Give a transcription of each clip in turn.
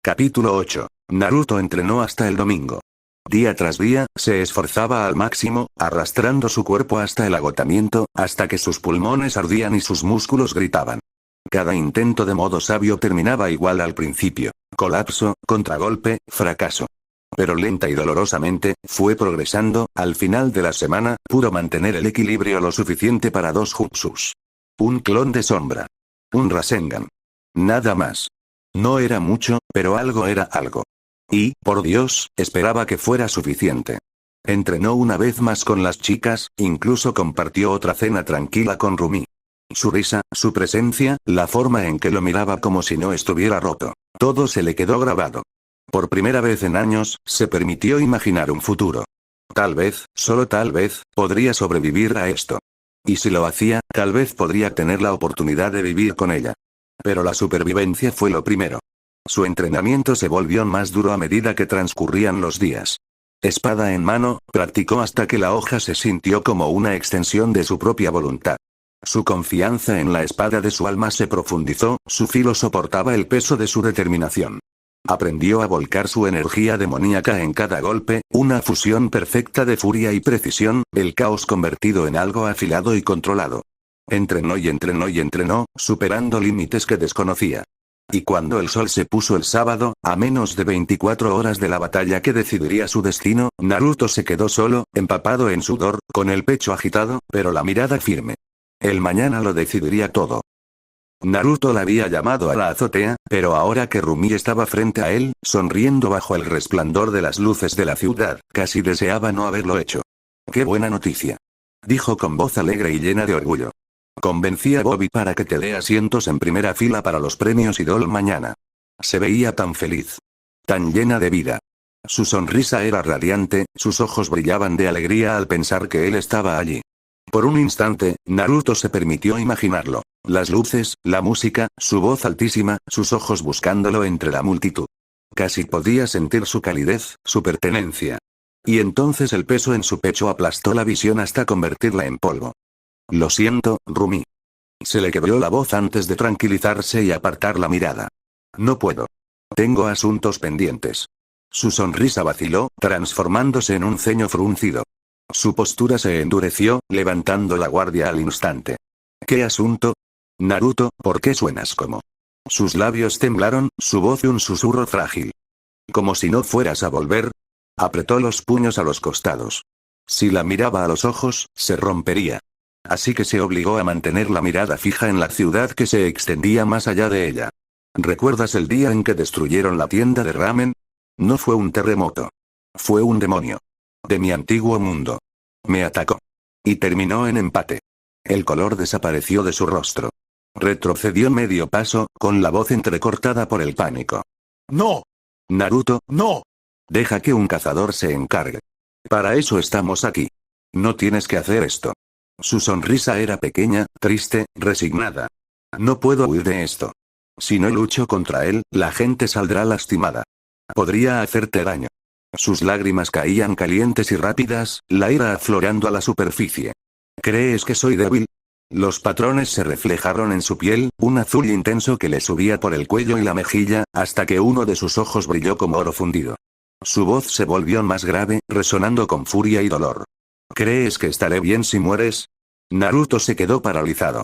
Capítulo 8. Naruto entrenó hasta el domingo. Día tras día, se esforzaba al máximo, arrastrando su cuerpo hasta el agotamiento, hasta que sus pulmones ardían y sus músculos gritaban. Cada intento de modo sabio terminaba igual al principio: colapso, contragolpe, fracaso. Pero lenta y dolorosamente, fue progresando. Al final de la semana, pudo mantener el equilibrio lo suficiente para 2 jutsus. Un clon de sombra. Un Rasengan. Nada más. No era mucho, pero algo era algo. Y, por Dios, esperaba que fuera suficiente. Entrenó una vez más con las chicas, incluso compartió otra cena tranquila con Rumi. Su risa, su presencia, la forma en que lo miraba como si no estuviera roto. Todo se le quedó grabado. Por primera vez en años, se permitió imaginar un futuro. Tal vez, solo tal vez, podría sobrevivir a esto. Y si lo hacía, tal vez podría tener la oportunidad de vivir con ella. Pero la supervivencia fue lo primero. Su entrenamiento se volvió más duro a medida que transcurrían los días. Espada en mano, practicó hasta que la hoja se sintió como una extensión de su propia voluntad. Su confianza en la espada de su alma se profundizó, su filo soportaba el peso de su determinación. Aprendió a volcar su energía demoníaca en cada golpe, una fusión perfecta de furia y precisión, el caos convertido en algo afilado y controlado. Entrenó y entrenó y entrenó, superando límites que desconocía. Y cuando el sol se puso el sábado, a menos de 24 horas de la batalla que decidiría su destino, Naruto se quedó solo, empapado en sudor, con el pecho agitado, pero la mirada firme. El mañana lo decidiría todo. Naruto la había llamado a la azotea, pero ahora que Rumi estaba frente a él, sonriendo bajo el resplandor de las luces de la ciudad, casi deseaba no haberlo hecho. ¡Qué buena noticia!, dijo con voz alegre y llena de orgullo. Convencí a Bobby para que te dé asientos en primera fila para los premios Idol mañana. Se veía tan feliz. Tan llena de vida. Su sonrisa era radiante, sus ojos brillaban de alegría al pensar que él estaba allí. Por un instante, Naruto se permitió imaginarlo. Las luces, la música, su voz altísima, sus ojos buscándolo entre la multitud. Casi podía sentir su calidez, su pertenencia. Y entonces el peso en su pecho aplastó la visión hasta convertirla en polvo. Lo siento, Rumi. Se le quebró la voz antes de tranquilizarse y apartar la mirada. No puedo. Tengo asuntos pendientes. Su sonrisa vaciló, transformándose en un ceño fruncido. Su postura se endureció, levantando la guardia al instante. ¿Qué asunto? Naruto, ¿por qué suenas como? Sus labios temblaron, su voz un susurro frágil. Como si no fueras a volver. Apretó los puños a los costados. Si la miraba a los ojos, se rompería. Así que se obligó a mantener la mirada fija en la ciudad que se extendía más allá de ella. ¿Recuerdas el día en que destruyeron la tienda de ramen? No fue un terremoto. Fue un demonio. De mi antiguo mundo. Me atacó. Y terminó en empate. El color desapareció de su rostro. Retrocedió medio paso, con la voz entrecortada por el pánico. ¡No! Naruto, no. Deja que un cazador se encargue. Para eso estamos aquí. No tienes que hacer esto. Su sonrisa era pequeña, triste, resignada. No puedo huir de esto. Si no lucho contra él, la gente saldrá lastimada. Podría hacerte daño. Sus lágrimas caían calientes y rápidas, la ira aflorando a la superficie. ¿Crees que soy débil? Los patrones se reflejaron en su piel, un azul intenso que le subía por el cuello y la mejilla, hasta que uno de sus ojos brilló como oro fundido. Su voz se volvió más grave, resonando con furia y dolor. ¿Crees que estaré bien si mueres? Naruto se quedó paralizado.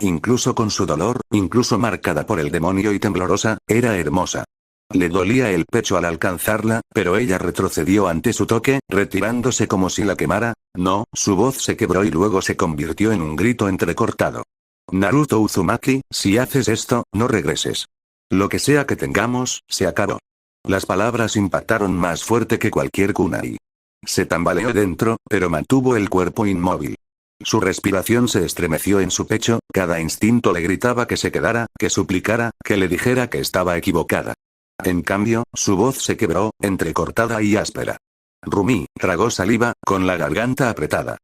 Incluso con su dolor, incluso marcada por el demonio y temblorosa, era hermosa. Le dolía el pecho al alcanzarla, pero ella retrocedió ante su toque, retirándose como si la quemara. No, su voz se quebró y luego se convirtió en un grito entrecortado. Naruto Uzumaki, si haces esto, no regreses. Lo que sea que tengamos, se acabó. Las palabras impactaron más fuerte que cualquier kunai. Se tambaleó dentro, pero mantuvo el cuerpo inmóvil. Su respiración se estremeció en su pecho, cada instinto le gritaba que se quedara, que suplicara, que le dijera que estaba equivocada. En cambio, su voz se quebró, entrecortada y áspera. Rumi tragó saliva, con la garganta apretada.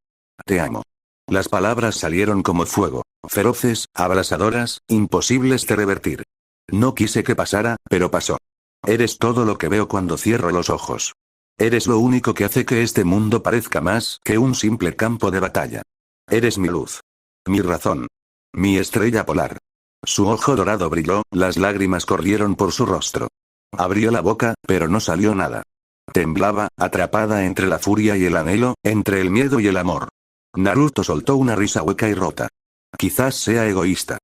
Te amo. Las palabras salieron como fuego, feroces, abrasadoras, imposibles de revertir. No quise que pasara, pero pasó. Eres todo lo que veo cuando cierro los ojos. Eres lo único que hace que este mundo parezca más que un simple campo de batalla. Eres mi luz. Mi razón. Mi estrella polar. Su ojo dorado brilló, las lágrimas corrieron por su rostro. Abrió la boca, pero no salió nada. Temblaba, atrapada entre la furia y el anhelo, entre el miedo y el amor. Naruto soltó una risa hueca y rota. Quizás sea egoísta.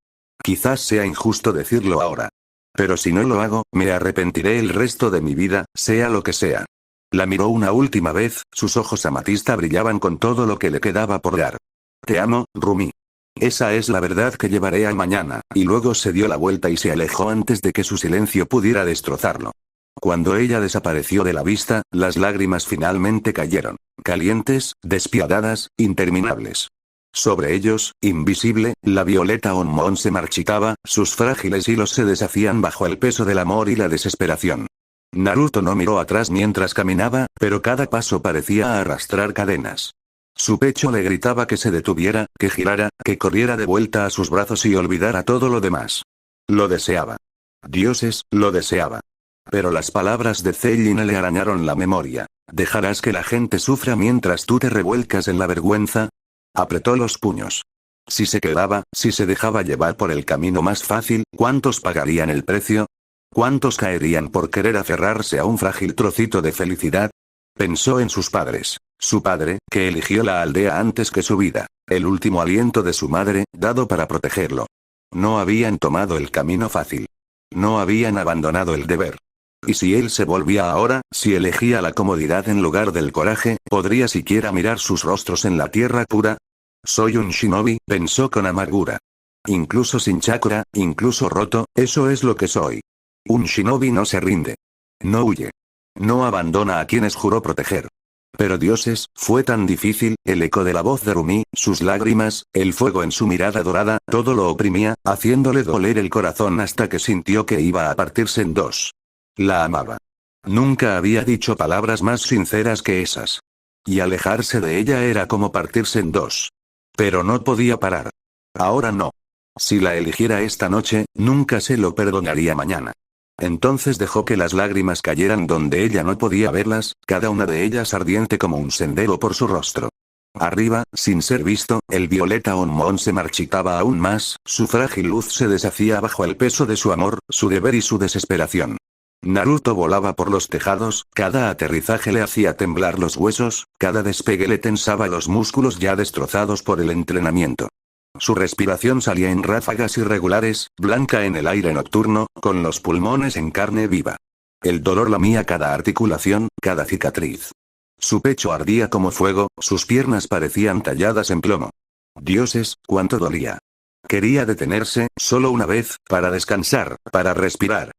Quizás sea injusto decirlo ahora. Pero si no lo hago, me arrepentiré el resto de mi vida, sea lo que sea. La miró una última vez, sus ojos amatista brillaban con todo lo que le quedaba por dar. Te amo, Rumi. Esa es la verdad que llevaré a mañana, y luego se dio la vuelta y se alejó antes de que su silencio pudiera destrozarlo. Cuando ella desapareció de la vista, las lágrimas finalmente cayeron, calientes, despiadadas, interminables. Sobre ellos, invisible, la violeta Onmon se marchitaba, sus frágiles hilos se deshacían bajo el peso del amor y la desesperación. Naruto no miró atrás mientras caminaba, pero cada paso parecía arrastrar cadenas. Su pecho le gritaba que se detuviera, que girara, que corriera de vuelta a sus brazos y olvidara todo lo demás. Lo deseaba. Dioses, lo deseaba. Pero las palabras de Zellin le arañaron la memoria. ¿Dejarás que la gente sufra mientras tú te revuelcas en la vergüenza? Apretó los puños. Si se quedaba, si se dejaba llevar por el camino más fácil, ¿cuántos pagarían el precio? ¿Cuántos caerían por querer aferrarse a un frágil trocito de felicidad? Pensó en sus padres. Su padre, que eligió la aldea antes que su vida. El último aliento de su madre, dado para protegerlo. No habían tomado el camino fácil. No habían abandonado el deber. Y si él se volvía ahora, si elegía la comodidad en lugar del coraje, ¿podría siquiera mirar sus rostros en la tierra pura? Soy un shinobi, pensó con amargura. Incluso sin chakra, incluso roto, eso es lo que soy. Un shinobi no se rinde. No huye. No abandona a quienes juró proteger. Pero dioses, fue tan difícil, el eco de la voz de Rumi, sus lágrimas, el fuego en su mirada dorada, todo lo oprimía, haciéndole doler el corazón hasta que sintió que iba a partirse en dos. La amaba. Nunca había dicho palabras más sinceras que esas. Y alejarse de ella era como partirse en dos. Pero no podía parar. Ahora no. Si la eligiera esta noche, nunca se lo perdonaría mañana. Entonces dejó que las lágrimas cayeran donde ella no podía verlas, cada una de ellas ardiente como un sendero por su rostro. Arriba, sin ser visto, el violeta Onmon se marchitaba aún más, su frágil luz se deshacía bajo el peso de su amor, su deber y su desesperación. Naruto volaba por los tejados, cada aterrizaje le hacía temblar los huesos, cada despegue le tensaba los músculos ya destrozados por el entrenamiento. Su respiración salía en ráfagas irregulares, blanca en el aire nocturno, con los pulmones en carne viva. El dolor lamía cada articulación, cada cicatriz. Su pecho ardía como fuego, sus piernas parecían talladas en plomo. Dioses, cuánto dolía. Quería detenerse, solo una vez, para descansar, para respirar.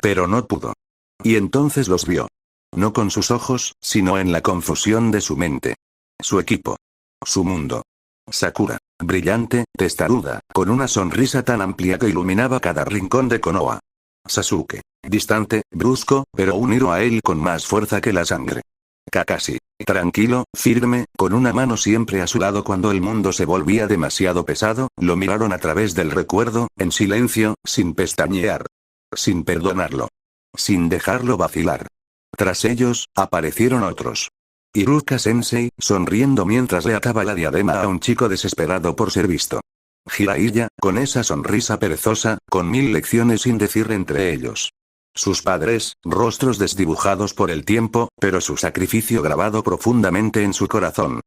Pero no pudo. Y entonces los vio. No con sus ojos, sino en la confusión de su mente. Su equipo. Su mundo. Sakura, brillante, testaruda, con una sonrisa tan amplia que iluminaba cada rincón de Konoha. Sasuke, distante, brusco, pero unido a él con más fuerza que la sangre. Kakashi, tranquilo, firme, con una mano siempre a su lado cuando el mundo se volvía demasiado pesado, lo miraron a través del recuerdo, en silencio, sin pestañear. Sin perdonarlo. Sin dejarlo vacilar. Tras ellos, aparecieron otros. Iruka-sensei, sonriendo mientras le ataba la diadema a un chico desesperado por ser visto. Jiraiya, con esa sonrisa perezosa, con 1000 lecciones sin decir entre ellos. Sus padres, rostros desdibujados por el tiempo, pero su sacrificio grabado profundamente en su corazón.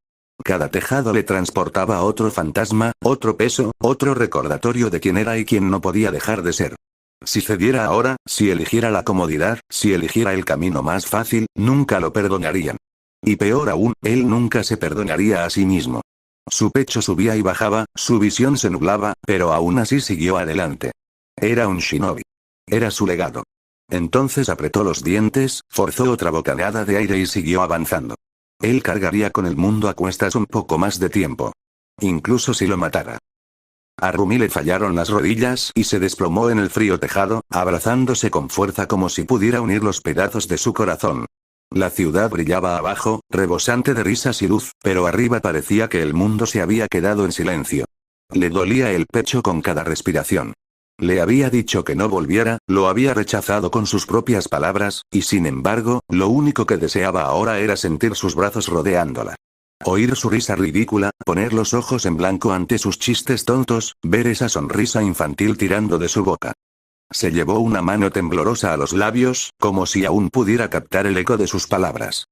Cada tejado le transportaba a otro fantasma, otro peso, otro recordatorio de quién era y quién no podía dejar de ser. Si cediera ahora, si eligiera la comodidad, si eligiera el camino más fácil, nunca lo perdonarían. Y peor aún, él nunca se perdonaría a sí mismo. Su pecho subía y bajaba, su visión se nublaba, pero aún así siguió adelante. Era un shinobi. Era su legado. Entonces apretó los dientes, forzó otra bocanada de aire y siguió avanzando. Él cargaría con el mundo a cuestas un poco más de tiempo. Incluso si lo matara. A Rumi le fallaron las rodillas y se desplomó en el frío tejado, abrazándose con fuerza como si pudiera unir los pedazos de su corazón. La ciudad brillaba abajo, rebosante de risas y luz, pero arriba parecía que el mundo se había quedado en silencio. Le dolía el pecho con cada respiración. Le había dicho que no volviera, lo había rechazado con sus propias palabras, y sin embargo, lo único que deseaba ahora era sentir sus brazos rodeándola. Oír su risa ridícula, poner los ojos en blanco ante sus chistes tontos, ver esa sonrisa infantil tirando de su boca. Se llevó una mano temblorosa a los labios, como si aún pudiera captar el eco de sus palabras.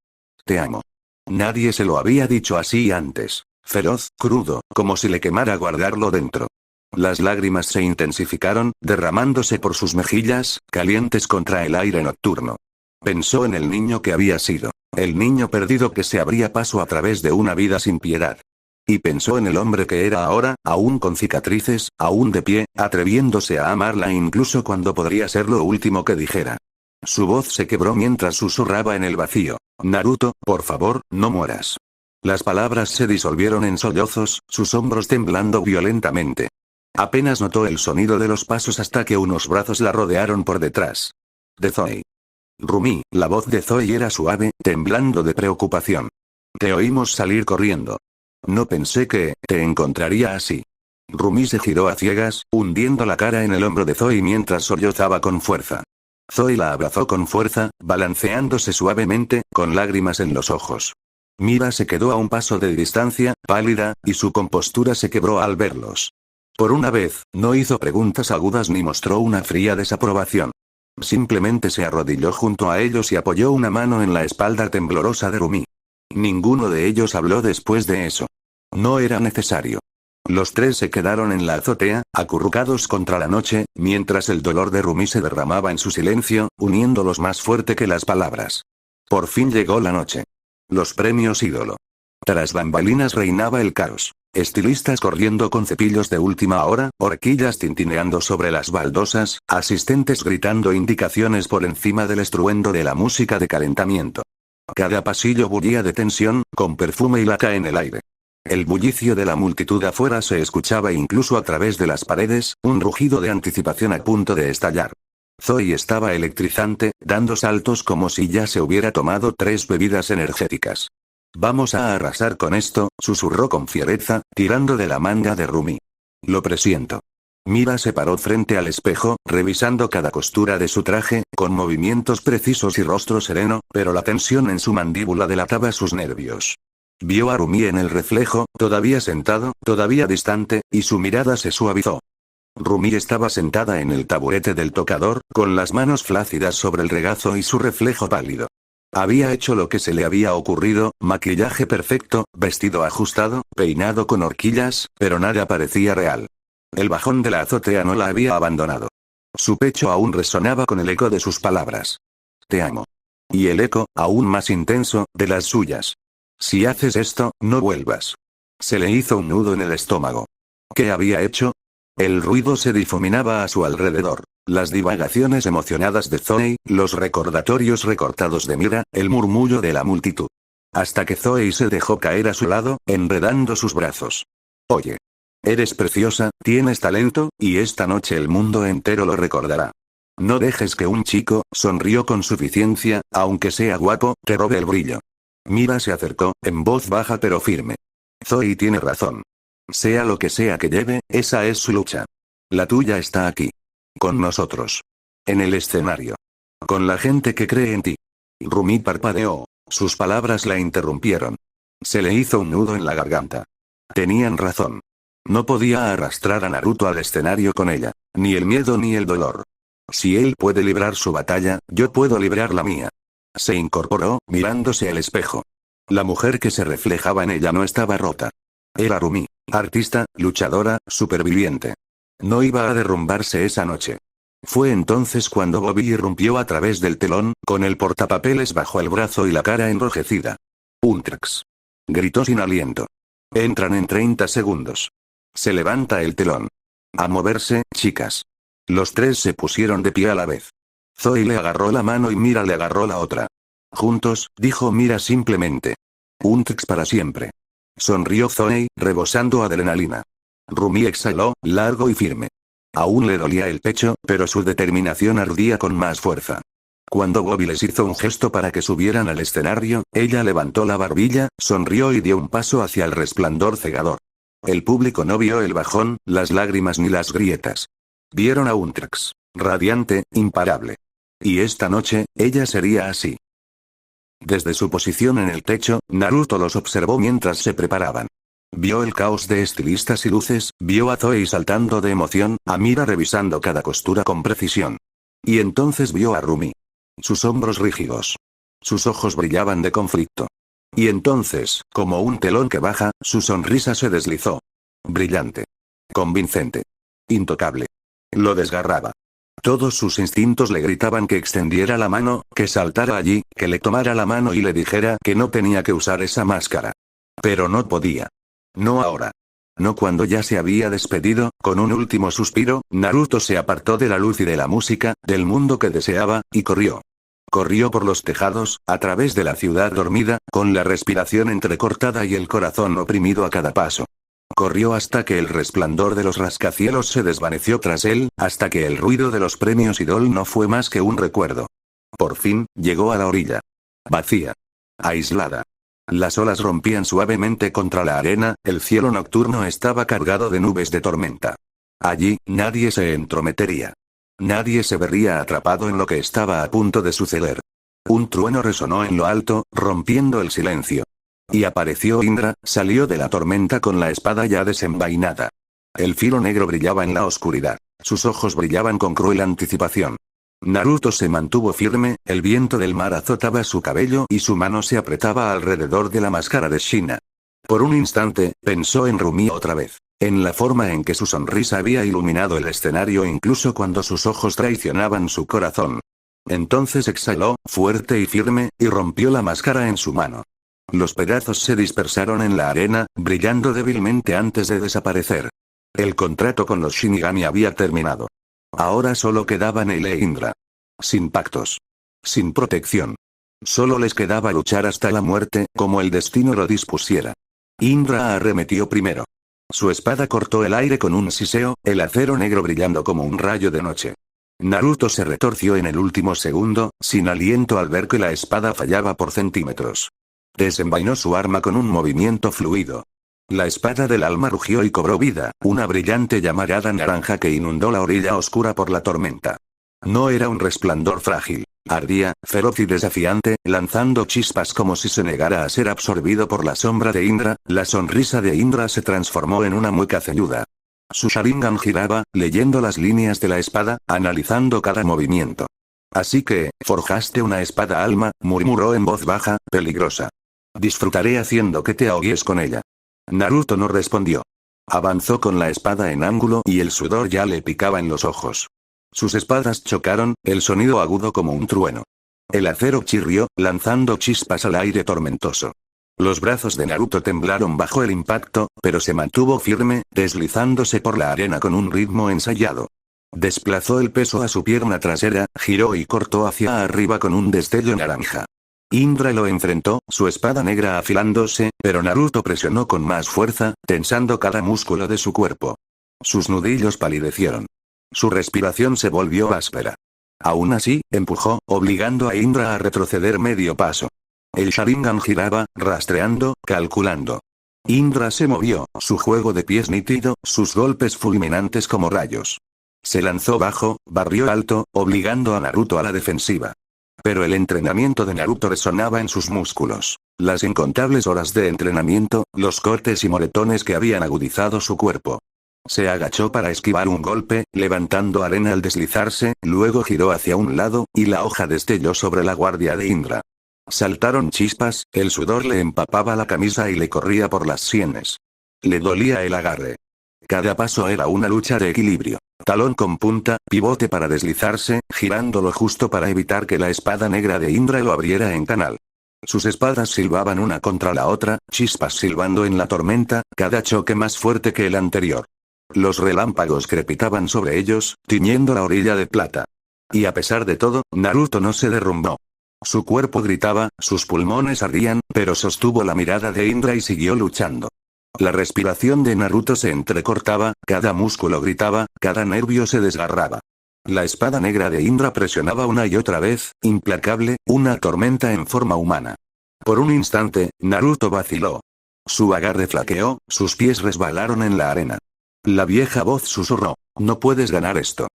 Te amo. Nadie se lo había dicho así antes. Feroz, crudo, como si le quemara guardarlo dentro. Las lágrimas se intensificaron, derramándose por sus mejillas, calientes contra el aire nocturno. Pensó en el niño que había sido. El niño perdido que se abría paso a través de una vida sin piedad. Y pensó en el hombre que era ahora, aún con cicatrices, aún de pie, atreviéndose a amarla incluso cuando podría ser lo último que dijera. Su voz se quebró mientras susurraba en el vacío. Naruto, por favor, no mueras. Las palabras se disolvieron en sollozos, sus hombros temblando violentamente. Apenas notó el sonido de los pasos hasta que unos brazos la rodearon por detrás. De Zoe. Rumi, la voz de Zoe era suave, temblando de preocupación. Te oímos salir corriendo. No pensé que te encontraría así. Rumi se giró a ciegas, hundiendo la cara en el hombro de Zoe mientras sollozaba con fuerza. Zoe la abrazó con fuerza, balanceándose suavemente, con lágrimas en los ojos. Mira se quedó a un paso de distancia, pálida, y su compostura se quebró al verlos. Por una vez, no hizo preguntas agudas ni mostró una fría desaprobación. Simplemente se arrodilló junto a ellos y apoyó una mano en la espalda temblorosa de Rumi. Ninguno de ellos habló después de eso. No era necesario. Los tres se quedaron en la azotea, acurrucados contra la noche, mientras el dolor de Rumi se derramaba en su silencio, uniéndolos más fuerte que las palabras. Por fin llegó la noche. Los premios ídolo. Tras bambalinas reinaba el caos. Estilistas corriendo con cepillos de última hora, horquillas tintineando sobre las baldosas, asistentes gritando indicaciones por encima del estruendo de la música de calentamiento. Cada pasillo bullía de tensión, con perfume y laca en el aire. El bullicio de la multitud afuera se escuchaba incluso a través de las paredes, un rugido de anticipación a punto de estallar. Zoe estaba electrizante, dando saltos como si ya se hubiera tomado 3 bebidas energéticas. Vamos a arrasar con esto, susurró con fiereza, tirando de la manga de Rumi. Lo presiento. Mira se paró frente al espejo, revisando cada costura de su traje, con movimientos precisos y rostro sereno, pero la tensión en su mandíbula delataba sus nervios. Vio a Rumi en el reflejo, todavía sentado, todavía distante, y su mirada se suavizó. Rumi estaba sentada en el taburete del tocador, con las manos flácidas sobre el regazo y su reflejo pálido. Había hecho lo que se le había ocurrido, maquillaje perfecto, vestido ajustado, peinado con horquillas, pero nada parecía real. El bajón de la azotea no la había abandonado. Su pecho aún resonaba con el eco de sus palabras. Te amo. Y el eco, aún más intenso, de las suyas. Si haces esto, no vuelvas. Se le hizo un nudo en el estómago. ¿Qué había hecho? El ruido se difuminaba a su alrededor. Las divagaciones emocionadas de Zoe, los recordatorios recortados de Mira, el murmullo de la multitud. Hasta que Zoe se dejó caer a su lado, enredando sus brazos. Oye. Eres preciosa, tienes talento, y esta noche el mundo entero lo recordará. No dejes que un chico, sonrió con suficiencia, aunque sea guapo, te robe el brillo. Mira se acercó, en voz baja pero firme. Zoe tiene razón. Sea lo que sea que lleve, esa es su lucha. La tuya está aquí. Con nosotros. En el escenario. Con la gente que cree en ti. Rumi parpadeó. Sus palabras la interrumpieron. Se le hizo un nudo en la garganta. Tenían razón. No podía arrastrar a Naruto al escenario con ella. Ni el miedo ni el dolor. Si él puede librar su batalla, yo puedo librar la mía. Se incorporó, mirándose al espejo. La mujer que se reflejaba en ella no estaba rota. Era Rumi. Artista, luchadora, superviviente. No iba a derrumbarse esa noche. Fue entonces cuando Bobby irrumpió a través del telón, con el portapapeles bajo el brazo y la cara enrojecida. «Untrax», gritó sin aliento. «Entran en 30 segundos. Se levanta el telón. A moverse, chicas». Los tres se pusieron de pie a la vez. Zoe le agarró la mano y Mira le agarró la otra. Juntos, dijo Mira simplemente. «Untrax para siempre». Sonrió Zoe, rebosando adrenalina. Rumi exhaló, largo y firme. Aún le dolía el pecho, pero su determinación ardía con más fuerza. Cuando Bobby les hizo un gesto para que subieran al escenario, ella levantó la barbilla, sonrió y dio un paso hacia el resplandor cegador. El público no vio el bajón, las lágrimas ni las grietas. Vieron a Untrax, radiante, imparable. Y esta noche, ella sería así. Desde su posición en el techo, Naruto los observó mientras se preparaban. Vio el caos de estilistas y luces, vio a Zoe saltando de emoción, a Mira revisando cada costura con precisión. Y entonces vio a Rumi. Sus hombros rígidos. Sus ojos brillaban de conflicto. Y entonces, como un telón que baja, su sonrisa se deslizó. Brillante. Convincente. Intocable. Lo desgarraba. Todos sus instintos le gritaban que extendiera la mano, que saltara allí, que le tomara la mano y le dijera que no tenía que usar esa máscara. Pero no podía. No ahora. No cuando ya se había despedido. Con un último suspiro, Naruto se apartó de la luz y de la música, del mundo que deseaba, y corrió. Corrió por los tejados, a través de la ciudad dormida, con la respiración entrecortada y el corazón oprimido a cada paso. Corrió hasta que el resplandor de los rascacielos se desvaneció tras él, hasta que el ruido de los premios Idol no fue más que un recuerdo. Por fin, llegó a la orilla. Vacía. Aislada. Las olas rompían suavemente contra la arena, el cielo nocturno estaba cargado de nubes de tormenta. Allí, nadie se entrometería. Nadie se vería atrapado en lo que estaba a punto de suceder. Un trueno resonó en lo alto, rompiendo el silencio. Y apareció Indra, salió de la tormenta con la espada ya desenvainada. El filo negro brillaba en la oscuridad. Sus ojos brillaban con cruel anticipación. Naruto se mantuvo firme, el viento del mar azotaba su cabello y su mano se apretaba alrededor de la máscara de Shina. Por un instante, pensó en Rumi otra vez. En la forma en que su sonrisa había iluminado el escenario incluso cuando sus ojos traicionaban su corazón. Entonces exhaló, fuerte y firme, y rompió la máscara en su mano. Los pedazos se dispersaron en la arena, brillando débilmente antes de desaparecer. El contrato con los Shinigami había terminado. Ahora solo quedaban él e Indra. Sin pactos. Sin protección. Solo les quedaba luchar hasta la muerte, como el destino lo dispusiera. Indra arremetió primero. Su espada cortó el aire con un siseo, el acero negro brillando como un rayo de noche. Naruto se retorció en el último segundo, sin aliento al ver que la espada fallaba por centímetros. Desenvainó su arma con un movimiento fluido. La espada del alma rugió y cobró vida, una brillante llamarada naranja que inundó la orilla oscura por la tormenta. No era un resplandor frágil. Ardía, feroz y desafiante, lanzando chispas como si se negara a ser absorbido por la sombra de Indra. La sonrisa de Indra se transformó en una mueca ceñuda. Su Sharingan giraba, leyendo las líneas de la espada, analizando cada movimiento. Así que, forjaste una espada alma, murmuró en voz baja, peligrosa. Disfrutaré haciendo que te ahogues con ella. Naruto no respondió. Avanzó con la espada en ángulo y el sudor ya le picaba en los ojos. Sus espadas chocaron, el sonido agudo como un trueno. El acero chirrió, lanzando chispas al aire tormentoso. Los brazos de Naruto temblaron bajo el impacto, pero se mantuvo firme, deslizándose por la arena con un ritmo ensayado. Desplazó el peso a su pierna trasera, giró y cortó hacia arriba con un destello naranja. Indra lo enfrentó, su espada negra afilándose, pero Naruto presionó con más fuerza, tensando cada músculo de su cuerpo. Sus nudillos palidecieron. Su respiración se volvió áspera. Aún así, empujó, obligando a Indra a retroceder medio paso. El Sharingan giraba, rastreando, calculando. Indra se movió, su juego de pies nítido, sus golpes fulminantes como rayos. Se lanzó bajo, barrió alto, obligando a Naruto a la defensiva. Pero el entrenamiento de Naruto resonaba en sus músculos. Las incontables horas de entrenamiento, los cortes y moretones que habían agudizado su cuerpo. Se agachó para esquivar un golpe, levantando arena al deslizarse, luego giró hacia un lado, y la hoja destelló sobre la guardia de Indra. Saltaron chispas, el sudor le empapaba la camisa y le corría por las sienes. Le dolía el agarre. Cada paso era una lucha de equilibrio. Talón con punta, pivote para deslizarse, girando lo justo para evitar que la espada negra de Indra lo abriera en canal. Sus espadas silbaban una contra la otra, chispas silbando en la tormenta, cada choque más fuerte que el anterior. Los relámpagos crepitaban sobre ellos, tiñendo la orilla de plata. Y a pesar de todo, Naruto no se derrumbó. Su cuerpo gritaba, sus pulmones ardían, pero sostuvo la mirada de Indra y siguió luchando. La respiración de Naruto se entrecortaba, cada músculo gritaba, cada nervio se desgarraba. La espada negra de Indra presionaba una y otra vez, implacable, una tormenta en forma humana. Por un instante, Naruto vaciló. Su agarre flaqueó, sus pies resbalaron en la arena. La vieja voz susurró, no puedes ganar esto.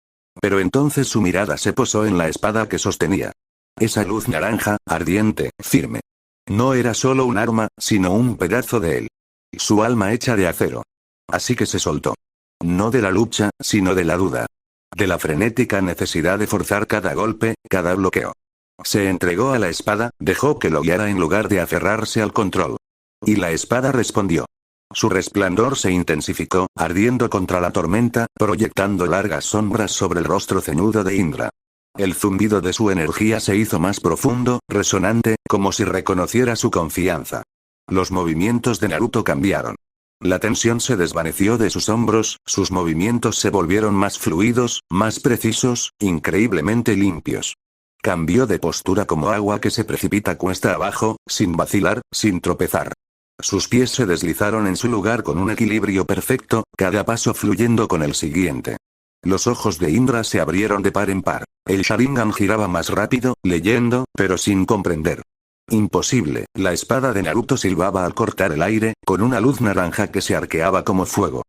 Pero entonces su mirada se posó en la espada que sostenía. Esa luz naranja, ardiente, firme. No era solo un arma, sino un pedazo de él. Su alma hecha de acero. Así que se soltó. No de la lucha, sino de la duda. De la frenética necesidad de forzar cada golpe, cada bloqueo. Se entregó a la espada, dejó que lo guiara en lugar de aferrarse al control. Y la espada respondió. Su resplandor se intensificó, ardiendo contra la tormenta, proyectando largas sombras sobre el rostro ceñudo de Indra. El zumbido de su energía se hizo más profundo, resonante, como si reconociera su confianza. Los movimientos de Naruto cambiaron. La tensión se desvaneció de sus hombros, sus movimientos se volvieron más fluidos, más precisos, increíblemente limpios. Cambió de postura como agua que se precipita cuesta abajo, sin vacilar, sin tropezar. Sus pies se deslizaron en su lugar con un equilibrio perfecto, cada paso fluyendo con el siguiente. Los ojos de Indra se abrieron de par en par. El Sharingan giraba más rápido, leyendo, pero sin comprender. Imposible, la espada de Naruto silbaba al cortar el aire, con una luz naranja que se arqueaba como fuego.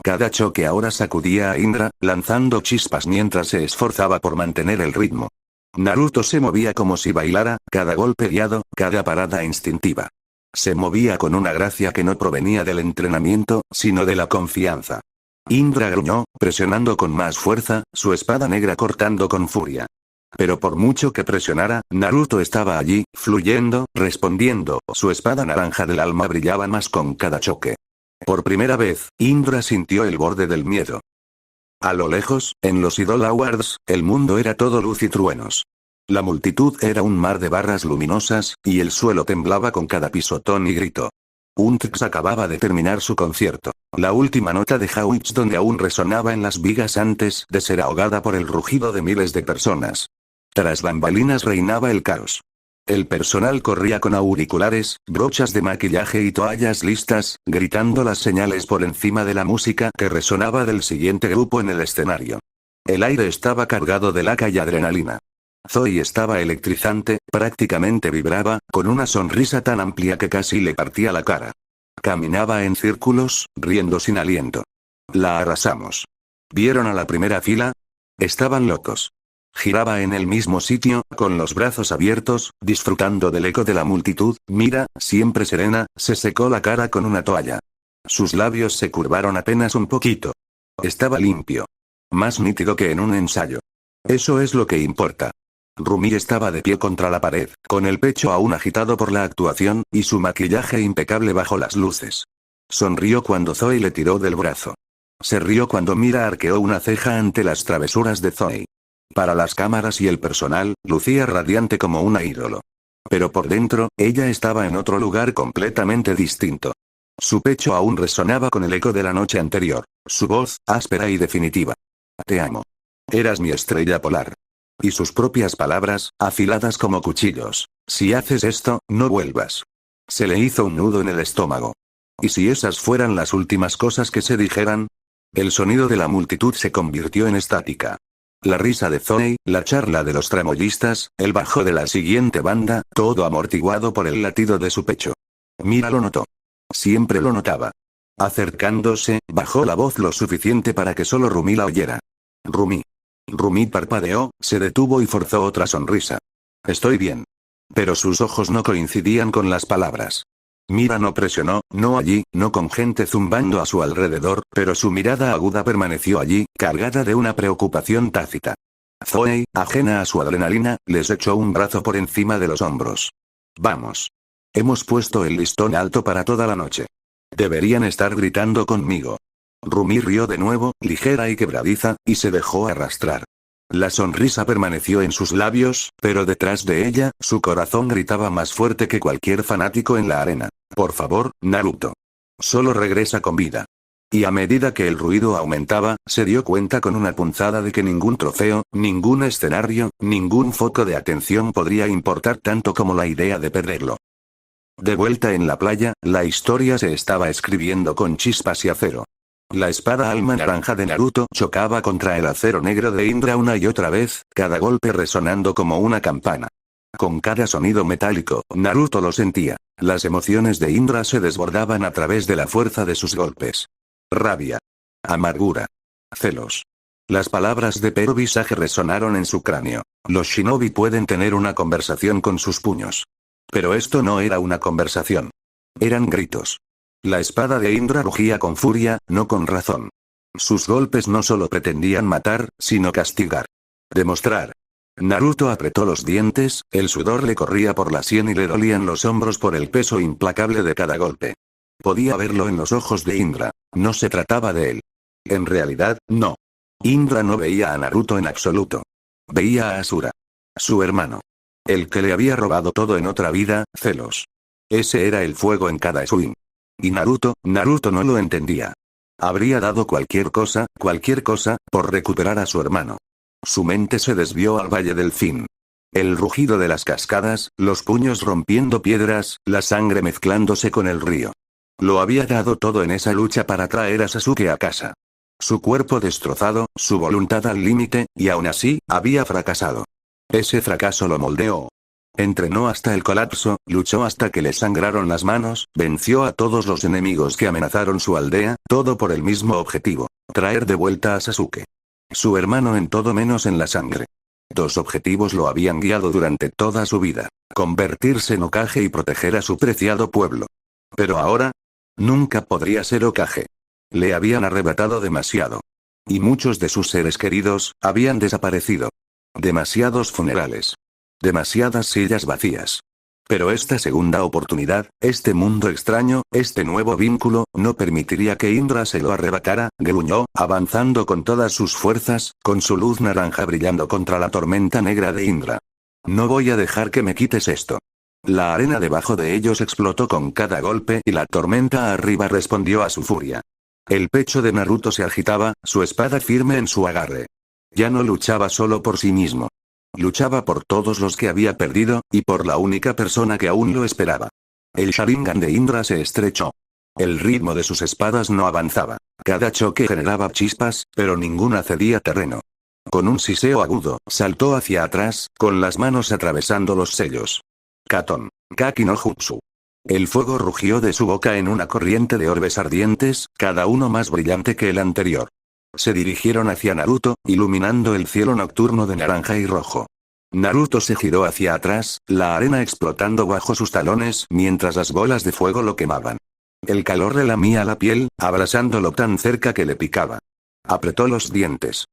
Cada choque ahora sacudía a Indra, lanzando chispas mientras se esforzaba por mantener el ritmo. Naruto se movía como si bailara, cada golpe guiado, cada parada instintiva. Se movía con una gracia que no provenía del entrenamiento, sino de la confianza. Indra gruñó, presionando con más fuerza, su espada negra cortando con furia. Pero por mucho que presionara, Naruto estaba allí, fluyendo, respondiendo, su espada naranja del alma brillaba más con cada choque. Por primera vez, Indra sintió el borde del miedo. A lo lejos, en los Idol Awards, el mundo era todo luz y truenos. La multitud era un mar de barras luminosas, y el suelo temblaba con cada pisotón y grito. Untx acababa de terminar su concierto. La última nota de Hauch donde aún resonaba en las vigas antes de ser ahogada por el rugido de miles de personas. Tras bambalinas reinaba el caos. El personal corría con auriculares, brochas de maquillaje y toallas listas, gritando las señales por encima de la música que resonaba del siguiente grupo en el escenario. El aire estaba cargado de laca y adrenalina. Zoe estaba electrizante, prácticamente vibraba, con una sonrisa tan amplia que casi le partía la cara. Caminaba en círculos, riendo sin aliento. La arrasamos. ¿Vieron a la primera fila? Estaban locos. Giraba en el mismo sitio, con los brazos abiertos, disfrutando del eco de la multitud. Mira, siempre serena, se secó la cara con una toalla. Sus labios se curvaron apenas un poquito. Estaba limpio. Más nítido que en un ensayo. Eso es lo que importa. Rumi estaba de pie contra la pared, con el pecho aún agitado por la actuación, y su maquillaje impecable bajo las luces. Sonrió cuando Zoe le tiró del brazo. Se rió cuando Mira arqueó una ceja ante las travesuras de Zoe. Para las cámaras y el personal, lucía radiante como una ídolo. Pero por dentro, ella estaba en otro lugar completamente distinto. Su pecho aún resonaba con el eco de la noche anterior. Su voz, áspera y definitiva. Te amo. Eras mi estrella polar. Y sus propias palabras, afiladas como cuchillos. Si haces esto, no vuelvas. Se le hizo un nudo en el estómago. ¿Y si esas fueran las últimas cosas que se dijeran? El sonido de la multitud se convirtió en estática. La risa de Zoe, la charla de los tramoyistas, el bajo de la siguiente banda, todo amortiguado por el latido de su pecho. Mira lo notó. Siempre lo notaba. Acercándose, bajó la voz lo suficiente para que solo Rumi la oyera. Rumi. Rumi parpadeó, se detuvo y forzó otra sonrisa. Estoy bien. Pero sus ojos no coincidían con las palabras. Mira no presionó, no allí, no con gente zumbando a su alrededor, pero su mirada aguda permaneció allí, cargada de una preocupación tácita. Zoe, ajena a su adrenalina, les echó un brazo por encima de los hombros. Vamos. Hemos puesto el listón alto para toda la noche. Deberían estar gritando conmigo. Rumi rió de nuevo, ligera y quebradiza, y se dejó arrastrar. La sonrisa permaneció en sus labios, pero detrás de ella, su corazón gritaba más fuerte que cualquier fanático en la arena. Por favor, Naruto. Solo regresa con vida. Y a medida que el ruido aumentaba, se dio cuenta con una punzada de que ningún trofeo, ningún escenario, ningún foco de atención podría importar tanto como la idea de perderlo. De vuelta en la playa, la historia se estaba escribiendo con chispas y acero. La espada alma naranja de Naruto chocaba contra el acero negro de Indra una y otra vez, cada golpe resonando como una campana. Con cada sonido metálico, Naruto lo sentía. Las emociones de Indra se desbordaban a través de la fuerza de sus golpes. Rabia. Amargura. Celos. Las palabras de Pero Visage resonaron en su cráneo. Los shinobi pueden tener una conversación con sus puños. Pero esto no era una conversación. Eran gritos. La espada de Indra rugía con furia, no con razón. Sus golpes no solo pretendían matar, sino castigar. Demostrar. Naruto apretó los dientes, el sudor le corría por la sien y le dolían los hombros por el peso implacable de cada golpe. Podía verlo en los ojos de Indra. No se trataba de él. En realidad, no. Indra no veía a Naruto en absoluto. Veía a Asura. Su hermano. El que le había robado todo en otra vida, celos. Ese era el fuego en cada swing. Y Naruto no lo entendía. Habría dado cualquier cosa, por recuperar a su hermano. Su mente se desvió al Valle del Fin. El rugido de las cascadas, los puños rompiendo piedras, la sangre mezclándose con el río. Lo había dado todo en esa lucha para traer a Sasuke a casa. Su cuerpo destrozado, su voluntad al límite, y aún así, había fracasado. Ese fracaso lo moldeó. Entrenó hasta el colapso, luchó hasta que le sangraron las manos, venció a todos los enemigos que amenazaron su aldea, todo por el mismo objetivo: traer de vuelta a Sasuke. Su hermano en todo menos en la sangre. Dos objetivos lo habían guiado durante toda su vida: convertirse en Hokage y proteger a su preciado pueblo. Pero ahora, nunca podría ser Hokage. Le habían arrebatado demasiado. Y muchos de sus seres queridos, habían desaparecido. Demasiados funerales. Demasiadas sillas vacías. Pero esta segunda oportunidad, este mundo extraño, este nuevo vínculo, no permitiría que Indra se lo arrebatara, gruñó, avanzando con todas sus fuerzas, con su luz naranja brillando contra la tormenta negra de Indra. No voy a dejar que me quites esto. La arena debajo de ellos explotó con cada golpe y la tormenta arriba respondió a su furia. El pecho de Naruto se agitaba, su espada firme en su agarre. Ya no luchaba solo por sí mismo. Luchaba por todos los que había perdido, y por la única persona que aún lo esperaba. El Sharingan de Indra se estrechó. El ritmo de sus espadas no avanzaba. Cada choque generaba chispas, pero ninguna cedía terreno. Con un siseo agudo, saltó hacia atrás, con las manos atravesando los sellos. Katon. Kaki no Jutsu. El fuego rugió de su boca en una corriente de orbes ardientes, cada uno más brillante que el anterior. Se dirigieron hacia Naruto, iluminando el cielo nocturno de naranja y rojo. Naruto se giró hacia atrás, la arena explotando bajo sus talones mientras las bolas de fuego lo quemaban. El calor le lamía la piel, abrasándolo tan cerca que le picaba. Apretó los dientes.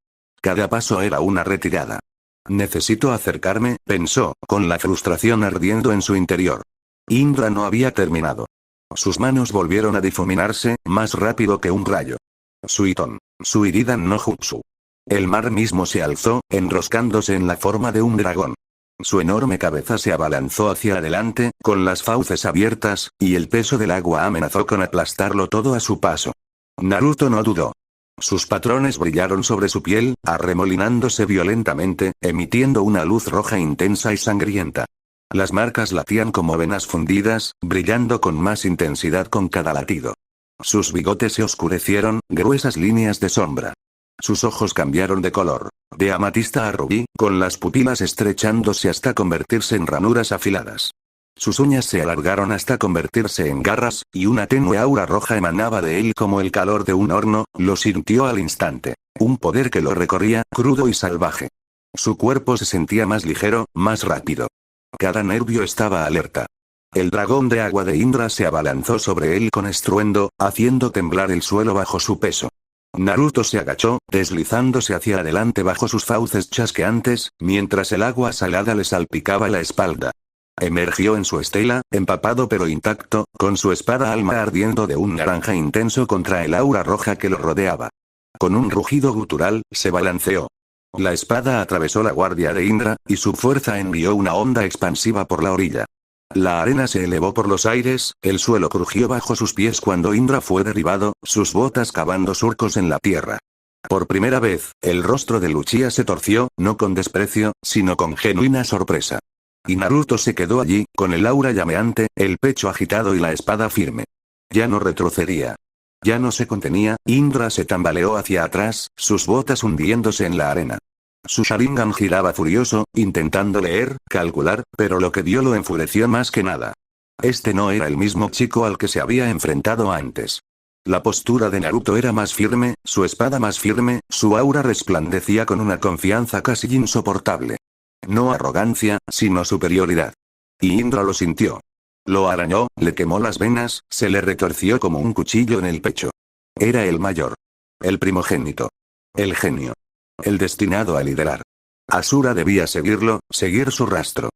Cada paso era una retirada. Necesito acercarme, pensó, con la frustración ardiendo en su interior. Indra no había terminado. Sus manos volvieron a difuminarse, más rápido que un rayo. Suiton. Suiridan no Jutsu. El mar mismo se alzó, enroscándose en la forma de un dragón. Su enorme cabeza se abalanzó hacia adelante, con las fauces abiertas, y el peso del agua amenazó con aplastarlo todo a su paso. Naruto no dudó. Sus patrones brillaron sobre su piel, arremolinándose violentamente, emitiendo una luz roja intensa y sangrienta. Las marcas latían como venas fundidas, brillando con más intensidad con cada latido. Sus bigotes se oscurecieron, gruesas líneas de sombra. Sus ojos cambiaron de color, de amatista a rubí, con las pupilas estrechándose hasta convertirse en ranuras afiladas. Sus uñas se alargaron hasta convertirse en garras, y una tenue aura roja emanaba de él como el calor de un horno, lo sintió al instante. Un poder que lo recorría, crudo y salvaje. Su cuerpo se sentía más ligero, más rápido. Cada nervio estaba alerta. El dragón de agua de Indra se abalanzó sobre él con estruendo, haciendo temblar el suelo bajo su peso. Naruto se agachó, deslizándose hacia adelante bajo sus fauces chasqueantes, mientras el agua salada le salpicaba la espalda. Emergió en su estela, empapado pero intacto, con su espada alma ardiendo de un naranja intenso contra el aura roja que lo rodeaba. Con un rugido gutural, se balanceó. La espada atravesó la guardia de Indra, y su fuerza envió una onda expansiva por la orilla. La arena se elevó por los aires, el suelo crujió bajo sus pies cuando Indra fue derribado, sus botas cavando surcos en la tierra. Por primera vez, el rostro de Uchiha se torció, no con desprecio, sino con genuina sorpresa. Y Naruto se quedó allí, con el aura llameante, el pecho agitado y la espada firme. Ya no retrocedía. Ya no se contenía, Indra se tambaleó hacia atrás, sus botas hundiéndose en la arena. Su Sharingan giraba furioso, intentando leer, calcular, pero lo que vio lo enfureció más que nada. Este no era el mismo chico al que se había enfrentado antes. La postura de Naruto era más firme, su espada más firme, su aura resplandecía con una confianza casi insoportable. No arrogancia, sino superioridad. Y Indra lo sintió. Lo arañó, le quemó las venas, se le retorció como un cuchillo en el pecho. Era el mayor. El primogénito. El genio. El destinado a liderar. Asura debía seguirlo, seguir su rastro.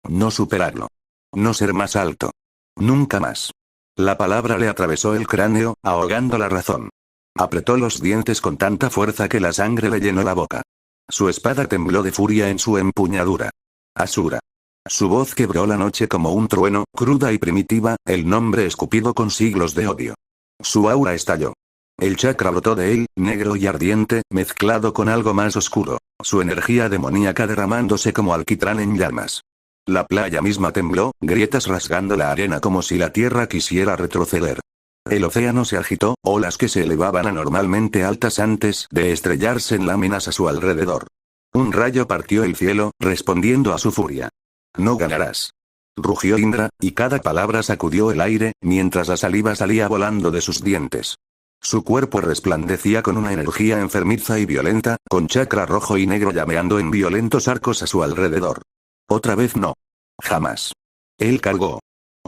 No superarlo. No ser más alto. Nunca más. La palabra le atravesó el cráneo, ahogando la razón. Apretó los dientes con tanta fuerza que la sangre le llenó la boca. Su espada tembló de furia en su empuñadura. Asura. Su voz quebró la noche como un trueno, cruda y primitiva, el nombre escupido con siglos de odio. Su aura estalló. El chakra brotó de él, negro y ardiente, mezclado con algo más oscuro, su energía demoníaca derramándose como alquitrán en llamas. La playa misma tembló, grietas rasgando la arena como si la tierra quisiera retroceder. El océano se agitó, olas que se elevaban anormalmente altas antes de estrellarse en láminas a su alrededor. Un rayo partió el cielo, respondiendo a su furia. No ganarás. Rugió Indra, y cada palabra sacudió el aire, mientras la saliva salía volando de sus dientes. Su cuerpo resplandecía con una energía enfermiza y violenta, con chakra rojo y negro llameando en violentos arcos a su alrededor. Otra vez no. Jamás. Él cargó.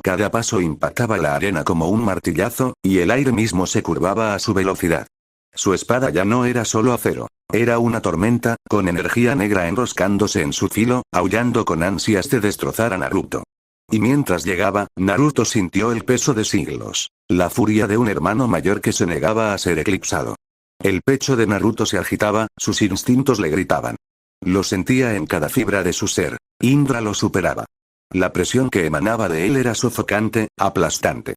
Cada paso impactaba la arena como un martillazo, y el aire mismo se curvaba a su velocidad. Su espada ya no era solo acero. Era una tormenta, con energía negra enroscándose en su filo, aullando con ansias de destrozar a Naruto. Y mientras llegaba, Naruto sintió el peso de siglos. La furia de un hermano mayor que se negaba a ser eclipsado. El pecho de Naruto se agitaba, sus instintos le gritaban. Lo sentía en cada fibra de su ser. Indra lo superaba. La presión que emanaba de él era sofocante, aplastante.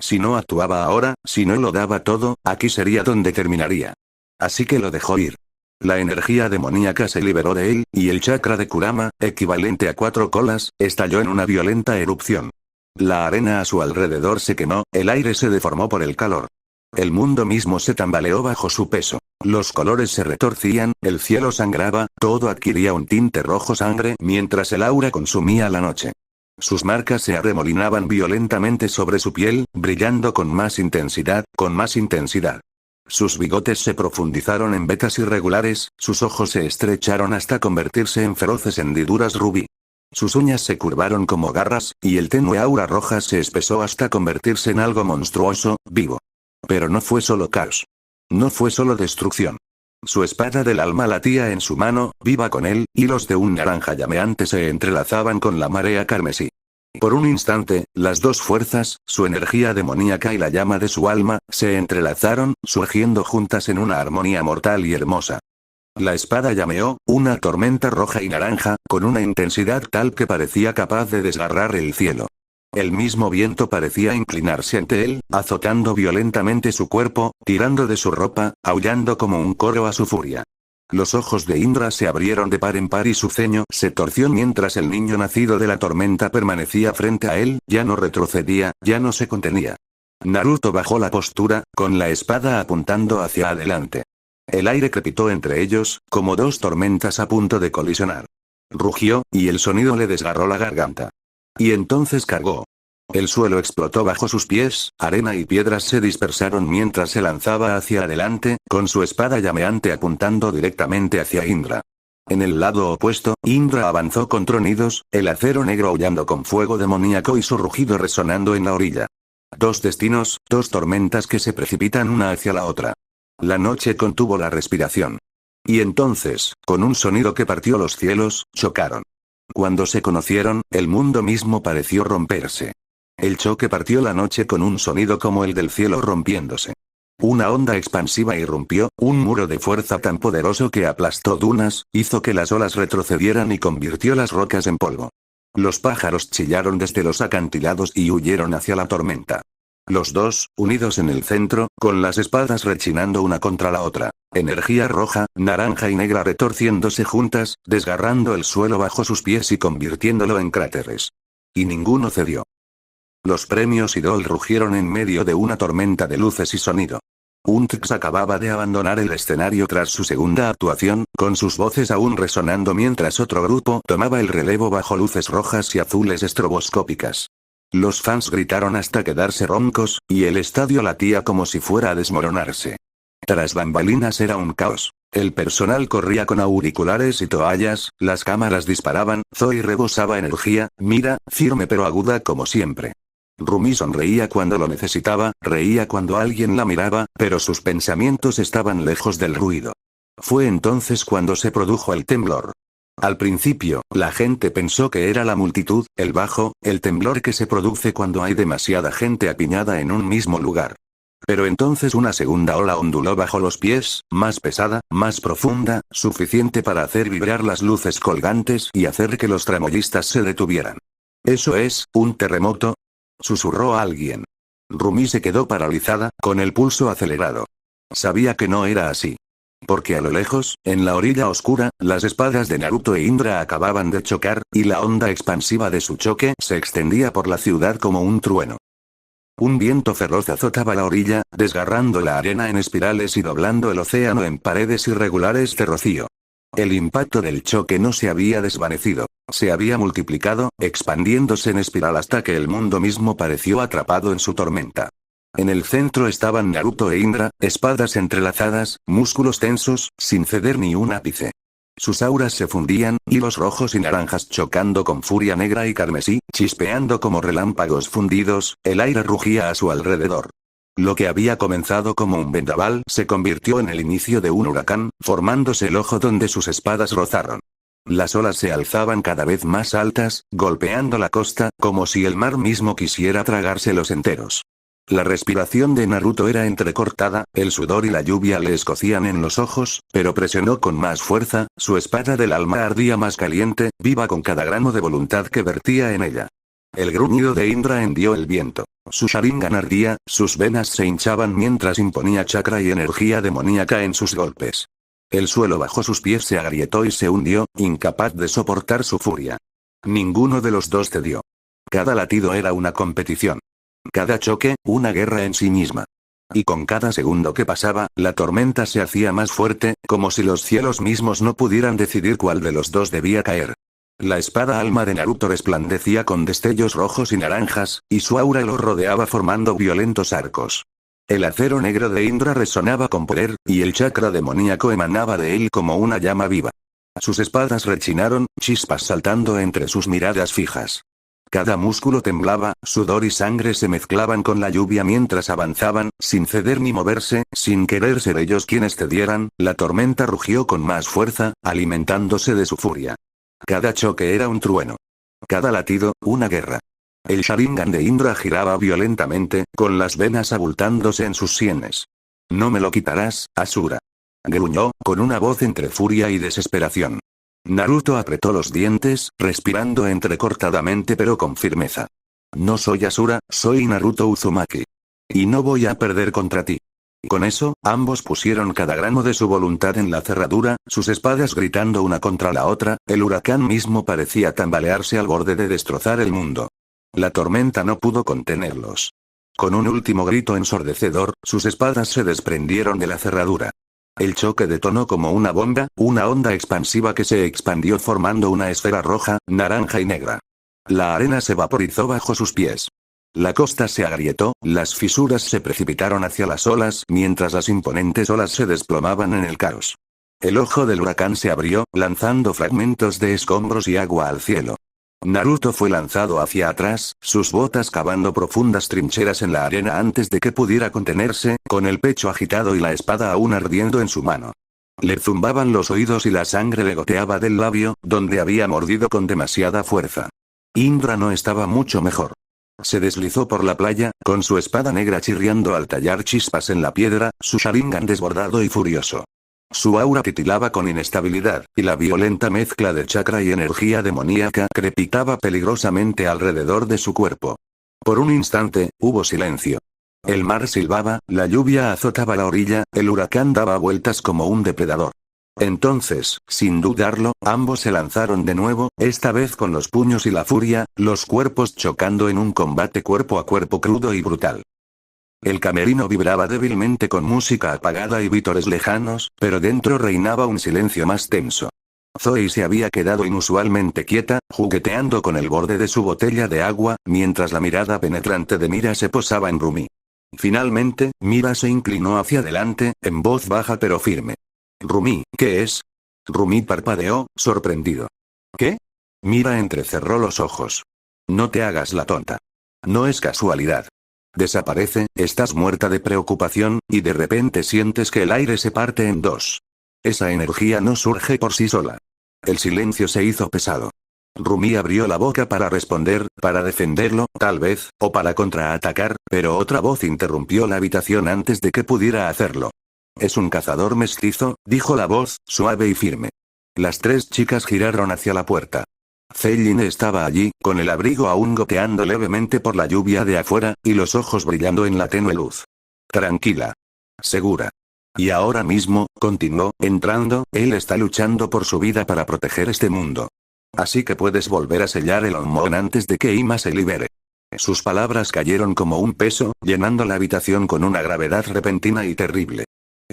Si no actuaba ahora, si no lo daba todo, aquí sería donde terminaría. Así que lo dejó ir. La energía demoníaca se liberó de él, y el chakra de Kurama, equivalente a 4 colas, estalló en una violenta erupción. La arena a su alrededor se quemó, el aire se deformó por el calor. El mundo mismo se tambaleó bajo su peso. Los colores se retorcían, el cielo sangraba, todo adquiría un tinte rojo sangre mientras el aura consumía la noche. Sus marcas se arremolinaban violentamente sobre su piel, brillando con más intensidad, con más intensidad. Sus bigotes se profundizaron en vetas irregulares, sus ojos se estrecharon hasta convertirse en feroces hendiduras rubí. Sus uñas se curvaron como garras, y el tenue aura roja se espesó hasta convertirse en algo monstruoso, vivo. Pero no fue solo caos. No fue solo destrucción. Su espada del alma latía en su mano, viva con él, hilos de un naranja llameante se entrelazaban con la marea carmesí. Por un instante, las dos fuerzas, su energía demoníaca y la llama de su alma, se entrelazaron, surgiendo juntas en una armonía mortal y hermosa. La espada llameó, una tormenta roja y naranja, con una intensidad tal que parecía capaz de desgarrar el cielo. El mismo viento parecía inclinarse ante él, azotando violentamente su cuerpo, tirando de su ropa, aullando como un coro a su furia. Los ojos de Indra se abrieron de par en par y su ceño se torció mientras el niño nacido de la tormenta permanecía frente a él, ya no retrocedía, ya no se contenía. Naruto bajó la postura, con la espada apuntando hacia adelante. El aire crepitó entre ellos, como dos tormentas a punto de colisionar. Rugió, y el sonido le desgarró la garganta. Y entonces cargó. El suelo explotó bajo sus pies, arena y piedras se dispersaron mientras se lanzaba hacia adelante, con su espada llameante apuntando directamente hacia Indra. En el lado opuesto, Indra avanzó con tronidos, el acero negro aullando con fuego demoníaco y su rugido resonando en la orilla. Dos destinos, dos tormentas que se precipitan una hacia la otra. La noche contuvo la respiración. Y entonces, con un sonido que partió los cielos, chocaron. Cuando se conocieron, el mundo mismo pareció romperse. El choque partió la noche con un sonido como el del cielo rompiéndose. Una onda expansiva irrumpió, un muro de fuerza tan poderoso que aplastó dunas, hizo que las olas retrocedieran y convirtió las rocas en polvo. Los pájaros chillaron desde los acantilados y huyeron hacia la tormenta. Los dos, unidos en el centro, con las espadas rechinando una contra la otra. Energía roja, naranja y negra retorciéndose juntas, desgarrando el suelo bajo sus pies y convirtiéndolo en cráteres. Y ninguno cedió. Los premios Idol rugieron en medio de una tormenta de luces y sonido. Untrix acababa de abandonar el escenario tras su segunda actuación, con sus voces aún resonando mientras otro grupo tomaba el relevo bajo luces rojas y azules estroboscópicas. Los fans gritaron hasta quedarse roncos, y el estadio latía como si fuera a desmoronarse. Tras bambalinas era un caos. El personal corría con auriculares y toallas, las cámaras disparaban, Zoe rebosaba energía, mira, firme pero aguda como siempre. Rumi sonreía cuando lo necesitaba, reía cuando alguien la miraba, pero sus pensamientos estaban lejos del ruido. Fue entonces cuando se produjo el temblor. Al principio, la gente pensó que era la multitud, el bajo, el temblor que se produce cuando hay demasiada gente apiñada en un mismo lugar. Pero entonces una segunda ola onduló bajo los pies, más pesada, más profunda, suficiente para hacer vibrar las luces colgantes y hacer que los tramoyistas se detuvieran. ¿Eso es, un terremoto?, susurró alguien. Rumi se quedó paralizada, con el pulso acelerado. Sabía que no era así. Porque a lo lejos, en la orilla oscura, las espadas de Naruto e Indra acababan de chocar, y la onda expansiva de su choque se extendía por la ciudad como un trueno. Un viento feroz azotaba la orilla, desgarrando la arena en espirales y doblando el océano en paredes irregulares de rocío. El impacto del choque no se había desvanecido, se había multiplicado, expandiéndose en espiral hasta que el mundo mismo pareció atrapado en su tormenta. En el centro estaban Naruto e Indra, espadas entrelazadas, músculos tensos, sin ceder ni un ápice. Sus auras se fundían, hilos rojos y naranjas chocando con furia negra y carmesí, chispeando como relámpagos fundidos, el aire rugía a su alrededor. Lo que había comenzado como un vendaval se convirtió en el inicio de un huracán, formándose el ojo donde sus espadas rozaron. Las olas se alzaban cada vez más altas, golpeando la costa, como si el mar mismo quisiera tragárselos enteros. La respiración de Naruto era entrecortada, el sudor y la lluvia le escocían en los ojos, pero presionó con más fuerza, su espada del alma ardía más caliente, viva con cada gramo de voluntad que vertía en ella. El gruñido de Indra hendió el viento. Su Sharingan ardía, sus venas se hinchaban mientras imponía chakra y energía demoníaca en sus golpes. El suelo bajo sus pies se agrietó y se hundió, incapaz de soportar su furia. Ninguno de los dos cedió. Cada latido era una competición. Cada choque, una guerra en sí misma. Y con cada segundo que pasaba, la tormenta se hacía más fuerte, como si los cielos mismos no pudieran decidir cuál de los dos debía caer. La espada alma de Naruto resplandecía con destellos rojos y naranjas, y su aura lo rodeaba formando violentos arcos. El acero negro de Indra resonaba con poder, y el chakra demoníaco emanaba de él como una llama viva. Sus espadas rechinaron, chispas saltando entre sus miradas fijas. Cada músculo temblaba, sudor y sangre se mezclaban con la lluvia mientras avanzaban, sin ceder ni moverse, sin querer ser ellos quienes cedieran, la tormenta rugió con más fuerza, alimentándose de su furia. Cada choque era un trueno. Cada latido, una guerra. El Sharingan de Indra giraba violentamente, con las venas abultándose en sus sienes. «No me lo quitarás, Asura», gruñó, con una voz entre furia y desesperación. Naruto apretó los dientes, respirando entrecortadamente pero con firmeza. «No soy Asura, soy Naruto Uzumaki. Y no voy a perder contra ti». Con eso, ambos pusieron cada grano de su voluntad en la cerradura, sus espadas gritando una contra la otra, el huracán mismo parecía tambalearse al borde de destrozar el mundo. La tormenta no pudo contenerlos. Con un último grito ensordecedor, sus espadas se desprendieron de la cerradura. El choque detonó como una bomba, una onda expansiva que se expandió formando una esfera roja, naranja y negra. La arena se vaporizó bajo sus pies. La costa se agrietó, las fisuras se precipitaron hacia las olas mientras las imponentes olas se desplomaban en el caos. El ojo del huracán se abrió, lanzando fragmentos de escombros y agua al cielo. Naruto fue lanzado hacia atrás, sus botas cavando profundas trincheras en la arena antes de que pudiera contenerse, con el pecho agitado y la espada aún ardiendo en su mano. Le zumbaban los oídos y la sangre le goteaba del labio, donde había mordido con demasiada fuerza. Indra no estaba mucho mejor. Se deslizó por la playa, con su espada negra chirriando al tallar chispas en la piedra, su Sharingan desbordado y furioso. Su aura titilaba con inestabilidad, y la violenta mezcla de chakra y energía demoníaca crepitaba peligrosamente alrededor de su cuerpo. Por un instante, hubo silencio. El mar silbaba, la lluvia azotaba la orilla, el huracán daba vueltas como un depredador. Entonces, sin dudarlo, ambos se lanzaron de nuevo, esta vez con los puños y la furia, los cuerpos chocando en un combate cuerpo a cuerpo crudo y brutal. El camerino vibraba débilmente con música apagada y vítores lejanos, pero dentro reinaba un silencio más tenso. Zoe se había quedado inusualmente quieta, jugueteando con el borde de su botella de agua, mientras la mirada penetrante de Mira se posaba en Rumi. Finalmente, Mira se inclinó hacia adelante, en voz baja pero firme. «Rumi, ¿qué es?» Rumi parpadeó, sorprendido. «¿Qué?» Mira entrecerró los ojos. «No te hagas la tonta». No es casualidad. Desaparece, estás muerta de preocupación, y de repente sientes que el aire se parte en dos. Esa energía no surge por sí sola. El silencio se hizo pesado. Rumi abrió la boca para responder, para defenderlo, tal vez, o para contraatacar, pero otra voz interrumpió la habitación antes de que pudiera hacerlo. Es un cazador mestizo, dijo la voz, suave y firme. Las tres chicas giraron hacia la puerta. Celine estaba allí, con el abrigo aún goteando levemente por la lluvia de afuera, y los ojos brillando en la tenue luz. Tranquila. Segura. Y ahora mismo, continuó, entrando, él está luchando por su vida para proteger este mundo. Así que puedes volver a sellar el Onmon antes de que Ima se libere. Sus palabras cayeron como un peso, llenando la habitación con una gravedad repentina y terrible.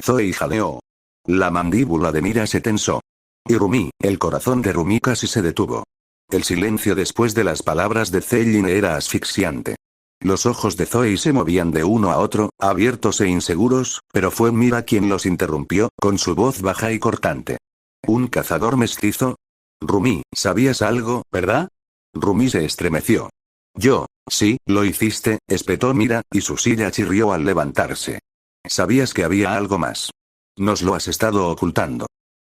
Zoe jadeó. La mandíbula de Mira se tensó. Y Rumi, el corazón de Rumi casi se detuvo. El silencio después de las palabras de Celine era asfixiante. Los ojos de Zoe se movían de uno a otro, abiertos e inseguros, pero fue Mira quien los interrumpió, con su voz baja y cortante. ¿Un cazador mestizo? Rumi, ¿sabías algo, verdad? Rumi se estremeció. Sí, lo hiciste, espetó Mira, y su silla chirrió al levantarse. Sabías que había algo más. Nos lo has estado ocultando.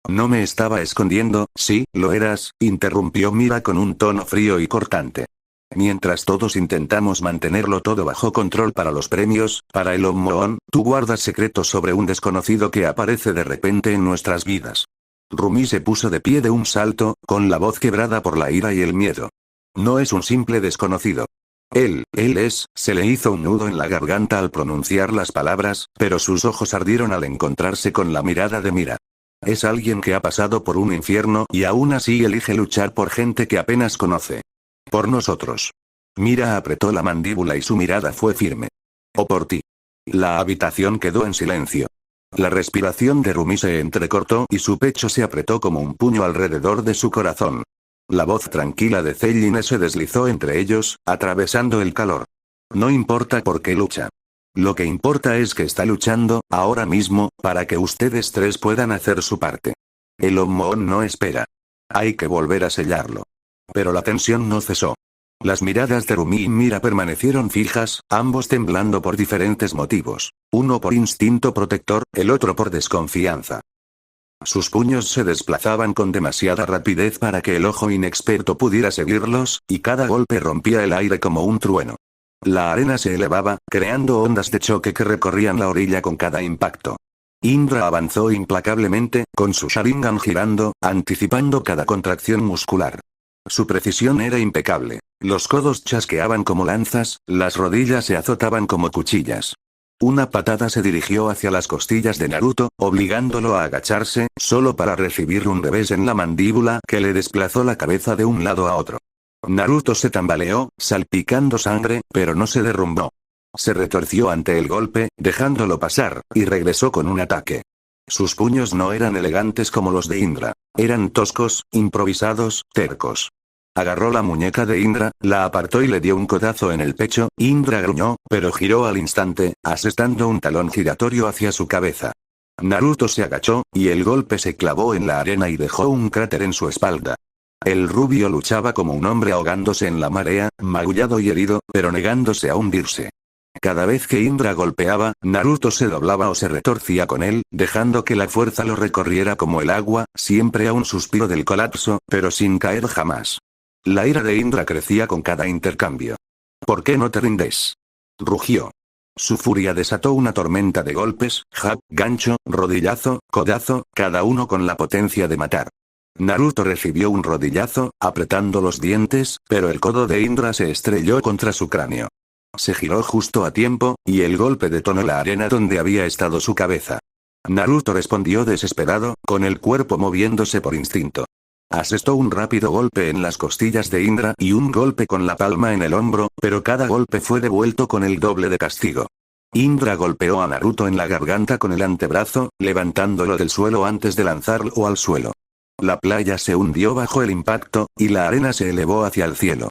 No me estaba escondiendo, sí, lo eras, interrumpió Mira con un tono frío y cortante. Mientras todos intentamos mantenerlo todo bajo control para los premios, para el Onmon, tú guardas secretos sobre un desconocido que aparece de repente en nuestras vidas. Rumi se puso de pie de un salto, con la voz quebrada por la ira y el miedo. No es un simple desconocido. Él es, se le hizo un nudo en la garganta al pronunciar las palabras, pero sus ojos ardieron al encontrarse con la mirada de Mira. Es alguien que ha pasado por un infierno y aún así elige luchar por gente que apenas conoce. Por nosotros. Mira apretó la mandíbula y su mirada fue firme. O por ti. La habitación quedó en silencio. La respiración de Rumi se entrecortó y su pecho se apretó como un puño alrededor de su corazón. La voz tranquila de Celine se deslizó entre ellos, atravesando el calor. No importa por qué lucha. Lo que importa es que está luchando, ahora mismo, para que ustedes tres puedan hacer su parte. El Onmon no espera. Hay que volver a sellarlo. Pero la tensión no cesó. Las miradas de Rumi y Mira permanecieron fijas, ambos temblando por diferentes motivos. Uno por instinto protector, el otro por desconfianza. Sus puños se desplazaban con demasiada rapidez para que el ojo inexperto pudiera seguirlos, y cada golpe rompía el aire como un trueno. La arena se elevaba, creando ondas de choque que recorrían la orilla con cada impacto. Indra avanzó implacablemente, con su Sharingan girando, anticipando cada contracción muscular. Su precisión era impecable. Los codos chasqueaban como lanzas, las rodillas se azotaban como cuchillas. Una patada se dirigió hacia las costillas de Naruto, obligándolo a agacharse, solo para recibir un revés en la mandíbula que le desplazó la cabeza de un lado a otro. Naruto se tambaleó, salpicando sangre, pero no se derrumbó. Se retorció ante el golpe, dejándolo pasar, y regresó con un ataque. Sus puños no eran elegantes como los de Indra. Eran toscos, improvisados, tercos. Agarró la muñeca de Indra, la apartó y le dio un codazo en el pecho. Indra gruñó, pero giró al instante, asestando un talón giratorio hacia su cabeza. Naruto se agachó, y el golpe se clavó en la arena y dejó un cráter en su espalda. El rubio luchaba como un hombre ahogándose en la marea, magullado y herido, pero negándose a hundirse. Cada vez que Indra golpeaba, Naruto se doblaba o se retorcía con él, dejando que la fuerza lo recorriera como el agua, siempre a un suspiro del colapso, pero sin caer jamás. La ira de Indra crecía con cada intercambio. ¿Por qué no te rindes? Rugió. Su furia desató una tormenta de golpes, jab, gancho, rodillazo, codazo, cada uno con la potencia de matar. Naruto recibió un rodillazo, apretando los dientes, pero el codo de Indra se estrelló contra su cráneo. Se giró justo a tiempo, y el golpe detonó la arena donde había estado su cabeza. Naruto respondió desesperado, con el cuerpo moviéndose por instinto. Asestó un rápido golpe en las costillas de Indra y un golpe con la palma en el hombro, pero cada golpe fue devuelto con el doble de castigo. Indra golpeó a Naruto en la garganta con el antebrazo, levantándolo del suelo antes de lanzarlo al suelo. La playa se hundió bajo el impacto, y la arena se elevó hacia el cielo.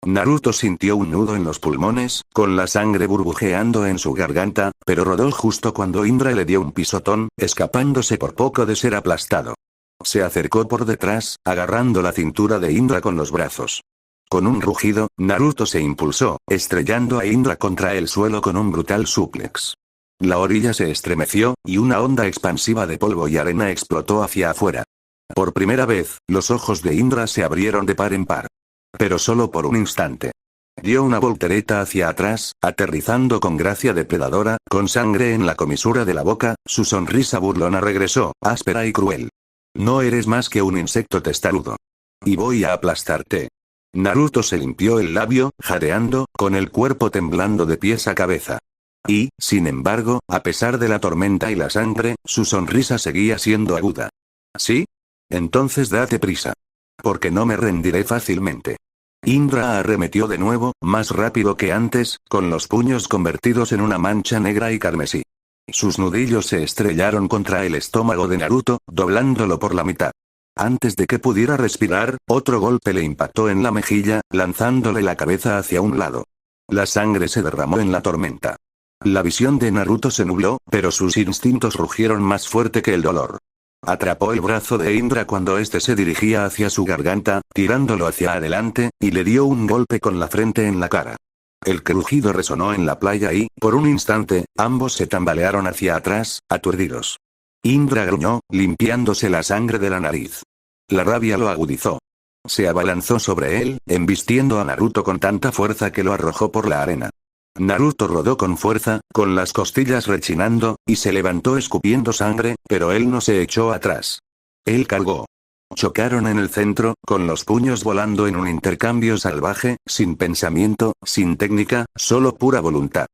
Naruto sintió un nudo en los pulmones, con la sangre burbujeando en su garganta, pero rodó justo cuando Indra le dio un pisotón, escapándose por poco de ser aplastado. Se acercó por detrás, agarrando la cintura de Indra con los brazos. Con un rugido, Naruto se impulsó, estrellando a Indra contra el suelo con un brutal suplex. La orilla se estremeció, y una onda expansiva de polvo y arena explotó hacia afuera. Por primera vez, los ojos de Indra se abrieron de par en par. Pero solo por un instante. Dio una voltereta hacia atrás, aterrizando con gracia depredadora, con sangre en la comisura de la boca, su sonrisa burlona regresó, áspera y cruel. No eres más que un insecto testarudo. Y voy a aplastarte. Naruto se limpió el labio, jadeando, con el cuerpo temblando de pies a cabeza. Y, sin embargo, a pesar de la tormenta y la sangre, su sonrisa seguía siendo aguda. ¿Sí? Entonces date prisa. Porque no me rendiré fácilmente. Indra arremetió de nuevo, más rápido que antes, con los puños convertidos en una mancha negra y carmesí. Sus nudillos se estrellaron contra el estómago de Naruto, doblándolo por la mitad. Antes de que pudiera respirar, otro golpe le impactó en la mejilla, lanzándole la cabeza hacia un lado. La sangre se derramó en la tormenta. La visión de Naruto se nubló, pero sus instintos rugieron más fuerte que el dolor. Atrapó el brazo de Indra cuando éste se dirigía hacia su garganta, tirándolo hacia adelante, y le dio un golpe con la frente en la cara. El crujido resonó en la playa y, por un instante, ambos se tambalearon hacia atrás, aturdidos. Indra gruñó, limpiándose la sangre de la nariz. La rabia lo agudizó. Se abalanzó sobre él, embistiendo a Naruto con tanta fuerza que lo arrojó por la arena. Naruto rodó con fuerza, con las costillas rechinando, y se levantó escupiendo sangre, pero él no se echó atrás. Él cargó. Chocaron en el centro, con los puños volando en un intercambio salvaje, sin pensamiento, sin técnica, solo pura voluntad.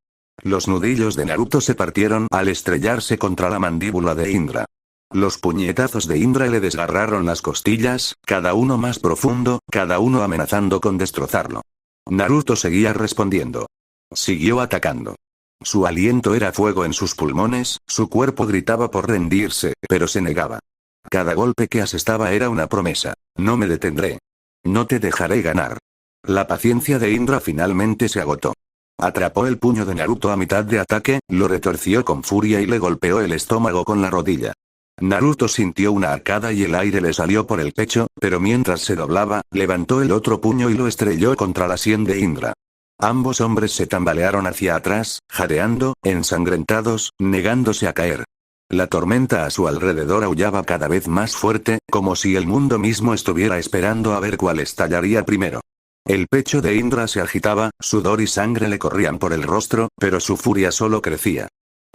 Los nudillos de Naruto se partieron al estrellarse contra la mandíbula de Indra. Los puñetazos de Indra le desgarraron las costillas, cada uno más profundo, cada uno amenazando con destrozarlo. Naruto seguía respondiendo. Siguió atacando. Su aliento era fuego en sus pulmones, su cuerpo gritaba por rendirse, pero se negaba. Cada golpe que asestaba era una promesa. No me detendré. No te dejaré ganar. La paciencia de Indra finalmente se agotó. Atrapó el puño de Naruto a mitad de ataque, lo retorció con furia y le golpeó el estómago con la rodilla. Naruto sintió una arcada y el aire le salió por el pecho, pero mientras se doblaba, levantó el otro puño y lo estrelló contra la sien de Indra. Ambos hombres se tambalearon hacia atrás, jadeando, ensangrentados, negándose a caer. La tormenta a su alrededor aullaba cada vez más fuerte, como si el mundo mismo estuviera esperando a ver cuál estallaría primero. El pecho de Indra se agitaba, sudor y sangre le corrían por el rostro, pero su furia solo crecía.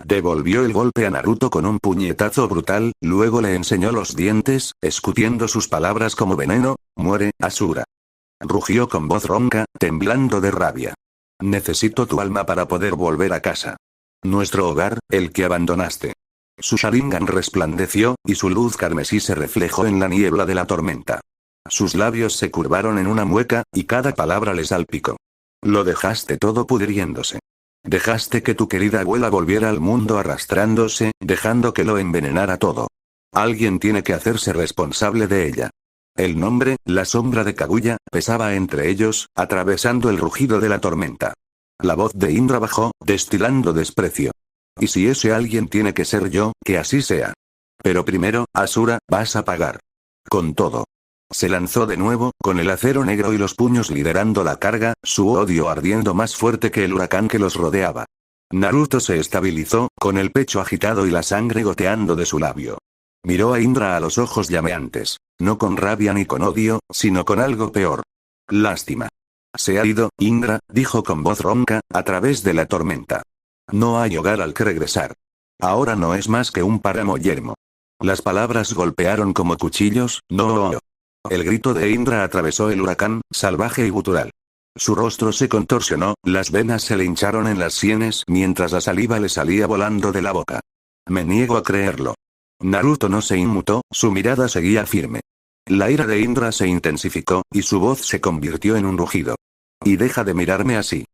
Devolvió el golpe a Naruto con un puñetazo brutal, luego le enseñó los dientes, escutiendo sus palabras como veneno: «Muere, Asura». Rugió con voz ronca, temblando de rabia. «Necesito tu alma para poder volver a casa. Nuestro hogar, el que abandonaste». Su Sharingan resplandeció, y su luz carmesí se reflejó en la niebla de la tormenta. Sus labios se curvaron en una mueca, y cada palabra le salpicó. «Lo dejaste todo pudriéndose. Dejaste que tu querida abuela volviera al mundo arrastrándose, dejando que lo envenenara todo. Alguien tiene que hacerse responsable de ella». El nombre, la sombra de Kaguya, pesaba entre ellos, atravesando el rugido de la tormenta. La voz de Indra bajó, destilando desprecio. «Y si ese alguien tiene que ser yo, que así sea. Pero primero, Asura, vas a pagar. Con todo». Se lanzó de nuevo, con el acero negro y los puños liderando la carga, su odio ardiendo más fuerte que el huracán que los rodeaba. Naruto se estabilizó, con el pecho agitado y la sangre goteando de su labio. Miró a Indra a los ojos llameantes, no con rabia ni con odio, sino con algo peor. «Lástima. Se ha ido, Indra», dijo con voz ronca, a través de la tormenta. «No hay hogar al que regresar. Ahora no es más que un páramo yermo». Las palabras golpearon como cuchillos. «No». El grito de Indra atravesó el huracán, salvaje y gutural. Su rostro se contorsionó, las venas se le hincharon en las sienes mientras la saliva le salía volando de la boca. «Me niego a creerlo». Naruto no se inmutó, su mirada seguía firme. La ira de Indra se intensificó, y su voz se convirtió en un rugido. «Y deja de mirarme así».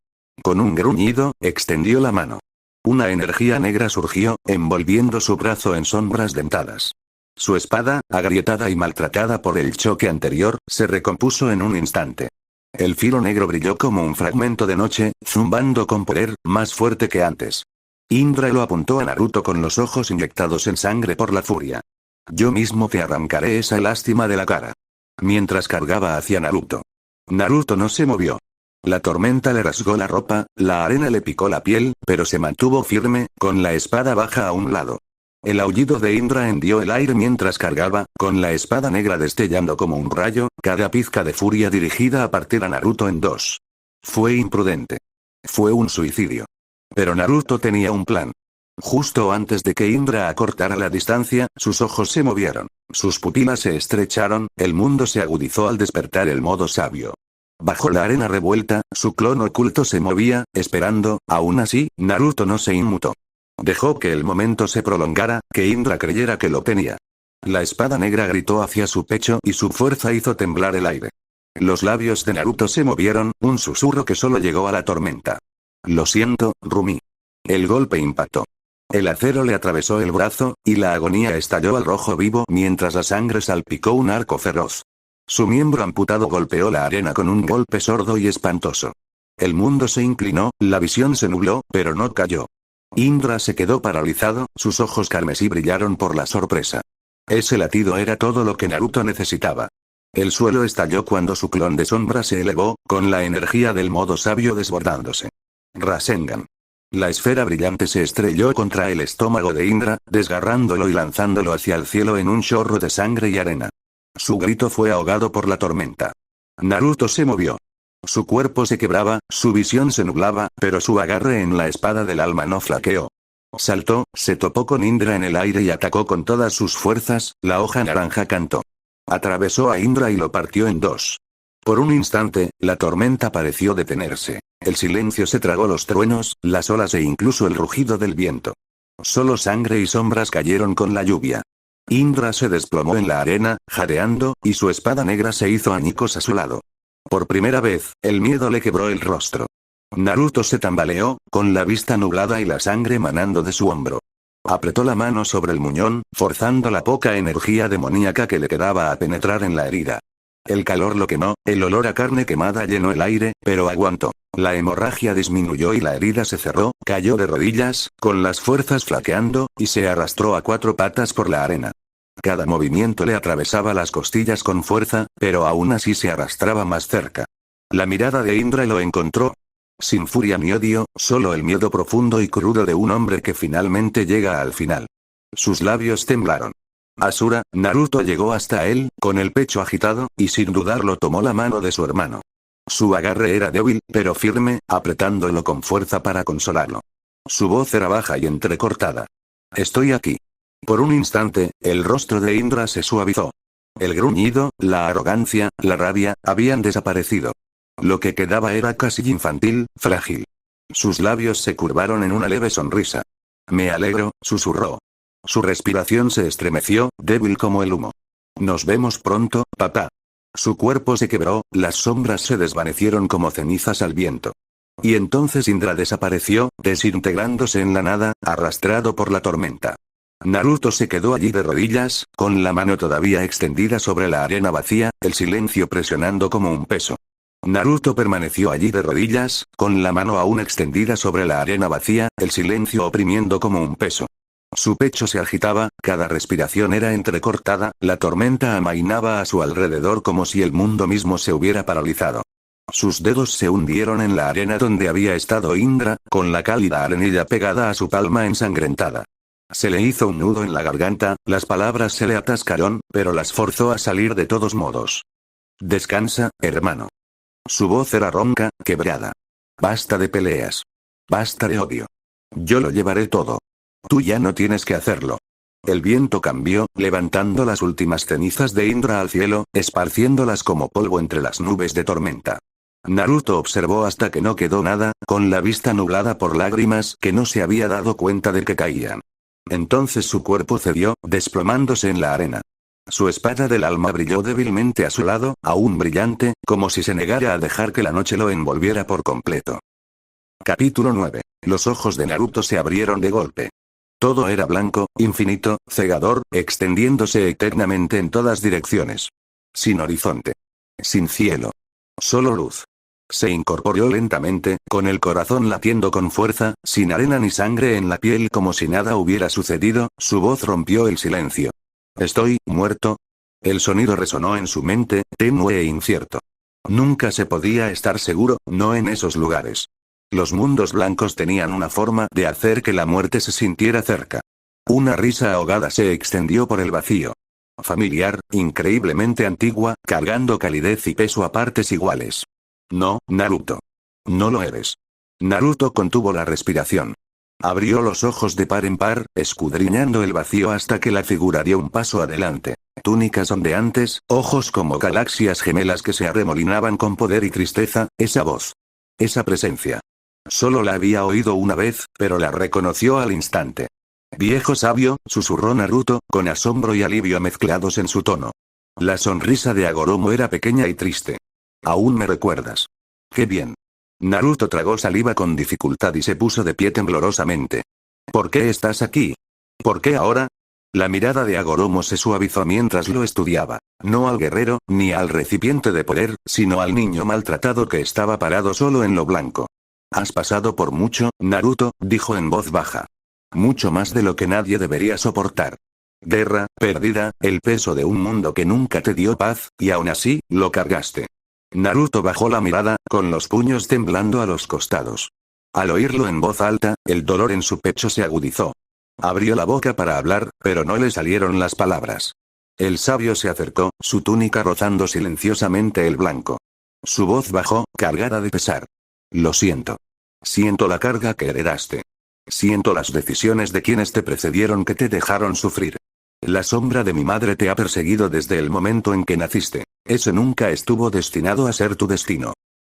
Con un gruñido, extendió la mano. Una energía negra surgió, envolviendo su brazo en sombras dentadas. Su espada, agrietada y maltratada por el choque anterior, se recompuso en un instante. El filo negro brilló como un fragmento de noche, zumbando con poder, más fuerte que antes. Indra lo apuntó a Naruto con los ojos inyectados en sangre por la furia. «Yo mismo te arrancaré esa lástima de la cara». Mientras cargaba hacia Naruto. Naruto no se movió. La tormenta le rasgó la ropa, la arena le picó la piel, pero se mantuvo firme, con la espada baja a un lado. El aullido de Indra hendió el aire mientras cargaba, con la espada negra destellando como un rayo, cada pizca de furia dirigida a partir a Naruto en dos. Fue imprudente. Fue un suicidio. Pero Naruto tenía un plan. Justo antes de que Indra acortara la distancia, sus ojos se movieron, sus pupilas se estrecharon, el mundo se agudizó al despertar el modo sabio. Bajo la arena revuelta, su clon oculto se movía, esperando, aún así, Naruto no se inmutó. Dejó que el momento se prolongara, que Indra creyera que lo tenía. La espada negra gritó hacia su pecho y su fuerza hizo temblar el aire. Los labios de Naruto se movieron, un susurro que solo llegó a la tormenta. Lo siento, Rumi. El golpe impactó. El acero le atravesó el brazo, y la agonía estalló al rojo vivo mientras la sangre salpicó un arco feroz. Su miembro amputado golpeó la arena con un golpe sordo y espantoso. El mundo se inclinó, la visión se nubló, pero no cayó. Indra se quedó paralizado, sus ojos carmesí brillaron por la sorpresa. Ese latido era todo lo que Naruto necesitaba. El suelo estalló cuando su clon de sombra se elevó, con la energía del modo sabio desbordándose. Rasengan. La esfera brillante se estrelló contra el estómago de Indra, desgarrándolo y lanzándolo hacia el cielo en un chorro de sangre y arena. Su grito fue ahogado por la tormenta. Naruto se movió. Su cuerpo se quebraba, su visión se nublaba, pero su agarre en la espada del alma no flaqueó. Saltó, se topó con Indra en el aire y atacó con todas sus fuerzas, la hoja naranja cantó. Atravesó a Indra y lo partió en dos. Por un instante, la tormenta pareció detenerse. El silencio se tragó los truenos, las olas e incluso el rugido del viento. Solo sangre y sombras cayeron con la lluvia. Indra se desplomó en la arena, jadeando, y su espada negra se hizo añicos a su lado. Por primera vez, el miedo le quebró el rostro. Naruto se tambaleó, con la vista nublada y la sangre manando de su hombro. Apretó la mano sobre el muñón, forzando la poca energía demoníaca que le quedaba a penetrar en la herida. El calor lo quemó, el olor a carne quemada llenó el aire, pero aguantó. La hemorragia disminuyó y la herida se cerró, cayó de rodillas, con las fuerzas flaqueando, y se arrastró a cuatro patas por la arena. Cada movimiento le atravesaba las costillas con fuerza, pero aún así se arrastraba más cerca. La mirada de Indra lo encontró. Sin furia ni odio, solo el miedo profundo y crudo de un hombre que finalmente llega al final. Sus labios temblaron. Asura, Naruto llegó hasta él, con el pecho agitado, y sin dudarlo tomó la mano de su hermano. Su agarre era débil, pero firme, apretándolo con fuerza para consolarlo. Su voz era baja y entrecortada. Estoy aquí. Por un instante, el rostro de Indra se suavizó. El gruñido, la arrogancia, la rabia, habían desaparecido. Lo que quedaba era casi infantil, frágil. Sus labios se curvaron en una leve sonrisa. Me alegro, susurró. Su respiración se estremeció, débil como el humo. Nos vemos pronto, papá. Su cuerpo se quebró, las sombras se desvanecieron como cenizas al viento. Y entonces Indra desapareció, desintegrándose en la nada, arrastrado por la tormenta. Naruto se quedó allí de rodillas, con la mano todavía extendida sobre la arena vacía, el silencio presionando como un peso. Naruto permaneció allí de rodillas, con la mano aún extendida sobre la arena vacía, el silencio oprimiendo como un peso. Su pecho se agitaba, cada respiración era entrecortada, la tormenta amainaba a su alrededor como si el mundo mismo se hubiera paralizado. Sus dedos se hundieron en la arena donde había estado Indra, con la cálida arenilla pegada a su palma ensangrentada. Se le hizo un nudo en la garganta, las palabras se le atascaron, pero las forzó a salir de todos modos. Descansa, hermano. Su voz era ronca, quebrada. Basta de peleas. Basta de odio. Yo lo llevaré todo. Tú ya no tienes que hacerlo. El viento cambió, levantando las últimas cenizas de Indra al cielo, esparciéndolas como polvo entre las nubes de tormenta. Naruto observó hasta que no quedó nada, con la vista nublada por lágrimas que no se había dado cuenta de que caían. Entonces su cuerpo cedió, desplomándose en la arena. Su espada del alma brilló débilmente a su lado, aún brillante, como si se negara a dejar que la noche lo envolviera por completo. Capítulo 9. Los ojos de Naruto se abrieron de golpe. Todo era blanco, infinito, cegador, extendiéndose eternamente en todas direcciones. Sin horizonte. Sin cielo. Solo luz. Se incorporó lentamente, con el corazón latiendo con fuerza, sin arena ni sangre en la piel como si nada hubiera sucedido, su voz rompió el silencio. ¿Estoy muerto? El sonido resonó en su mente, tenue e incierto. Nunca se podía estar seguro, no en esos lugares. Los mundos blancos tenían una forma de hacer que la muerte se sintiera cerca. Una risa ahogada se extendió por el vacío. Familiar, increíblemente antigua, cargando calidez y peso a partes iguales. No, Naruto. No lo eres. Naruto contuvo la respiración. Abrió los ojos de par en par, escudriñando el vacío hasta que la figura dio un paso adelante. Túnicas ondeantes, ojos como galaxias gemelas que se arremolinaban con poder y tristeza, esa voz. Esa presencia. Solo la había oído una vez, pero la reconoció al instante. Viejo sabio, susurró Naruto, con asombro y alivio mezclados en su tono. La sonrisa de Hagoromo era pequeña y triste. ¿Aún me recuerdas? ¡Qué bien! Naruto tragó saliva con dificultad y se puso de pie temblorosamente. ¿Por qué estás aquí? ¿Por qué ahora? La mirada de Hagoromo se suavizó mientras lo estudiaba. No al guerrero, ni al recipiente de poder, sino al niño maltratado que estaba parado solo en lo blanco. Has pasado por mucho, Naruto, dijo en voz baja. Mucho más de lo que nadie debería soportar. Guerra, pérdida, el peso de un mundo que nunca te dio paz, y aún así, lo cargaste. Naruto bajó la mirada, con los puños temblando a los costados. Al oírlo en voz alta, el dolor en su pecho se agudizó. Abrió la boca para hablar, pero no le salieron las palabras. El sabio se acercó, su túnica rozando silenciosamente el blanco. Su voz bajó, cargada de pesar. Lo siento. Siento la carga que heredaste. Siento las decisiones de quienes te precedieron que te dejaron sufrir. La sombra de mi madre te ha perseguido desde el momento en que naciste. Ese nunca estuvo destinado a ser tu destino.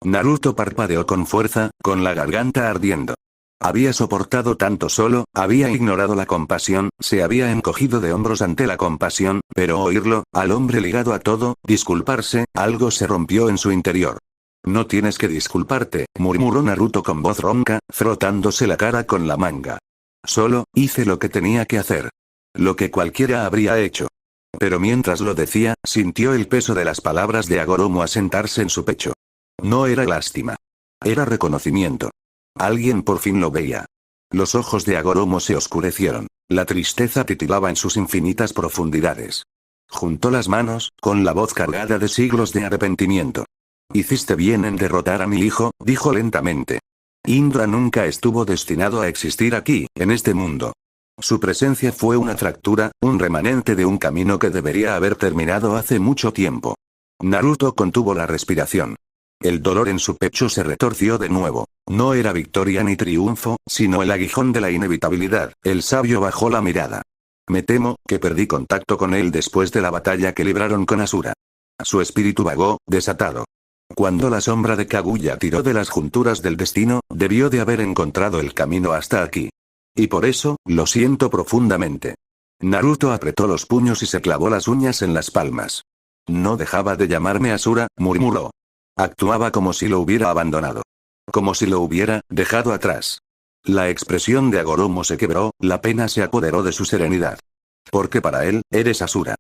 Naruto parpadeó con fuerza, con la garganta ardiendo. Había soportado tanto solo, había ignorado la compasión, se había encogido de hombros ante la compasión, pero oírlo, al hombre ligado a todo, disculparse, algo se rompió en su interior. No tienes que disculparte, murmuró Naruto con voz ronca, frotándose la cara con la manga. Solo, hice lo que tenía que hacer. Lo que cualquiera habría hecho. Pero mientras lo decía, sintió el peso de las palabras de Hagoromo asentarse en su pecho. No era lástima. Era reconocimiento. Alguien por fin lo veía. Los ojos de Hagoromo se oscurecieron. La tristeza titilaba en sus infinitas profundidades. Juntó las manos, con la voz cargada de siglos de arrepentimiento. Hiciste bien en derrotar a mi hijo, dijo lentamente. Indra nunca estuvo destinado a existir aquí, en este mundo. Su presencia fue una fractura, un remanente de un camino que debería haber terminado hace mucho tiempo. Naruto contuvo la respiración. El dolor en su pecho se retorció de nuevo. No era victoria ni triunfo, sino el aguijón de la inevitabilidad. El sabio bajó la mirada. Me temo que perdí contacto con él después de la batalla que libraron con Asura. Su espíritu vagó, desatado. Cuando la sombra de Kaguya tiró de las junturas del destino, debió de haber encontrado el camino hasta aquí. Y por eso, lo siento profundamente. Naruto apretó los puños y se clavó las uñas en las palmas. No dejaba de llamarme Asura, murmuró. Actuaba como si lo hubiera abandonado. Como si lo hubiera dejado atrás. La expresión de Hagoromo se quebró, la pena se apoderó de su serenidad. Porque para él, eres Asura.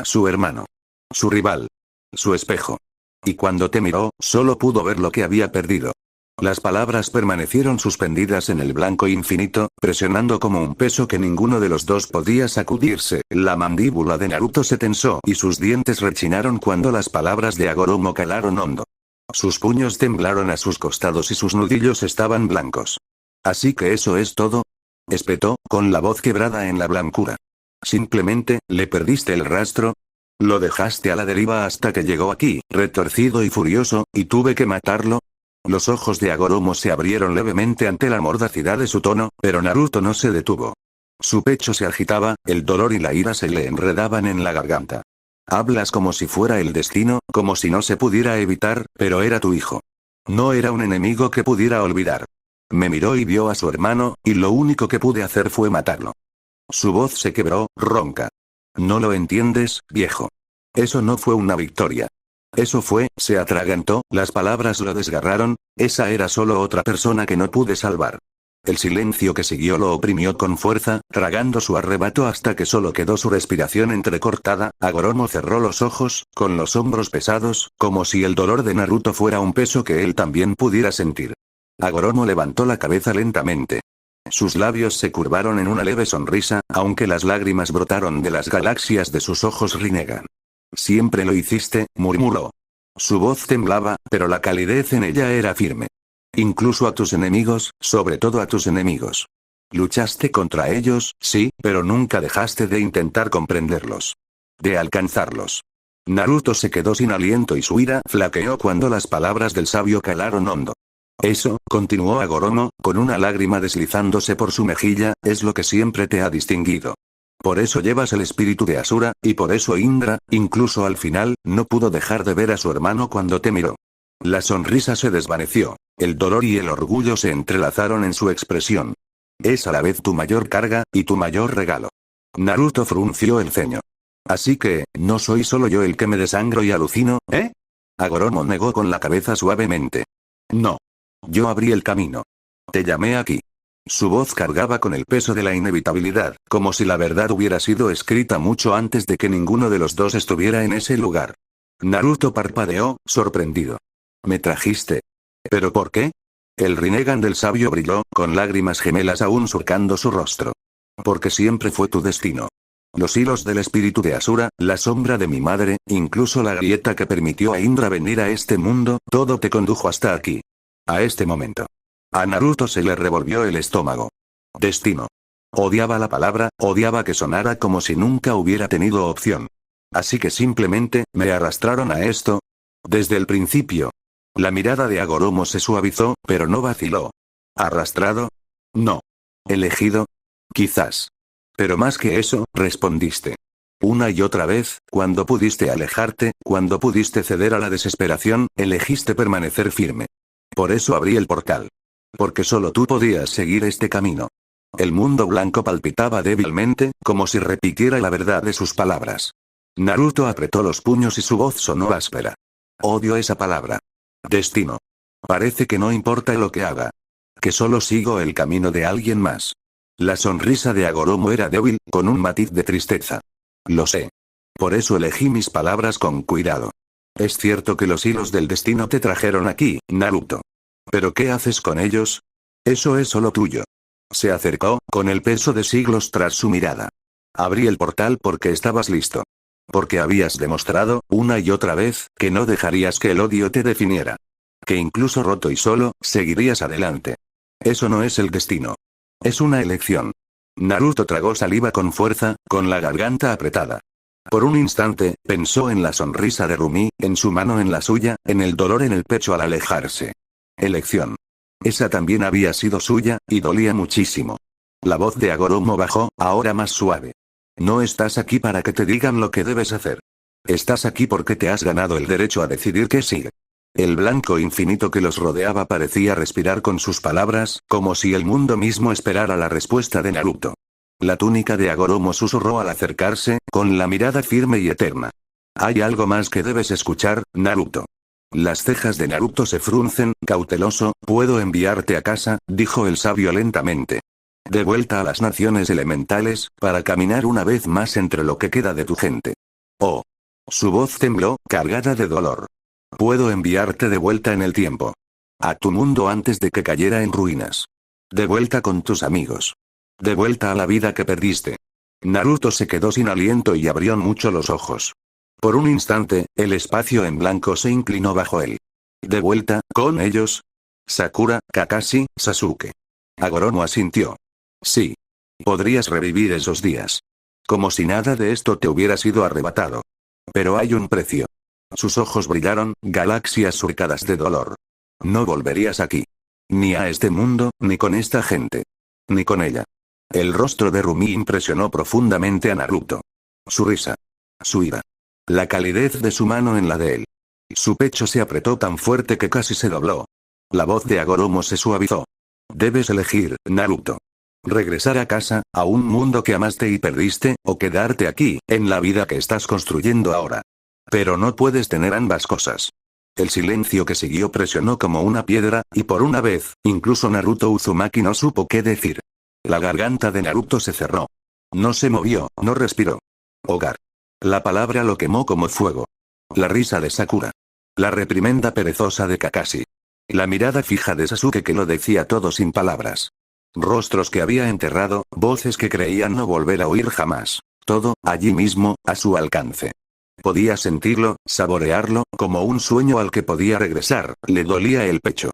Su hermano. Su rival. Su espejo. Y cuando te miró, solo pudo ver lo que había perdido. Las palabras permanecieron suspendidas en el blanco infinito, presionando como un peso que ninguno de los dos podía sacudirse. La mandíbula de Naruto se tensó y sus dientes rechinaron cuando las palabras de Hagoromo calaron hondo. Sus puños temblaron a sus costados y sus nudillos estaban blancos. ¿Así que eso es todo? Espetó, con la voz quebrada en la blancura. ¿Simplemente, le perdiste el rastro? ¿Lo dejaste a la deriva hasta que llegó aquí, retorcido y furioso, y tuve que matarlo? Los ojos de Hagoromo se abrieron levemente ante la mordacidad de su tono, pero Naruto no se detuvo. Su pecho se agitaba, el dolor y la ira se le enredaban en la garganta. Hablas como si fuera el destino, como si no se pudiera evitar, pero era tu hijo. No era un enemigo que pudiera olvidar. Me miró y vio a su hermano, y lo único que pude hacer fue matarlo. Su voz se quebró, ronca. No lo entiendes, viejo. Eso no fue una victoria. Eso fue, se atragantó, las palabras lo desgarraron, esa era solo otra persona que no pude salvar. El silencio que siguió lo oprimió con fuerza, tragando su arrebato hasta que solo quedó su respiración entrecortada. Hagoromo cerró los ojos, con los hombros pesados, como si el dolor de Naruto fuera un peso que él también pudiera sentir. Hagoromo levantó la cabeza lentamente. Sus labios se curvaron en una leve sonrisa, aunque las lágrimas brotaron de las galaxias de sus ojos Rinnegan. Siempre lo hiciste, murmuró. Su voz temblaba, pero la calidez en ella era firme. Incluso a tus enemigos, sobre todo a tus enemigos. Luchaste contra ellos, sí, pero nunca dejaste de intentar comprenderlos. De alcanzarlos. Naruto se quedó sin aliento y su ira flaqueó cuando las palabras del sabio calaron hondo. Eso, continuó Hagoromo, con una lágrima deslizándose por su mejilla, es lo que siempre te ha distinguido. Por eso llevas el espíritu de Asura, y por eso Indra, incluso al final, no pudo dejar de ver a su hermano cuando te miró. La sonrisa se desvaneció. El dolor y el orgullo se entrelazaron en su expresión. Es a la vez tu mayor carga, y tu mayor regalo. Naruto frunció el ceño. Así que, no soy solo yo el que me desangro y alucino, ¿eh? Hagoromo negó con la cabeza suavemente. No. Yo abrí el camino. Te llamé aquí. Su voz cargaba con el peso de la inevitabilidad, como si la verdad hubiera sido escrita mucho antes de que ninguno de los dos estuviera en ese lugar. Naruto parpadeó, sorprendido. ¿Me trajiste? ¿Pero por qué? El Rinnegan del sabio brilló, con lágrimas gemelas aún surcando su rostro. Porque siempre fue tu destino. Los hilos del espíritu de Asura, la sombra de mi madre, incluso la grieta que permitió a Indra venir a este mundo, todo te condujo hasta aquí. A este momento. A Naruto se le revolvió el estómago. Destino. Odiaba la palabra, odiaba que sonara como si nunca hubiera tenido opción. Así que simplemente, me arrastraron a esto. Desde el principio. La mirada de Hagoromo se suavizó, pero no vaciló. ¿Arrastrado? No. ¿Elegido? Quizás. Pero más que eso, respondiste. Una y otra vez, cuando pudiste alejarte, cuando pudiste ceder a la desesperación, elegiste permanecer firme. Por eso abrí el portal. Porque solo tú podías seguir este camino. El mundo blanco palpitaba débilmente, como si repitiera la verdad de sus palabras. Naruto apretó los puños y su voz sonó áspera. Odio esa palabra. Destino. Parece que no importa lo que haga. Que solo sigo el camino de alguien más. La sonrisa de Hagoromo era débil, con un matiz de tristeza. Lo sé. Por eso elegí mis palabras con cuidado. Es cierto que los hilos del destino te trajeron aquí, Naruto. ¿Pero qué haces con ellos? Eso es solo tuyo. Se acercó, con el peso de siglos tras su mirada. Abrí el portal porque estabas listo. Porque habías demostrado, una y otra vez, que no dejarías que el odio te definiera. Que incluso roto y solo, seguirías adelante. Eso no es el destino. Es una elección. Naruto tragó saliva con fuerza, con la garganta apretada. Por un instante, pensó en la sonrisa de Rumi, en su mano en la suya, en el dolor en el pecho al alejarse. Elección. Esa también había sido suya, y dolía muchísimo. La voz de Hagoromo bajó, ahora más suave. No estás aquí para que te digan lo que debes hacer. Estás aquí porque te has ganado el derecho a decidir qué sigue. El blanco infinito que los rodeaba parecía respirar con sus palabras, como si el mundo mismo esperara la respuesta de Naruto. La túnica de Hagoromo susurró al acercarse, con la mirada firme y eterna. Hay algo más que debes escuchar, Naruto. Las cejas de Naruto se fruncen, cauteloso. Puedo enviarte a casa, dijo el sabio lentamente. De vuelta a las naciones elementales, para caminar una vez más entre lo que queda de tu gente. Oh. Su voz tembló, cargada de dolor. Puedo enviarte de vuelta en el tiempo. A tu mundo antes de que cayera en ruinas. De vuelta con tus amigos. De vuelta a la vida que perdiste. Naruto se quedó sin aliento y abrió mucho los ojos. Por un instante, el espacio en blanco se inclinó bajo él. ¿De vuelta, con ellos? Sakura, Kakashi, Sasuke. Hagoromo asintió. Sí. Podrías revivir esos días. Como si nada de esto te hubiera sido arrebatado. Pero hay un precio. Sus ojos brillaron, galaxias surcadas de dolor. No volverías aquí. Ni a este mundo, ni con esta gente. Ni con ella. El rostro de Rumi impresionó profundamente a Naruto. Su risa. Su ira. La calidez de su mano en la de él. Su pecho se apretó tan fuerte que casi se dobló. La voz de Hagoromo se suavizó. Debes elegir, Naruto. Regresar a casa, a un mundo que amaste y perdiste, o quedarte aquí, en la vida que estás construyendo ahora. Pero no puedes tener ambas cosas. El silencio que siguió presionó como una piedra, y por una vez, incluso Naruto Uzumaki no supo qué decir. La garganta de Naruto se cerró. No se movió, no respiró. Hogar. La palabra lo quemó como fuego. La risa de Sakura. La reprimenda perezosa de Kakashi. La mirada fija de Sasuke que lo decía todo sin palabras. Rostros que había enterrado, voces que creían no volver a oír jamás. Todo, allí mismo, a su alcance. Podía sentirlo, saborearlo, como un sueño al que podía regresar. Le dolía el pecho.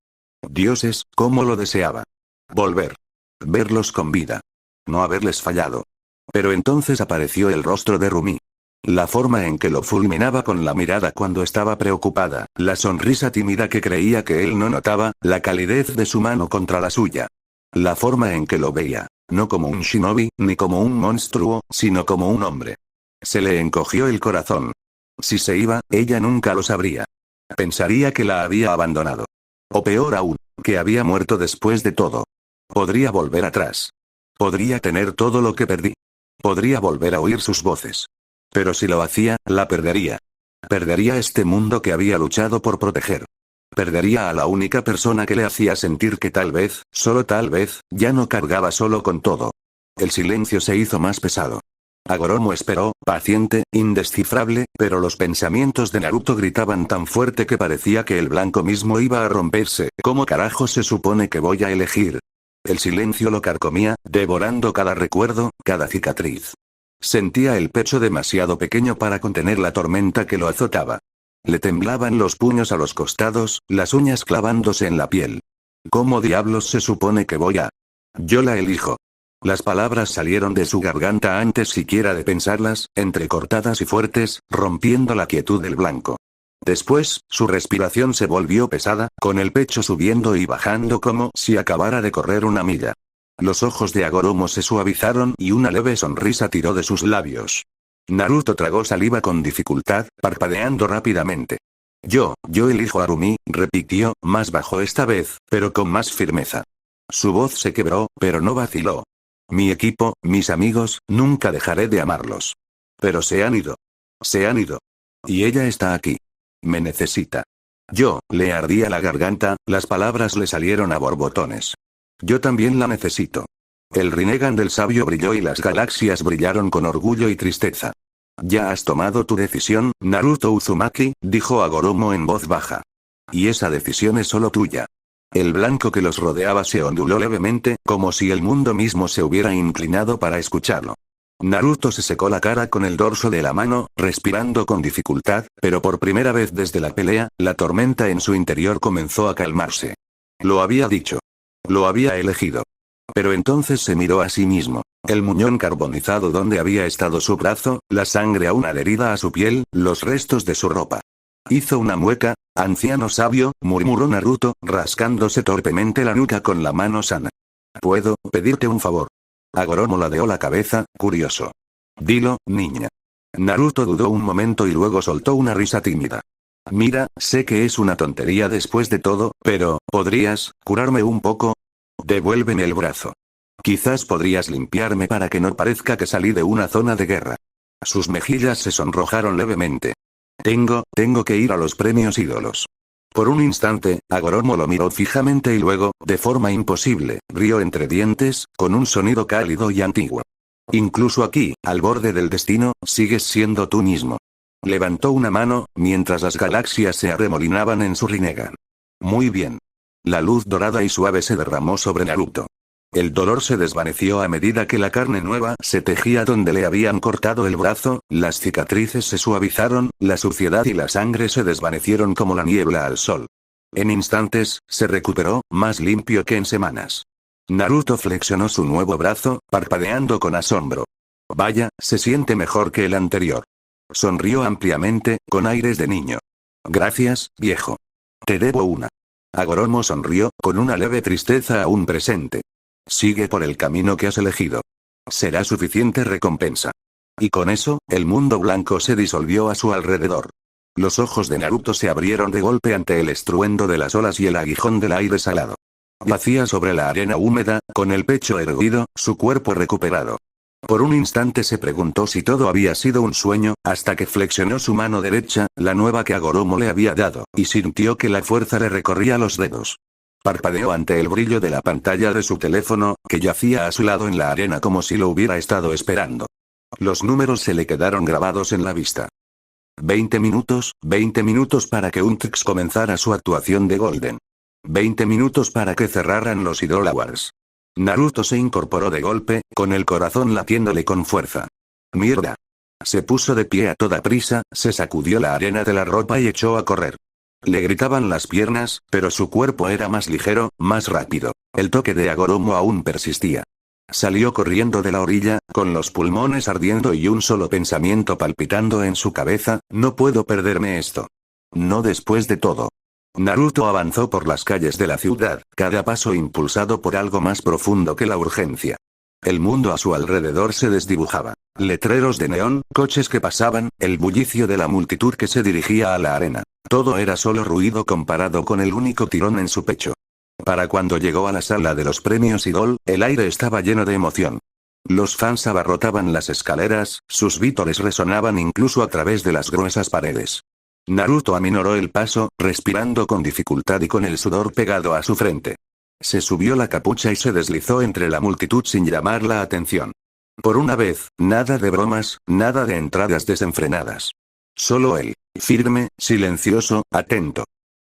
Dioses, cómo lo deseaba. Volver. Verlos con vida. No haberles fallado. Pero entonces apareció el rostro de Rumi. La forma en que lo fulminaba con la mirada cuando estaba preocupada, la sonrisa tímida que creía que él no notaba, la calidez de su mano contra la suya. La forma en que lo veía, no como un shinobi, ni como un monstruo, sino como un hombre. Se le encogió el corazón. Si se iba, ella nunca lo sabría. Pensaría que la había abandonado. O peor aún, que había muerto después de todo. Podría volver atrás. Podría tener todo lo que perdí. Podría volver a oír sus voces. Pero si lo hacía, la perdería. Perdería este mundo que había luchado por proteger. Perdería a la única persona que le hacía sentir que tal vez, solo tal vez, ya no cargaba solo con todo. El silencio se hizo más pesado. Hagoromo esperó, paciente, indescifrable, pero los pensamientos de Naruto gritaban tan fuerte que parecía que el blanco mismo iba a romperse. ¿Cómo carajo se supone que voy a elegir? El silencio lo carcomía, devorando cada recuerdo, cada cicatriz. Sentía el pecho demasiado pequeño para contener la tormenta que lo azotaba. Le temblaban los puños a los costados, las uñas clavándose en la piel. ¿Cómo diablos se supone que voy a? Yo la elijo. Las palabras salieron de su garganta antes siquiera de pensarlas, entrecortadas y fuertes, rompiendo la quietud del blanco. Después, su respiración se volvió pesada, con el pecho subiendo y bajando como si acabara de correr una milla. Los ojos de Hagoromo se suavizaron y una leve sonrisa tiró de sus labios. Naruto tragó saliva con dificultad, parpadeando rápidamente. Yo elijo a Rumi, repitió, más bajo esta vez, pero con más firmeza. Su voz se quebró, pero no vaciló. Mi equipo, mis amigos, nunca dejaré de amarlos. Pero se han ido. Se han ido. Y ella está aquí. Me necesita. Le ardía la garganta, las palabras le salieron a borbotones. Yo también la necesito. El Rinnegan del sabio brilló y las galaxias brillaron con orgullo y tristeza. Ya has tomado tu decisión, Naruto Uzumaki, dijo Hagoromo en voz baja. Y esa decisión es solo tuya. El blanco que los rodeaba se onduló levemente, como si el mundo mismo se hubiera inclinado para escucharlo. Naruto se secó la cara con el dorso de la mano, respirando con dificultad, pero por primera vez desde la pelea, la tormenta en su interior comenzó a calmarse. Lo había dicho. Lo había elegido. Pero entonces se miró a sí mismo. El muñón carbonizado donde había estado su brazo, la sangre aún adherida a su piel, los restos de su ropa. Hizo una mueca. Anciano sabio, murmuró Naruto, rascándose torpemente la nuca con la mano sana. ¿Puedo pedirte un favor? Hagoromo ladeó la cabeza, curioso. Dilo, niña. Naruto dudó un momento y luego soltó una risa tímida. Mira, sé que es una tontería después de todo, pero, ¿podrías curarme un poco? Devuélveme el brazo. Quizás podrías limpiarme para que no parezca que salí de una zona de guerra. Sus mejillas se sonrojaron levemente. Tengo que ir a los premios ídolos. Por un instante, Hagoromo lo miró fijamente y luego, de forma imposible, rió entre dientes, con un sonido cálido y antiguo. Incluso aquí, al borde del destino, sigues siendo tú mismo. Levantó una mano, mientras las galaxias se arremolinaban en su Rinnegan. Muy bien. La luz dorada y suave se derramó sobre Naruto. El dolor se desvaneció a medida que la carne nueva se tejía donde le habían cortado el brazo, las cicatrices se suavizaron, la suciedad y la sangre se desvanecieron como la niebla al sol. En instantes, se recuperó, más limpio que en semanas. Naruto flexionó su nuevo brazo, parpadeando con asombro. Vaya, se siente mejor que el anterior. Sonrió ampliamente, con aires de niño. Gracias, viejo. Te debo una. Hagoromo sonrió, con una leve tristeza aún presente. Sigue por el camino que has elegido. Será suficiente recompensa. Y con eso, el mundo blanco se disolvió a su alrededor. Los ojos de Naruto se abrieron de golpe ante el estruendo de las olas y el aguijón del aire salado. Yacía sobre la arena húmeda, con el pecho erguido, su cuerpo recuperado. Por un instante se preguntó si todo había sido un sueño, hasta que flexionó su mano derecha, la nueva que Hagoromo le había dado, y sintió que la fuerza le recorría los dedos. Parpadeó ante el brillo de la pantalla de su teléfono, que yacía a su lado en la arena como si lo hubiera estado esperando. Los números se le quedaron grabados en la vista. 20 minutos para que Untrix comenzara su actuación de Golden. 20 minutos para que cerraran los Idolawars. Naruto se incorporó de golpe, con el corazón latiéndole con fuerza. ¡Mierda! Se puso de pie a toda prisa, se sacudió la arena de la ropa y echó a correr. Le gritaban las piernas, pero su cuerpo era más ligero, más rápido. El toque de Agoromo aún persistía. Salió corriendo de la orilla, con los pulmones ardiendo y un solo pensamiento palpitando en su cabeza: no puedo perderme esto. No después de todo. Naruto avanzó por las calles de la ciudad, cada paso impulsado por algo más profundo que la urgencia. El mundo a su alrededor se desdibujaba. Letreros de neón, coches que pasaban, el bullicio de la multitud que se dirigía a la arena. Todo era solo ruido comparado con el único tirón en su pecho. Para cuando llegó a la sala de los premios Idol, el aire estaba lleno de emoción. Los fans abarrotaban las escaleras, sus vítores resonaban incluso a través de las gruesas paredes. Naruto aminoró el paso, respirando con dificultad y con el sudor pegado a su frente. Se subió la capucha y se deslizó entre la multitud sin llamar la atención. Por una vez, nada de bromas, nada de entradas desenfrenadas. Solo él, firme, silencioso, atento.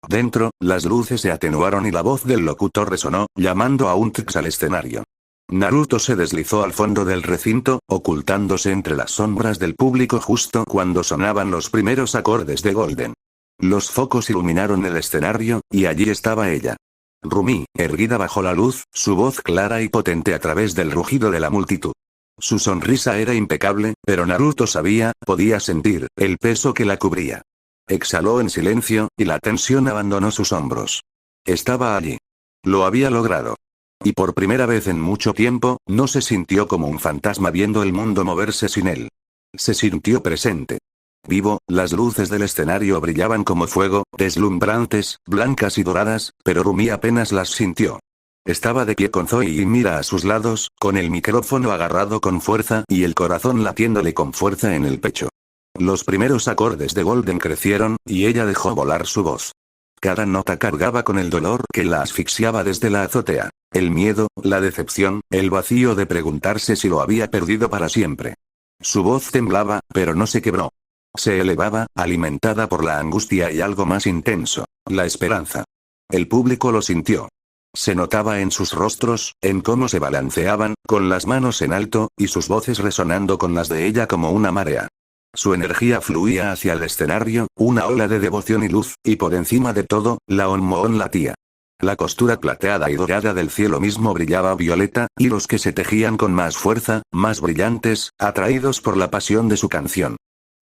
Dentro, las luces se atenuaron y la voz del locutor resonó, llamando a un Trunks al escenario. Naruto se deslizó al fondo del recinto, ocultándose entre las sombras del público justo cuando sonaban los primeros acordes de Golden. Los focos iluminaron el escenario, y allí estaba ella. Rumi, erguida bajo la luz, su voz clara y potente a través del rugido de la multitud. Su sonrisa era impecable, pero Naruto sabía, podía sentir, el peso que la cubría. Exhaló en silencio, y la tensión abandonó sus hombros. Estaba allí. Lo había logrado. Y por primera vez en mucho tiempo, no se sintió como un fantasma viendo el mundo moverse sin él. Se sintió presente. Vivo, las luces del escenario brillaban como fuego, deslumbrantes, blancas y doradas, pero Rumi apenas las sintió. Estaba de pie con Zoe y Mira a sus lados, con el micrófono agarrado con fuerza y el corazón latiéndole con fuerza en el pecho. Los primeros acordes de Golden crecieron, y ella dejó volar su voz. Cada nota cargaba con el dolor que la asfixiaba desde la azotea. El miedo, la decepción, el vacío de preguntarse si lo había perdido para siempre. Su voz temblaba, pero no se quebró. Se elevaba, alimentada por la angustia y algo más intenso, la esperanza. El público lo sintió. Se notaba en sus rostros, en cómo se balanceaban, con las manos en alto, y sus voces resonando con las de ella como una marea. Su energía fluía hacia el escenario, una ola de devoción y luz, y por encima de todo, la Onmon latía. La costura plateada y dorada del cielo mismo brillaba violeta, hilos que se tejían con más fuerza, más brillantes, atraídos por la pasión de su canción.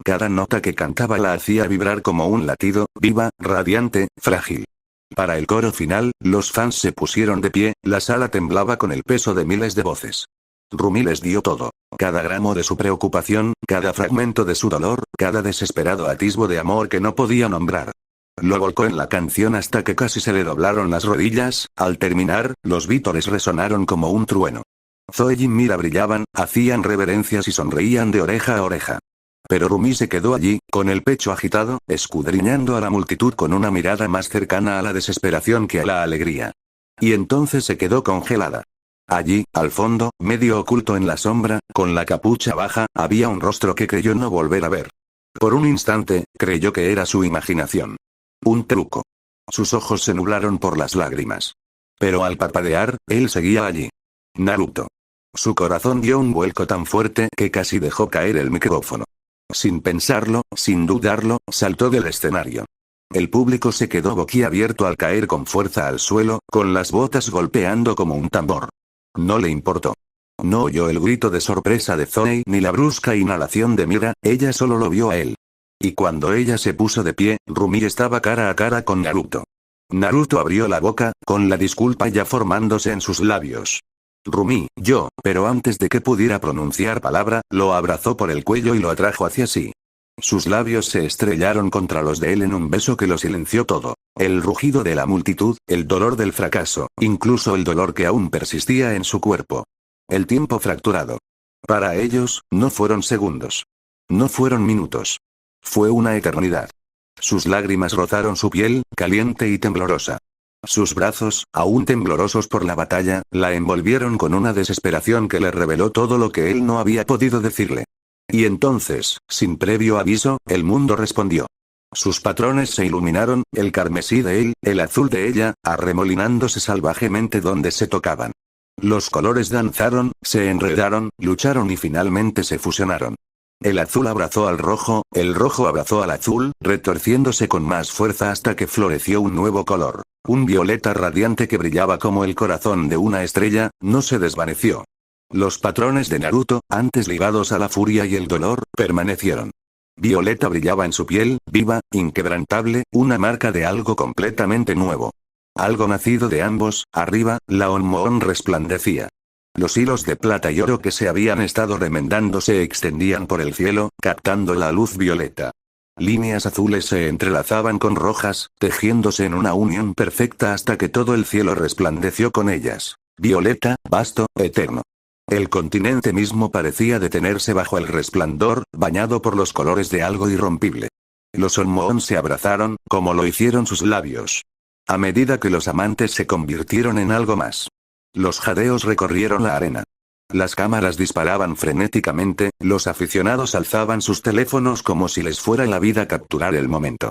Cada nota que cantaba la hacía vibrar como un latido, viva, radiante, frágil. Para el coro final, los fans se pusieron de pie, la sala temblaba con el peso de miles de voces. Rumi les dio todo. Cada gramo de su preocupación, cada fragmento de su dolor, cada desesperado atisbo de amor que no podía nombrar. Lo volcó en la canción hasta que casi se le doblaron las rodillas. Al terminar, los vítores resonaron como un trueno. Zoe y Mira brillaban, hacían reverencias y sonreían de oreja a oreja. Pero Rumi se quedó allí, con el pecho agitado, escudriñando a la multitud con una mirada más cercana a la desesperación que a la alegría. Y entonces se quedó congelada. Allí, al fondo, medio oculto en la sombra, con la capucha baja, había un rostro que creyó no volver a ver. Por un instante, creyó que era su imaginación. Un truco. Sus ojos se nublaron por las lágrimas. Pero al parpadear, él seguía allí. Naruto. Su corazón dio un vuelco tan fuerte que casi dejó caer el micrófono. Sin pensarlo, sin dudarlo, saltó del escenario. El público se quedó boquiabierto al caer con fuerza al suelo, con las botas golpeando como un tambor. No le importó. No oyó el grito de sorpresa de Zoe ni la brusca inhalación de Mira, ella solo lo vio a él. Y cuando ella se puso de pie, Rumi estaba cara a cara con Naruto. Naruto abrió la boca, con la disculpa ya formándose en sus labios. Rumi, yo, pero antes de que pudiera pronunciar palabra, lo abrazó por el cuello y lo atrajo hacia sí. Sus labios se estrellaron contra los de él en un beso que lo silenció todo. El rugido de la multitud, el dolor del fracaso, incluso el dolor que aún persistía en su cuerpo. El tiempo fracturado. Para ellos, no fueron segundos. No fueron minutos. Fue una eternidad. Sus lágrimas rozaron su piel, caliente y temblorosa. Sus brazos, aún temblorosos por la batalla, la envolvieron con una desesperación que le reveló todo lo que él no había podido decirle. Y entonces, sin previo aviso, el mundo respondió. Sus patrones se iluminaron, el carmesí de él, el azul de ella, arremolinándose salvajemente donde se tocaban. Los colores danzaron, se enredaron, lucharon y finalmente se fusionaron. El azul abrazó al rojo, el rojo abrazó al azul, retorciéndose con más fuerza hasta que floreció un nuevo color. Un violeta radiante que brillaba como el corazón de una estrella, no se desvaneció. Los patrones de Naruto, antes ligados a la furia y el dolor, permanecieron. Violeta brillaba en su piel, viva, inquebrantable, una marca de algo completamente nuevo. Algo nacido de ambos, arriba, la Onmon resplandecía. Los hilos de plata y oro que se habían estado remendando se extendían por el cielo, captando la luz violeta. Líneas azules se entrelazaban con rojas, tejiéndose en una unión perfecta hasta que todo el cielo resplandeció con ellas. Violeta, vasto, eterno. El continente mismo parecía detenerse bajo el resplandor, bañado por los colores de algo irrompible. Los Onmon se abrazaron, como lo hicieron sus labios. A medida que los amantes se convirtieron en algo más. Los jadeos recorrieron la arena. Las cámaras disparaban frenéticamente, los aficionados alzaban sus teléfonos como si les fuera la vida capturar el momento.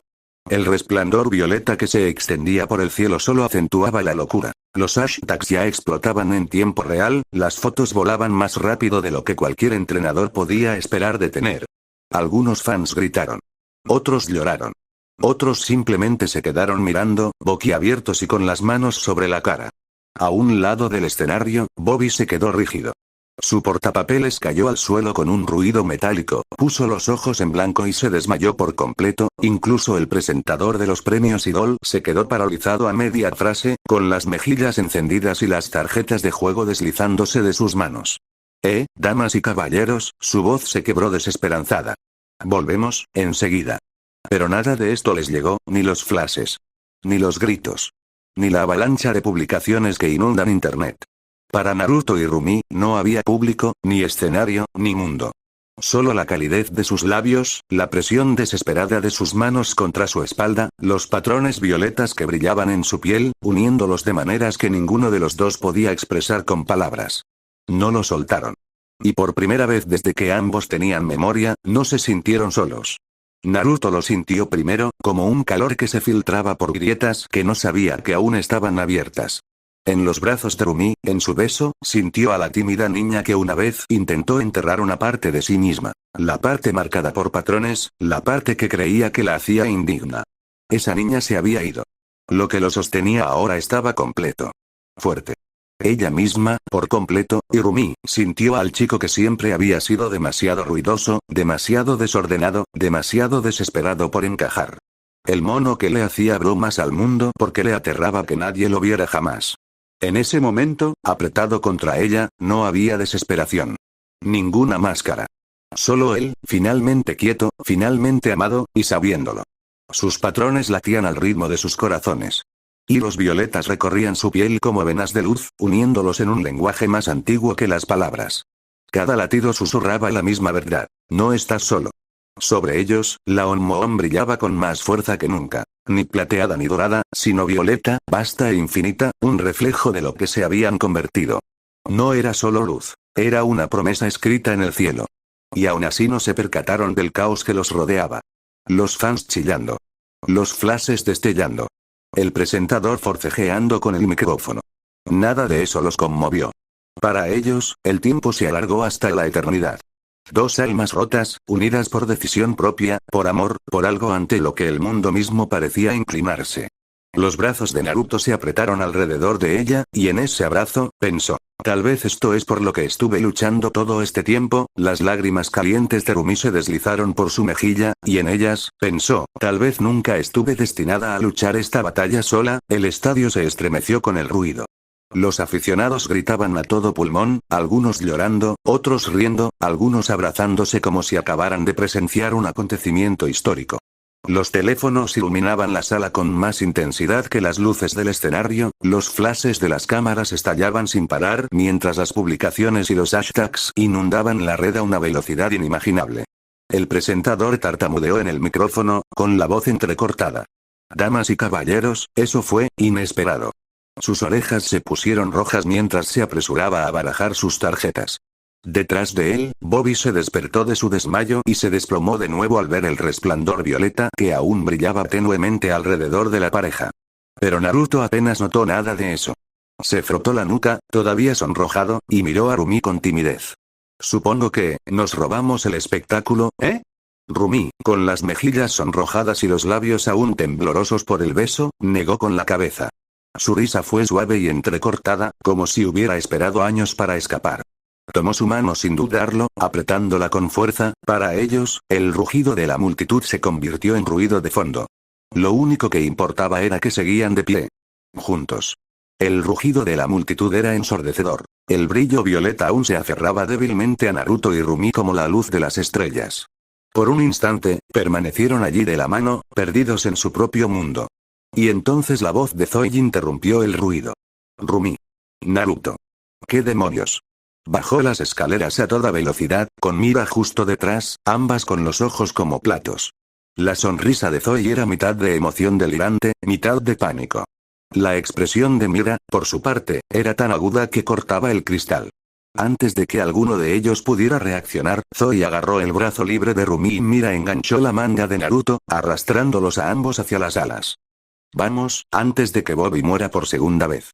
El resplandor violeta que se extendía por el cielo solo acentuaba la locura. Los hashtags ya explotaban en tiempo real, las fotos volaban más rápido de lo que cualquier entrenador podía esperar de tener. Algunos fans gritaron. Otros lloraron. Otros simplemente se quedaron mirando, boquiabiertos y con las manos sobre la cara. A un lado del escenario, Bobby se quedó rígido. Su portapapeles cayó al suelo con un ruido metálico, puso los ojos en blanco y se desmayó por completo, incluso el presentador de los premios Idol se quedó paralizado a media frase, con las mejillas encendidas y las tarjetas de juego deslizándose de sus manos. Damas y caballeros, su voz se quebró desesperanzada. Volvemos, enseguida. Pero nada de esto les llegó, ni los flashes. Ni los gritos. Ni la avalancha de publicaciones que inundan Internet. Para Naruto y Rumi, no había público, ni escenario, ni mundo. Solo la calidez de sus labios, la presión desesperada de sus manos contra su espalda, los patrones violetas que brillaban en su piel, uniéndolos de maneras que ninguno de los dos podía expresar con palabras. No lo soltaron. Y por primera vez desde que ambos tenían memoria, no se sintieron solos. Naruto lo sintió primero, como un calor que se filtraba por grietas que no sabía que aún estaban abiertas. En los brazos de Rumi, en su beso, sintió a la tímida niña que una vez intentó enterrar una parte de sí misma. La parte marcada por patrones, la parte que creía que la hacía indigna. Esa niña se había ido. Lo que lo sostenía ahora estaba completo. Fuerte. Ella misma, por completo, y Rumi, sintió al chico que siempre había sido demasiado ruidoso, demasiado desordenado, demasiado desesperado por encajar. El mono que le hacía bromas al mundo porque le aterraba que nadie lo viera jamás. En ese momento, apretado contra ella, no había desesperación. Ninguna máscara. Solo él, finalmente quieto, finalmente amado, y sabiéndolo. Sus patrones latían al ritmo de sus corazones. Hilos violetas recorrían su piel como venas de luz, uniéndolos en un lenguaje más antiguo que las palabras. Cada latido susurraba la misma verdad. No estás solo. Sobre ellos, la Onmon brillaba con más fuerza que nunca. Ni plateada ni dorada, sino violeta, vasta e infinita, un reflejo de lo que se habían convertido. No era solo luz. Era una promesa escrita en el cielo. Y aún así no se percataron del caos que los rodeaba. Los fans chillando. Los flashes destellando. El presentador forcejeando con el micrófono. Nada de eso los conmovió. Para ellos, el tiempo se alargó hasta la eternidad. Dos almas rotas, unidas por decisión propia, por amor, por algo ante lo que el mundo mismo parecía inclinarse. Los brazos de Naruto se apretaron alrededor de ella, y en ese abrazo, pensó. Tal vez esto es por lo que estuve luchando todo este tiempo. Las lágrimas calientes de Rumi se deslizaron por su mejilla, y en ellas, pensó, tal vez nunca estuve destinada a luchar esta batalla sola. El estadio se estremeció con el ruido. Los aficionados gritaban a todo pulmón, algunos llorando, otros riendo, algunos abrazándose como si acabaran de presenciar un acontecimiento histórico. Los teléfonos iluminaban la sala con más intensidad que las luces del escenario, los flashes de las cámaras estallaban sin parar mientras las publicaciones y los hashtags inundaban la red a una velocidad inimaginable. El presentador tartamudeó en el micrófono, con la voz entrecortada. Damas y caballeros, eso fue inesperado. Sus orejas se pusieron rojas mientras se apresuraba a barajar sus tarjetas. Detrás de él, Bobby se despertó de su desmayo y se desplomó de nuevo al ver el resplandor violeta que aún brillaba tenuemente alrededor de la pareja. Pero Naruto apenas notó nada de eso. Se frotó la nuca, todavía sonrojado, y miró a Rumi con timidez. Supongo que, nos robamos el espectáculo, ¿eh? Rumi, con las mejillas sonrojadas y los labios aún temblorosos por el beso, negó con la cabeza. Su risa fue suave y entrecortada, como si hubiera esperado años para escapar. Tomó su mano sin dudarlo, apretándola con fuerza. Para ellos, el rugido de la multitud se convirtió en ruido de fondo. Lo único que importaba era que seguían de pie. Juntos. El rugido de la multitud era ensordecedor. El brillo violeta aún se aferraba débilmente a Naruto y Rumi como la luz de las estrellas. Por un instante, permanecieron allí de la mano, perdidos en su propio mundo. Y entonces la voz de Zoe interrumpió el ruido. Rumi. Naruto. ¿Qué demonios? Bajó las escaleras a toda velocidad, con Mira justo detrás, ambas con los ojos como platos. La sonrisa de Zoe era mitad de emoción delirante, mitad de pánico. La expresión de Mira, por su parte, era tan aguda que cortaba el cristal. Antes de que alguno de ellos pudiera reaccionar, Zoe agarró el brazo libre de Rumi y Mira enganchó la manga de Naruto, arrastrándolos a ambos hacia las alas. Vamos, antes de que Bobby muera por segunda vez.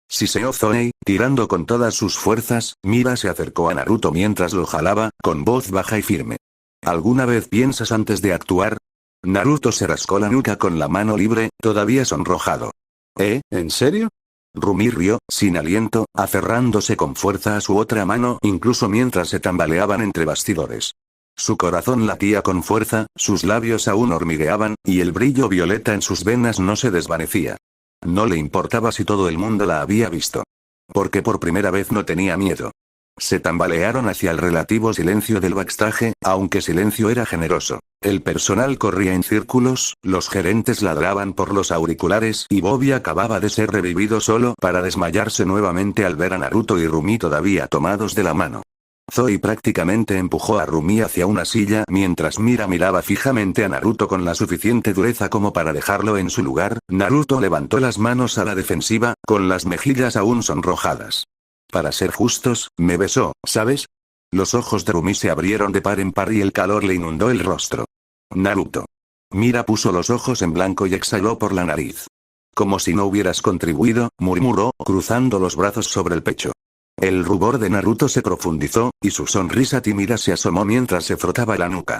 Siseó Zoe, tirando con todas sus fuerzas. Mira se acercó a Naruto mientras lo jalaba, con voz baja y firme. ¿Alguna vez piensas antes de actuar? Naruto se rascó la nuca con la mano libre, todavía sonrojado. ¿En serio? Rumi rió, sin aliento, aferrándose con fuerza a su otra mano incluso mientras se tambaleaban entre bastidores. Su corazón latía con fuerza, sus labios aún hormigueaban, y el brillo violeta en sus venas no se desvanecía. No le importaba si todo el mundo la había visto. Porque por primera vez no tenía miedo. Se tambalearon hacia el relativo silencio del backstage, aunque silencio era generoso. El personal corría en círculos, los gerentes ladraban por los auriculares y Bobby acababa de ser revivido solo para desmayarse nuevamente al ver a Naruto y Rumi todavía tomados de la mano. Zoe prácticamente empujó a Rumi hacia una silla mientras Mira miraba fijamente a Naruto con la suficiente dureza como para dejarlo en su lugar. Naruto levantó las manos a la defensiva, con las mejillas aún sonrojadas. Para ser justos, me besó, ¿sabes? Los ojos de Rumi se abrieron de par en par y el calor le inundó el rostro. Naruto. Mira puso los ojos en blanco y exhaló por la nariz. Como si no hubieras contribuido, murmuró, cruzando los brazos sobre el pecho. El rubor de Naruto se profundizó, y su sonrisa tímida se asomó mientras se frotaba la nuca.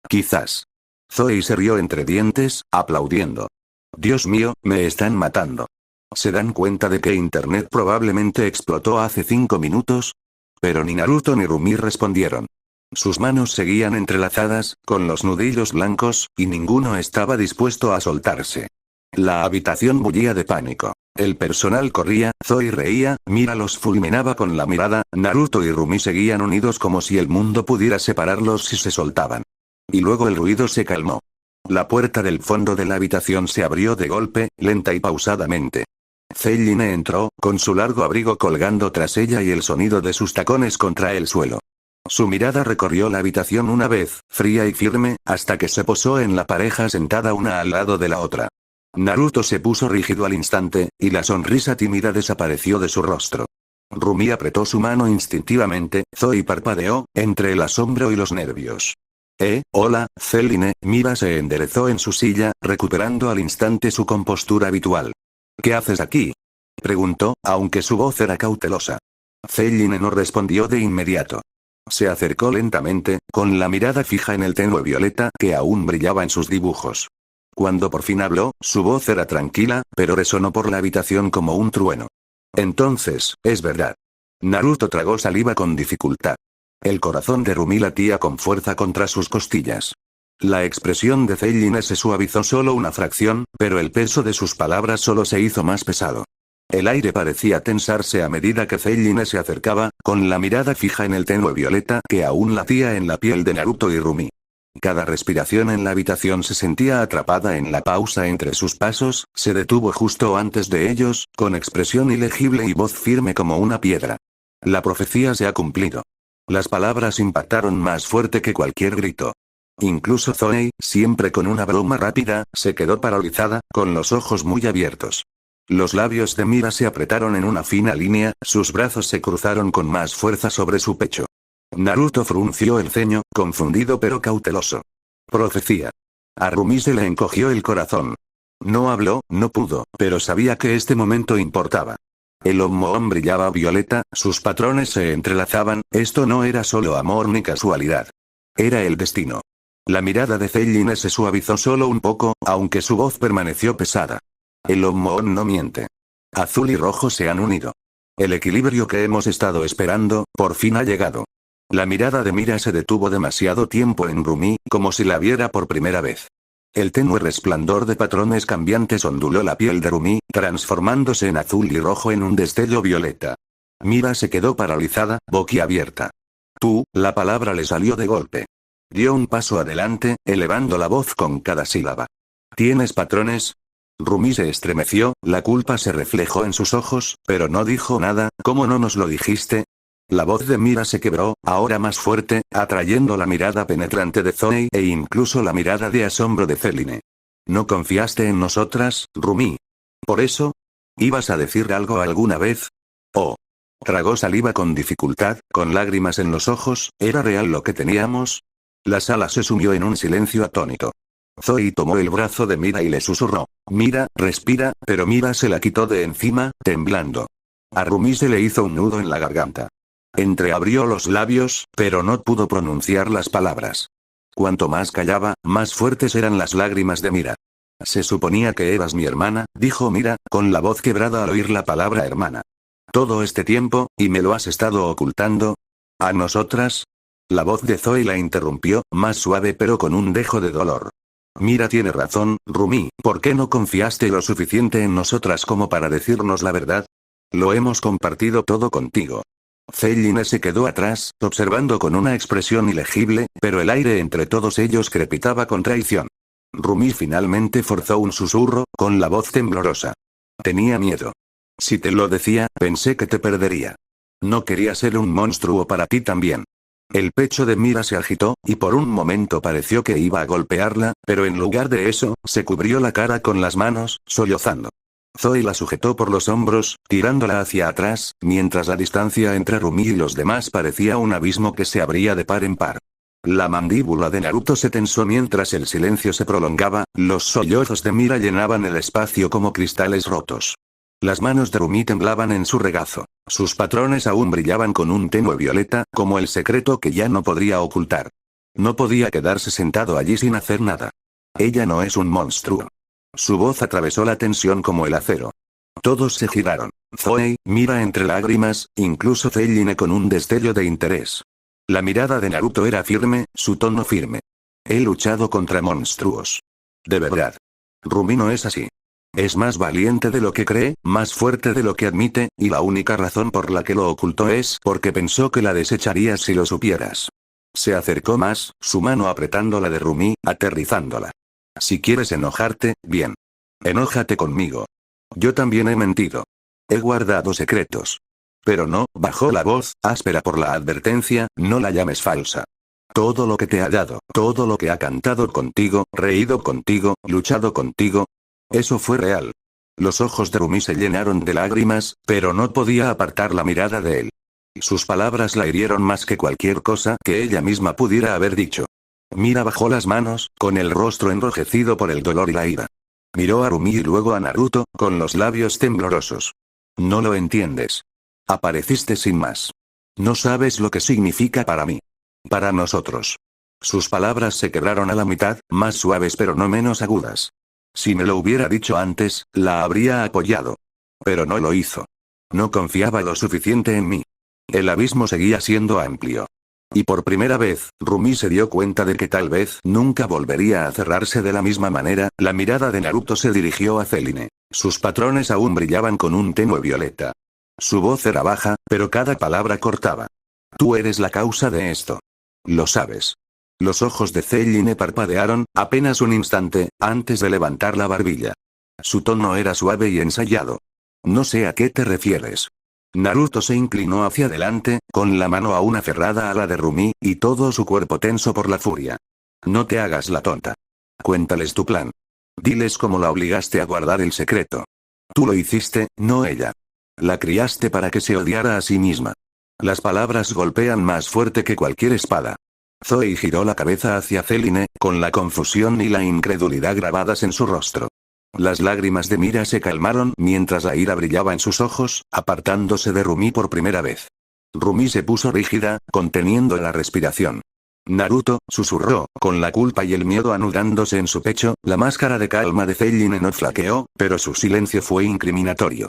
Quizás. Zoe se rió entre dientes, aplaudiendo. Dios mío, me están matando. ¿Se dan cuenta de que Internet probablemente explotó hace 5 minutos? Pero ni Naruto ni Rumi respondieron. Sus manos seguían entrelazadas, con los nudillos blancos, y ninguno estaba dispuesto a soltarse. La habitación bullía de pánico. El personal corría, Zoe reía, Mira los fulminaba con la mirada, Naruto y Rumi seguían unidos como si el mundo pudiera separarlos si se soltaban. Y luego el ruido se calmó. La puerta del fondo de la habitación se abrió de golpe, lenta y pausadamente. Zelline entró, con su largo abrigo colgando tras ella y el sonido de sus tacones contra el suelo. Su mirada recorrió la habitación una vez, fría y firme, hasta que se posó en la pareja sentada una al lado de la otra. Naruto se puso rígido al instante, y la sonrisa tímida desapareció de su rostro. Rumi apretó su mano instintivamente, Zoe parpadeó, entre el asombro y los nervios. Hola, Zelline. Mira se enderezó en su silla, recuperando al instante su compostura habitual. ¿Qué haces aquí? Preguntó, aunque su voz era cautelosa. Zelline no respondió de inmediato. Se acercó lentamente, con la mirada fija en el tenue violeta que aún brillaba en sus dibujos. Cuando por fin habló, su voz era tranquila, pero resonó por la habitación como un trueno. Entonces, es verdad. Naruto tragó saliva con dificultad. El corazón de Rumi latía con fuerza contra sus costillas. La expresión de Zelline se suavizó solo una fracción, pero el peso de sus palabras solo se hizo más pesado. El aire parecía tensarse a medida que Zelline se acercaba, con la mirada fija en el tenue violeta que aún latía en la piel de Naruto y Rumi. Cada respiración en la habitación se sentía atrapada en la pausa entre sus pasos, se detuvo justo antes de ellos, con expresión ilegible y voz firme como una piedra. La profecía se ha cumplido. Las palabras impactaron más fuerte que cualquier grito. Incluso Zoe, siempre con una broma rápida, se quedó paralizada, con los ojos muy abiertos. Los labios de Mira se apretaron en una fina línea, sus brazos se cruzaron con más fuerza sobre su pecho. Naruto frunció el ceño, confundido pero cauteloso. Profecía. A Rumi se le encogió el corazón. No habló, no pudo, pero sabía que este momento importaba. El Ommoon brillaba violeta, sus patrones se entrelazaban, esto no era solo amor ni casualidad. Era el destino. La mirada de Zelline se suavizó solo un poco, aunque su voz permaneció pesada. El Ommoon no miente. Azul y rojo se han unido. El equilibrio que hemos estado esperando, por fin ha llegado. La mirada de Mira se detuvo demasiado tiempo en Rumi, como si la viera por primera vez. El tenue resplandor de patrones cambiantes onduló la piel de Rumi, transformándose en azul y rojo en un destello violeta. Mira se quedó paralizada, boquiabierta. Tú, la palabra le salió de golpe. Dio un paso adelante, elevando la voz con cada sílaba. ¿Tienes patrones? Rumi se estremeció, la culpa se reflejó en sus ojos, pero no dijo nada. ¿Cómo no nos lo dijiste? La voz de Mira se quebró, ahora más fuerte, atrayendo la mirada penetrante de Zoe e incluso la mirada de asombro de Zelline. ¿No confiaste en nosotras, Rumi? ¿Por eso? ¿Ibas a decir algo alguna vez? Oh. Tragó saliva con dificultad, con lágrimas en los ojos. ¿Era real lo que teníamos? La sala se sumió en un silencio atónito. Zoe tomó el brazo de Mira y le susurró. Mira, respira, pero Mira se la quitó de encima, temblando. A Rumi se le hizo un nudo en la garganta. Entreabrió los labios, pero no pudo pronunciar las palabras. Cuanto más callaba, más fuertes eran las lágrimas de Mira. Se suponía que eras mi hermana, dijo Mira, con la voz quebrada al oír la palabra hermana. Todo este tiempo, ¿y me lo has estado ocultando? ¿A nosotras? La voz de Zoe la interrumpió, más suave pero con un dejo de dolor. Mira tiene razón, Rumi, ¿por qué no confiaste lo suficiente en nosotras como para decirnos la verdad? Lo hemos compartido todo contigo. Zelline se quedó atrás, observando con una expresión ilegible, pero el aire entre todos ellos crepitaba con traición. Rumi finalmente forzó un susurro, con la voz temblorosa. Tenía miedo. Si te lo decía, pensé que te perdería. No quería ser un monstruo para ti también. El pecho de Mira se agitó, y por un momento pareció que iba a golpearla, pero en lugar de eso, se cubrió la cara con las manos, sollozando. Zoe la sujetó por los hombros, tirándola hacia atrás, mientras la distancia entre Rumi y los demás parecía un abismo que se abría de par en par. La mandíbula de Naruto se tensó mientras el silencio se prolongaba, los sollozos de Mira llenaban el espacio como cristales rotos. Las manos de Rumi temblaban en su regazo. Sus patrones aún brillaban con un tenue violeta, como el secreto que ya no podría ocultar. No podía quedarse sentado allí sin hacer nada. Ella no es un monstruo. Su voz atravesó la tensión como el acero. Todos se giraron. Zoe, Mira entre lágrimas, incluso Zelline con un destello de interés. La mirada de Naruto era firme, su tono firme. He luchado contra monstruos. De verdad. Rumi no es así. Es más valiente de lo que cree, más fuerte de lo que admite, y la única razón por la que lo ocultó es porque pensó que la desecharías si lo supieras. Se acercó más, su mano apretando la de Rumi, aterrizándola. Si quieres enojarte, bien. Enójate conmigo. Yo también he mentido. He guardado secretos. Pero no, bajó la voz, áspera por la advertencia, no la llames falsa. Todo lo que te ha dado, todo lo que ha cantado contigo, reído contigo, luchado contigo. Eso fue real. Los ojos de Rumi se llenaron de lágrimas, pero no podía apartar la mirada de él. Sus palabras la hirieron más que cualquier cosa que ella misma pudiera haber dicho. Mira bajó las manos, con el rostro enrojecido por el dolor y la ira. Miró a Rumi y luego a Naruto, con los labios temblorosos. No lo entiendes. Apareciste sin más. No sabes lo que significa para mí. Para nosotros. Sus palabras se quebraron a la mitad, más suaves pero no menos agudas. Si me lo hubiera dicho antes, la habría apoyado. Pero no lo hizo. No confiaba lo suficiente en mí. El abismo seguía siendo amplio. Y por primera vez, Rumi se dio cuenta de que tal vez nunca volvería a cerrarse de la misma manera. La mirada de Naruto se dirigió a Zelline. Sus patrones aún brillaban con un tenue violeta. Su voz era baja, pero cada palabra cortaba. Tú eres la causa de esto. Lo sabes. Los ojos de Zelline parpadearon, apenas un instante, antes de levantar la barbilla. Su tono era suave y ensayado. No sé a qué te refieres. Naruto se inclinó hacia adelante, con la mano aún aferrada a la de Rumi, y todo su cuerpo tenso por la furia. No te hagas la tonta. Cuéntales tu plan. Diles cómo la obligaste a guardar el secreto. Tú lo hiciste, no ella. La criaste para que se odiara a sí misma. Las palabras golpean más fuerte que cualquier espada. Zoe giró la cabeza hacia Zelline, con la confusión y la incredulidad grabadas en su rostro. Las lágrimas de Mira se calmaron mientras la ira brillaba en sus ojos, apartándose de Rumi por primera vez. Rumi se puso rígida, conteniendo la respiración. Naruto, susurró, con la culpa y el miedo anudándose en su pecho. La máscara de calma de Zelline no flaqueó, pero su silencio fue incriminatorio.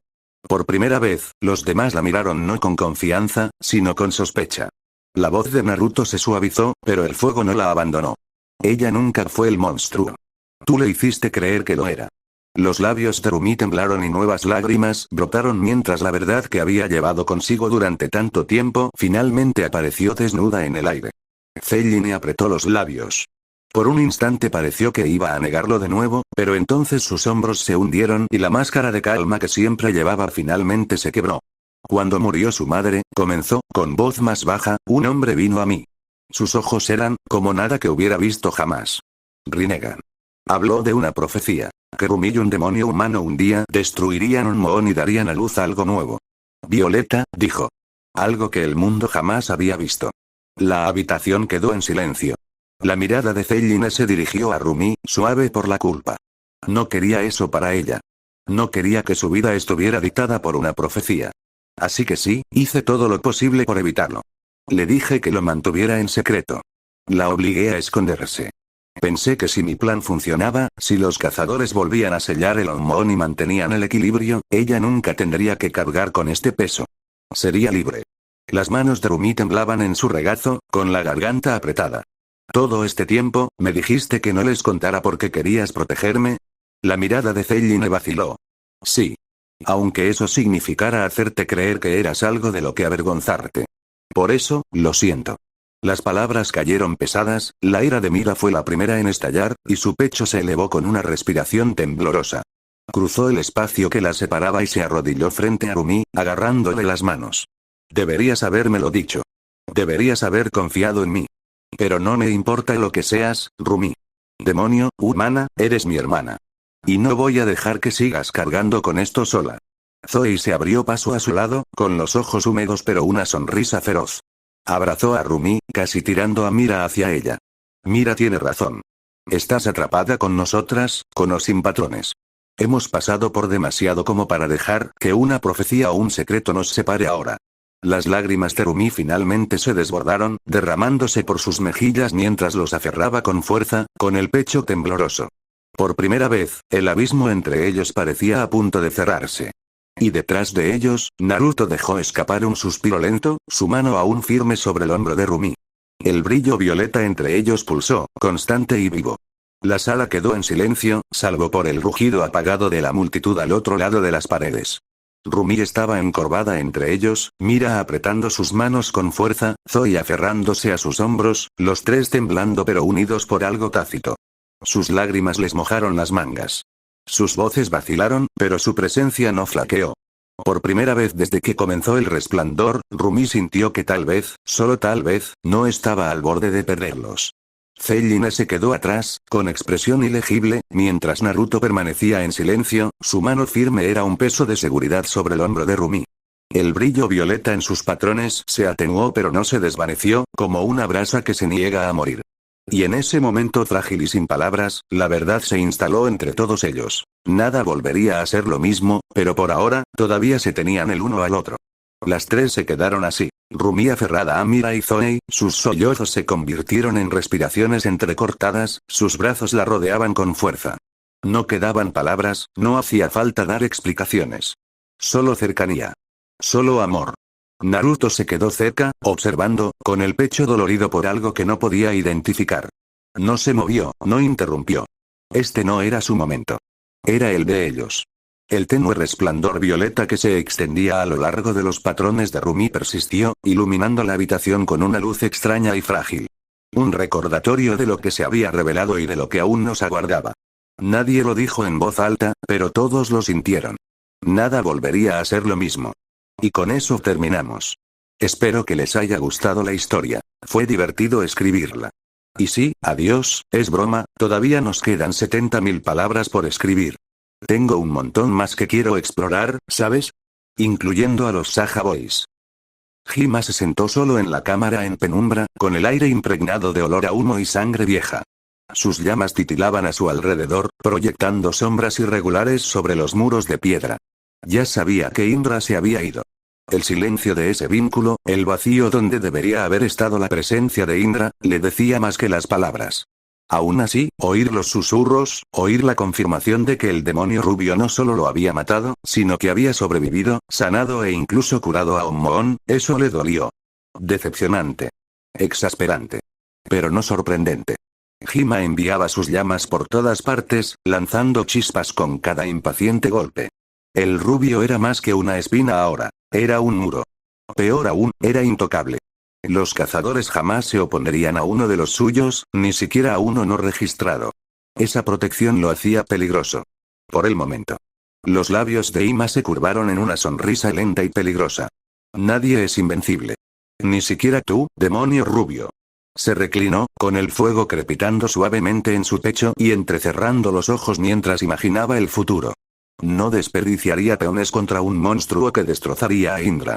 Por primera vez, los demás la miraron no con confianza, sino con sospecha. La voz de Naruto se suavizó, pero el fuego no la abandonó. Ella nunca fue el monstruo. Tú le hiciste creer que lo era. Los labios de Rumi temblaron y nuevas lágrimas brotaron mientras la verdad que había llevado consigo durante tanto tiempo finalmente apareció desnuda en el aire. Zelline apretó los labios. Por un instante pareció que iba a negarlo de nuevo, pero entonces sus hombros se hundieron y la máscara de calma que siempre llevaba finalmente se quebró. Cuando murió su madre, comenzó, con voz más baja, un hombre vino a mí. Sus ojos eran, como nada que hubiera visto jamás. Rinnegan. Habló de una profecía. Que Rumi y un demonio humano un día destruirían un mohón y darían a luz algo nuevo. Violeta, dijo. Algo que el mundo jamás había visto. La habitación quedó en silencio. La mirada de Zelline se dirigió a Rumi, suave por la culpa. No quería eso para ella. No quería que su vida estuviera dictada por una profecía. Así que sí, hice todo lo posible por evitarlo. Le dije que lo mantuviera en secreto. La obligué a esconderse. Pensé que si mi plan funcionaba, si los cazadores volvían a sellar el Onmon y mantenían el equilibrio, ella nunca tendría que cargar con este peso. Sería libre. Las manos de Rumi temblaban en su regazo, con la garganta apretada. Todo este tiempo, ¿me dijiste que no les contara porque querías protegerme? La mirada de Zelline vaciló. Sí. Aunque eso significara hacerte creer que eras algo de lo que avergonzarte. Por eso, lo siento. Las palabras cayeron pesadas, la ira de Mira fue la primera en estallar, y su pecho se elevó con una respiración temblorosa. Cruzó el espacio que la separaba y se arrodilló frente a Rumi, agarrándole las manos. Deberías habérmelo dicho. Deberías haber confiado en mí. Pero no me importa lo que seas, Rumi. Demonio, humana, eres mi hermana. Y no voy a dejar que sigas cargando con esto sola. Zoe se abrió paso a su lado, con los ojos húmedos pero una sonrisa feroz. Abrazó a Rumi, casi tirando a Mira hacia ella. Mira tiene razón. Estás atrapada con nosotras, con o sin patrones. Hemos pasado por demasiado como para dejar que una profecía o un secreto nos separe ahora. Las lágrimas de Rumi finalmente se desbordaron, derramándose por sus mejillas mientras los aferraba con fuerza, con el pecho tembloroso. Por primera vez, el abismo entre ellos parecía a punto de cerrarse. Y detrás de ellos, Naruto dejó escapar un suspiro lento, su mano aún firme sobre el hombro de Rumi. El brillo violeta entre ellos pulsó, constante y vivo. La sala quedó en silencio, salvo por el rugido apagado de la multitud al otro lado de las paredes. Rumi estaba encorvada entre ellos, Mira apretando sus manos con fuerza, Zoe aferrándose a sus hombros, los tres temblando pero unidos por algo tácito. Sus lágrimas les mojaron las mangas. Sus voces vacilaron, pero su presencia no flaqueó. Por primera vez desde que comenzó el resplandor, Rumi sintió que tal vez, solo tal vez, no estaba al borde de perderlos. Zelline se quedó atrás, con expresión ilegible, mientras Naruto permanecía en silencio, su mano firme era un peso de seguridad sobre el hombro de Rumi. El brillo violeta en sus patrones se atenuó pero no se desvaneció, como una brasa que se niega a morir. Y en ese momento frágil y sin palabras, la verdad se instaló entre todos ellos. Nada volvería a ser lo mismo, pero por ahora, todavía se tenían el uno al otro. Las tres se quedaron así. Rumi aferrada a Mira y Zoe, sus sollozos se convirtieron en respiraciones entrecortadas, sus brazos la rodeaban con fuerza. No quedaban palabras, no hacía falta dar explicaciones. Solo cercanía. Solo amor. Naruto se quedó cerca, observando, con el pecho dolorido por algo que no podía identificar. No se movió, no interrumpió. Este no era su momento. Era el de ellos. El tenue resplandor violeta que se extendía a lo largo de los patrones de Rumi persistió, iluminando la habitación con una luz extraña y frágil. Un recordatorio de lo que se había revelado y de lo que aún nos aguardaba. Nadie lo dijo en voz alta, pero todos lo sintieron. Nada volvería a ser lo mismo. Y con eso terminamos. Espero que les haya gustado la historia. Fue divertido escribirla. Y sí, adiós, es broma, todavía nos quedan 70.000 palabras por escribir. Tengo un montón más que quiero explorar, ¿sabes? Incluyendo a los Saja Boys. Hima se sentó solo en la cámara en penumbra, con el aire impregnado de olor a humo y sangre vieja. Sus llamas titilaban a su alrededor, proyectando sombras irregulares sobre los muros de piedra. Ya sabía que Indra se había ido. El silencio de ese vínculo, el vacío donde debería haber estado la presencia de Indra, le decía más que las palabras. Aún así, oír los susurros, oír la confirmación de que el demonio rubio no solo lo había matado, sino que había sobrevivido, sanado e incluso curado a Onmoon, eso le dolió. Decepcionante. Exasperante. Pero no sorprendente. Hima enviaba sus llamas por todas partes, lanzando chispas con cada impaciente golpe. El rubio era más que una espina ahora, era un muro. Peor aún, era intocable. Los cazadores jamás se oponerían a uno de los suyos, ni siquiera a uno no registrado. Esa protección lo hacía peligroso. Por el momento. Los labios de Hima se curvaron en una sonrisa lenta y peligrosa. Nadie es invencible. Ni siquiera tú, demonio rubio. Se reclinó, con el fuego crepitando suavemente en su pecho y entrecerrando los ojos mientras imaginaba el futuro. No desperdiciaría peones contra un monstruo que destrozaría a Indra.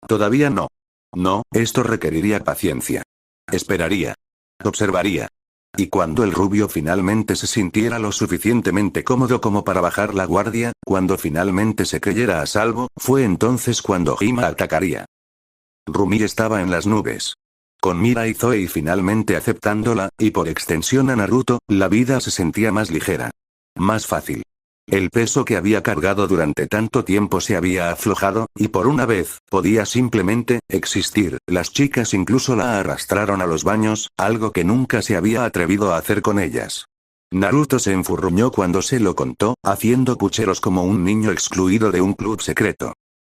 Todavía no. No, esto requeriría paciencia. Esperaría. Observaría. Y cuando el rubio finalmente se sintiera lo suficientemente cómodo como para bajar la guardia, cuando finalmente se creyera a salvo, fue entonces cuando Hima atacaría. Rumi estaba en las nubes. Con Mira y Zoe finalmente aceptándola, y por extensión a Naruto, la vida se sentía más ligera. Más fácil. El peso que había cargado durante tanto tiempo se había aflojado, y por una vez, podía simplemente, existir. Las chicas incluso la arrastraron a los baños, algo que nunca se había atrevido a hacer con ellas. Naruto se enfurruñó cuando se lo contó, haciendo pucheros como un niño excluido de un club secreto.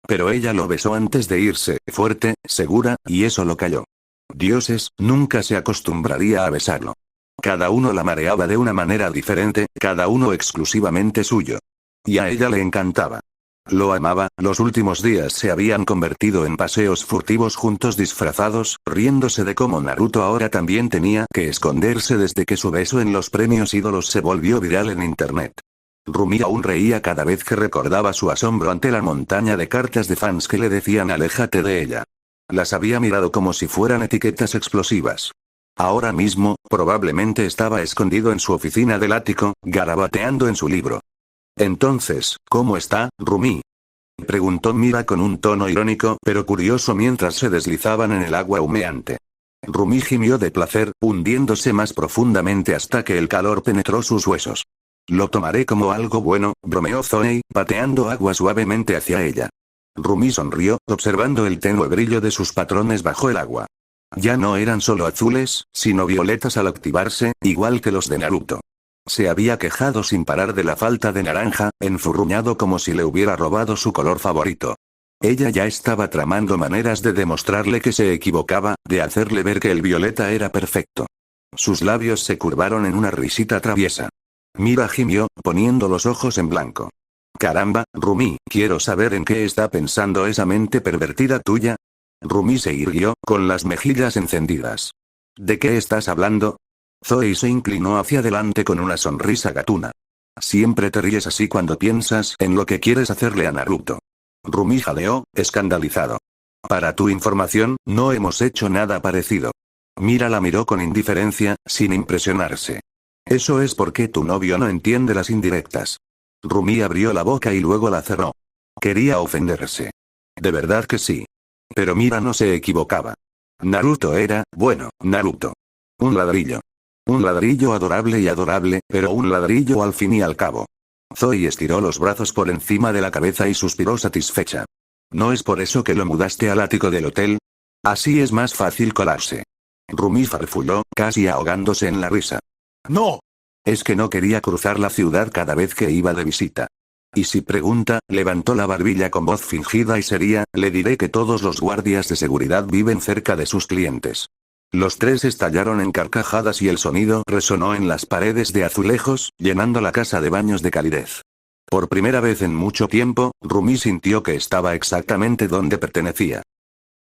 Pero ella lo besó antes de irse, fuerte, segura, y eso lo calló. Dioses, nunca se acostumbraría a besarlo. Cada uno la mareaba de una manera diferente, cada uno exclusivamente suyo. Y a ella le encantaba. Lo amaba, los últimos días se habían convertido en paseos furtivos juntos disfrazados, riéndose de cómo Naruto ahora también tenía que esconderse desde que su beso en los premios ídolos se volvió viral en internet. Rumi aún reía cada vez que recordaba su asombro ante la montaña de cartas de fans que le decían aléjate de ella. Las había mirado como si fueran etiquetas explosivas. Ahora mismo, probablemente estaba escondido en su oficina del ático, garabateando en su libro. Entonces, ¿cómo está, Rumi? Preguntó Mira con un tono irónico pero curioso mientras se deslizaban en el agua humeante. Rumi gimió de placer, hundiéndose más profundamente hasta que el calor penetró sus huesos. Lo tomaré como algo bueno, bromeó Zoe, pateando agua suavemente hacia ella. Rumi sonrió, observando el tenue brillo de sus patrones bajo el agua. Ya no eran solo azules, sino violetas al activarse, igual que los de Naruto. Se había quejado sin parar de la falta de naranja, enfurruñado como si le hubiera robado su color favorito. Ella ya estaba tramando maneras de demostrarle que se equivocaba, de hacerle ver que el violeta era perfecto. Sus labios se curvaron en una risita traviesa. Mira gimió, poniendo los ojos en blanco. Caramba, Rumi, quiero saber en qué está pensando esa mente pervertida tuya. Rumi se irguió, con las mejillas encendidas. ¿De qué estás hablando? Zoe se inclinó hacia adelante con una sonrisa gatuna. Siempre te ríes así cuando piensas en lo que quieres hacerle a Naruto. Rumi jadeó, escandalizado. Para tu información, no hemos hecho nada parecido. Mira la miró con indiferencia, sin impresionarse. Eso es porque tu novio no entiende las indirectas. Rumi abrió la boca y luego la cerró. Quería ofenderse. De verdad que sí. Pero Mira no se equivocaba. Naruto era, bueno, Naruto. Un ladrillo. Un ladrillo adorable, pero un ladrillo al fin y al cabo. Zoe estiró los brazos por encima de la cabeza y suspiró satisfecha. ¿No es por eso que lo mudaste al ático del hotel? Así es más fácil colarse. Rumi farfulló, casi ahogándose en la risa. ¡No! Es que no quería cruzar la ciudad cada vez que iba de visita. Y si pregunta, levantó la barbilla con voz fingida y seria, le diré que todos los guardias de seguridad viven cerca de sus clientes. Los tres estallaron en carcajadas y el sonido resonó en las paredes de azulejos, llenando la casa de baños de calidez. Por primera vez en mucho tiempo, Rumi sintió que estaba exactamente donde pertenecía.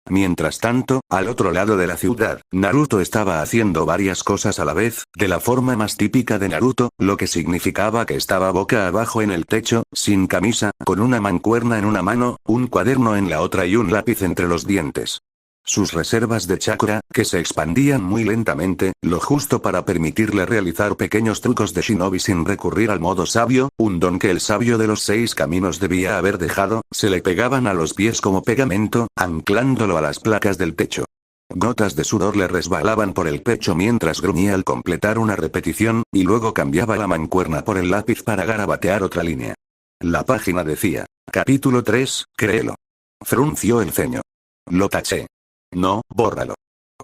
Mientras tanto, al otro lado de la ciudad, Naruto estaba haciendo varias cosas a la vez, de la forma más típica de Naruto, lo que significaba que estaba boca abajo en el techo, sin camisa, con una mancuerna en una mano, un cuaderno en la otra y un lápiz entre los dientes. Sus reservas de chakra, que se expandían muy lentamente, lo justo para permitirle realizar pequeños trucos de shinobi sin recurrir al modo sabio, un don que el sabio de los 6 caminos debía haber dejado, se le pegaban a los pies como pegamento, anclándolo a las placas del techo. Gotas de sudor le resbalaban por el pecho mientras gruñía al completar una repetición, y luego cambiaba la mancuerna por el lápiz para garabatear otra línea. La página decía: capítulo 3, créelo. Frunció el ceño. Lo taché. No, bórralo.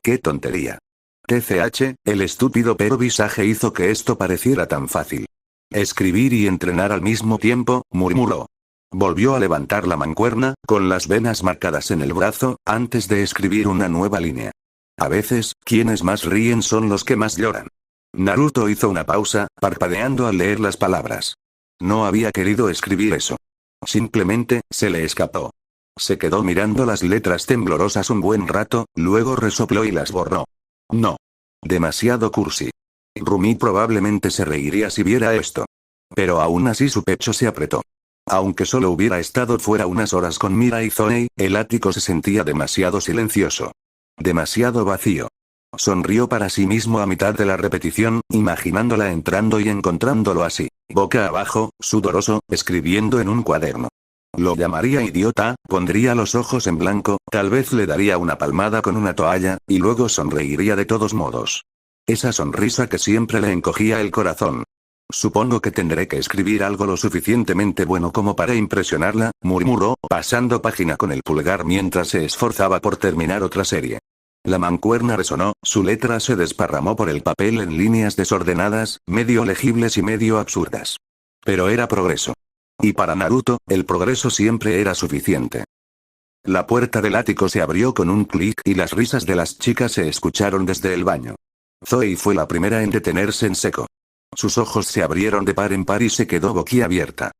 ¡Qué tontería! TCH, el estúpido pero visaje hizo que esto pareciera tan fácil. Escribir y entrenar al mismo tiempo, murmuró. Volvió a levantar la mancuerna, con las venas marcadas en el brazo, antes de escribir una nueva línea. A veces, quienes más ríen son los que más lloran. Naruto hizo una pausa, parpadeando al leer las palabras. No había querido escribir eso. Simplemente, se le escapó. Se quedó mirando las letras temblorosas un buen rato, luego resopló y las borró. No. Demasiado cursi. Rumi probablemente se reiría si viera esto. Pero aún así su pecho se apretó. Aunque solo hubiera estado fuera unas horas con Mira y Zoe, el ático se sentía demasiado silencioso. Demasiado vacío. Sonrió para sí mismo a mitad de la repetición, imaginándola entrando y encontrándolo así, boca abajo, sudoroso, escribiendo en un cuaderno. Lo llamaría idiota, pondría los ojos en blanco, tal vez le daría una palmada con una toalla, y luego sonreiría de todos modos. Esa sonrisa que siempre le encogía el corazón. Supongo que tendré que escribir algo lo suficientemente bueno como para impresionarla, murmuró, pasando página con el pulgar mientras se esforzaba por terminar otra serie. La mancuerna resonó, su letra se desparramó por el papel en líneas desordenadas, medio legibles y medio absurdas. Pero era progreso. Y para Naruto, el progreso siempre era suficiente. La puerta del ático se abrió con un clic y las risas de las chicas se escucharon desde el baño. Zoe fue la primera en detenerse en seco. Sus ojos se abrieron de par en par y se quedó boquiabierta.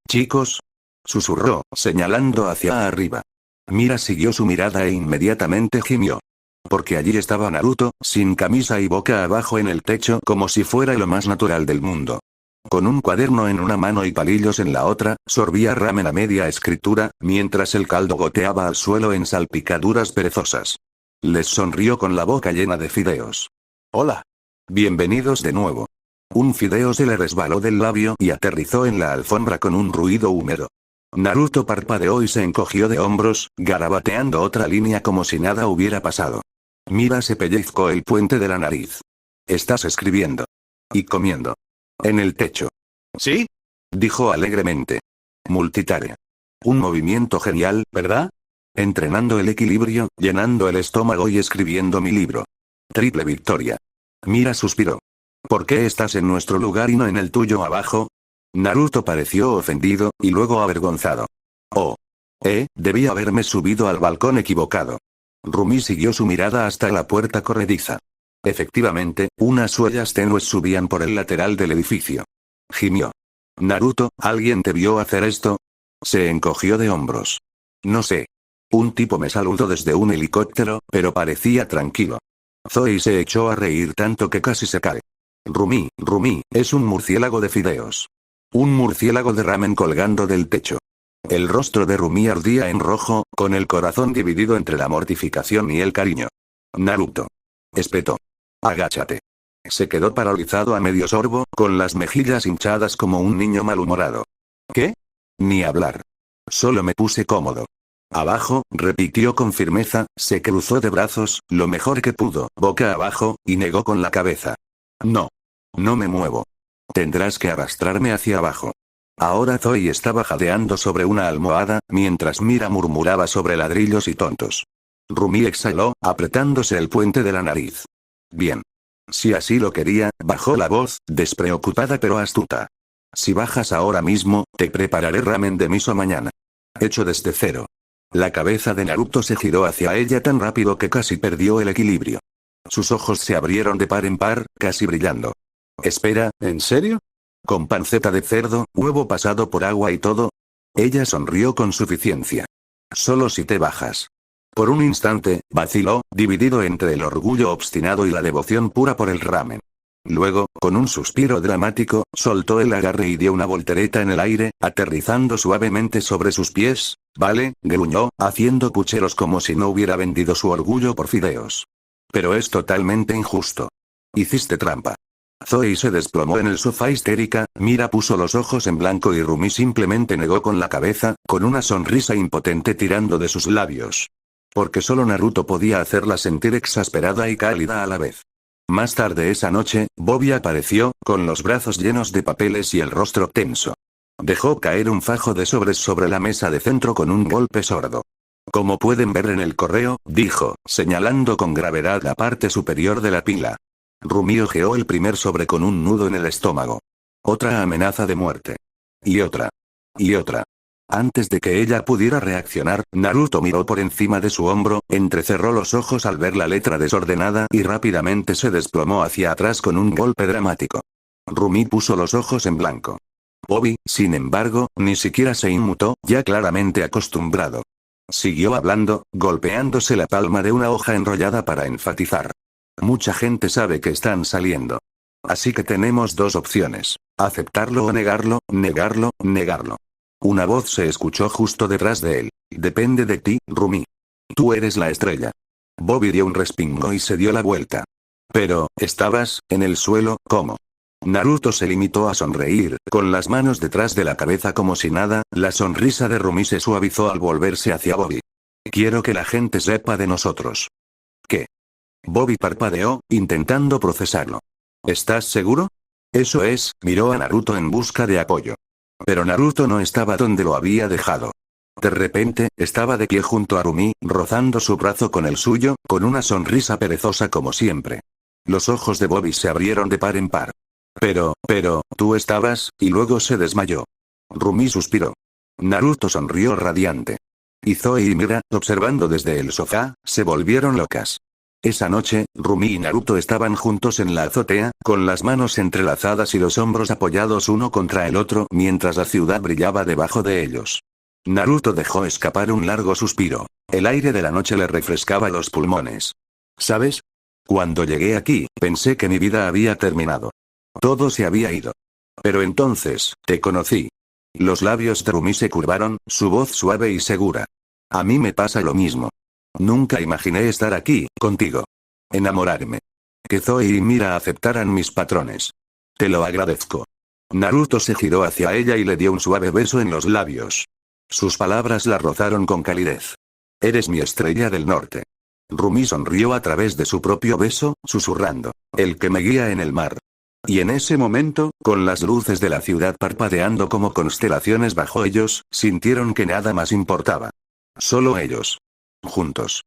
Chicos? Susurró, señalando hacia arriba. Mira siguió su mirada e inmediatamente gimió. Porque allí estaba Naruto, sin camisa y boca abajo en el techo como si fuera lo más natural del mundo. Con un cuaderno en una mano y palillos en la otra, sorbía ramen a media escritura, mientras el caldo goteaba al suelo en salpicaduras perezosas. Les sonrió con la boca llena de fideos. Hola. Bienvenidos de nuevo. Un fideo se le resbaló del labio y aterrizó en la alfombra con un ruido húmedo. Naruto parpadeó y se encogió de hombros, garabateando otra línea como si nada hubiera pasado. Mira se pellizcó el puente de la nariz. Estás escribiendo. Y comiendo. En el techo. ¿Sí? Dijo alegremente. Multitarea. Un movimiento genial, ¿verdad? Entrenando el equilibrio, llenando el estómago y escribiendo mi libro. Triple victoria. Mira suspiró. ¿Por qué estás en nuestro lugar y no en el tuyo abajo? Naruto pareció ofendido, y luego avergonzado. Oh. Debí haberme subido al balcón equivocado. Rumi siguió su mirada hasta la puerta corrediza. Efectivamente, unas huellas tenues subían por el lateral del edificio. Gimió. Naruto, ¿alguien te vio hacer esto? Se encogió de hombros. No sé. Un tipo me saludó desde un helicóptero, pero parecía tranquilo. Zoe se echó a reír tanto que casi se cae. Rumi, es un murciélago de fideos. Un murciélago de ramen colgando del techo. El rostro de Rumi ardía en rojo, con el corazón dividido entre la mortificación y el cariño. Naruto. Espetó. Agáchate. Se quedó paralizado a medio sorbo, con las mejillas hinchadas como un niño malhumorado. ¿Qué? Ni hablar. Solo me puse cómodo. Abajo, repitió con firmeza, se cruzó de brazos, lo mejor que pudo, boca abajo, y negó con la cabeza. No. No me muevo. Tendrás que arrastrarme hacia abajo. Ahora Zoe estaba jadeando sobre una almohada, mientras Mira murmuraba sobre ladrillos y tontos. Rumi exhaló, apretándose el puente de la nariz. Bien. Si así lo quería, bajó la voz, despreocupada pero astuta. Si bajas ahora mismo, te prepararé ramen de miso mañana. Hecho desde cero. La cabeza de Naruto se giró hacia ella tan rápido que casi perdió el equilibrio. Sus ojos se abrieron de par en par, casi brillando. Espera, ¿en serio? ¿Con panceta de cerdo, huevo pasado por agua y todo? Ella sonrió con suficiencia. Solo si te bajas. Por un instante, vaciló, dividido entre el orgullo obstinado y la devoción pura por el ramen. Luego, con un suspiro dramático, soltó el agarre y dio una voltereta en el aire, aterrizando suavemente sobre sus pies. Vale, gruñó, haciendo pucheros como si no hubiera vendido su orgullo por fideos. Pero es totalmente injusto. Hiciste trampa. Zoe se desplomó en el sofá histérica, Mira puso los ojos en blanco y Rumi simplemente negó con la cabeza, con una sonrisa impotente tirando de sus labios. Porque solo Naruto podía hacerla sentir exasperada y cálida a la vez. Más tarde esa noche, Bobby apareció, con los brazos llenos de papeles y el rostro tenso. Dejó caer un fajo de sobres sobre la mesa de centro con un golpe sordo. Como pueden ver en el correo, dijo, señalando con gravedad la parte superior de la pila. Rumi hojeó el primer sobre con un nudo en el estómago. Otra amenaza de muerte. Y otra. Y otra. Antes de que ella pudiera reaccionar, Naruto miró por encima de su hombro, entrecerró los ojos al ver la letra desordenada y rápidamente se desplomó hacia atrás con un golpe dramático. Rumi puso los ojos en blanco. Bobby, sin embargo, ni siquiera se inmutó, ya claramente acostumbrado. Siguió hablando, golpeándose la palma de una hoja enrollada para enfatizar. Mucha gente sabe que están saliendo. Así que tenemos dos opciones. Aceptarlo o negarlo, negarlo, negarlo. Una voz se escuchó justo detrás de él. Depende de ti, Rumi. Tú eres la estrella. Bobby dio un respingo y se dio la vuelta. Pero, ¿estabas en el suelo, cómo? Naruto se limitó a sonreír, con las manos detrás de la cabeza como si nada, la sonrisa de Rumi se suavizó al volverse hacia Bobby. Quiero que la gente sepa de nosotros. ¿Qué? Bobby parpadeó, intentando procesarlo. ¿Estás seguro? Eso es, miró a Naruto en busca de apoyo. Pero Naruto no estaba donde lo había dejado. De repente, estaba de pie junto a Rumi, rozando su brazo con el suyo, con una sonrisa perezosa como siempre. Los ojos de Bobby se abrieron de par en par. Pero, tú estabas, y luego se desmayó. Rumi suspiró. Naruto sonrió radiante. Y Zoe y Mira, observando desde el sofá, se volvieron locas. Esa noche, Rumi y Naruto estaban juntos en la azotea, con las manos entrelazadas y los hombros apoyados uno contra el otro mientras la ciudad brillaba debajo de ellos. Naruto dejó escapar un largo suspiro. El aire de la noche le refrescaba los pulmones. ¿Sabes? Cuando llegué aquí, pensé que mi vida había terminado. Todo se había ido. Pero entonces, te conocí. Los labios de Rumi se curvaron, su voz suave y segura. A mí me pasa lo mismo. Nunca imaginé estar aquí, contigo. Enamorarme. Que Zoe y Mira aceptaran mis patrones. Te lo agradezco. Naruto se giró hacia ella y le dio un suave beso en los labios. Sus palabras la rozaron con calidez. Eres mi estrella del norte. Rumi sonrió a través de su propio beso, susurrando. El que me guía en el mar. Y en ese momento, con las luces de la ciudad parpadeando como constelaciones bajo ellos, sintieron que nada más importaba. Solo ellos. Juntos.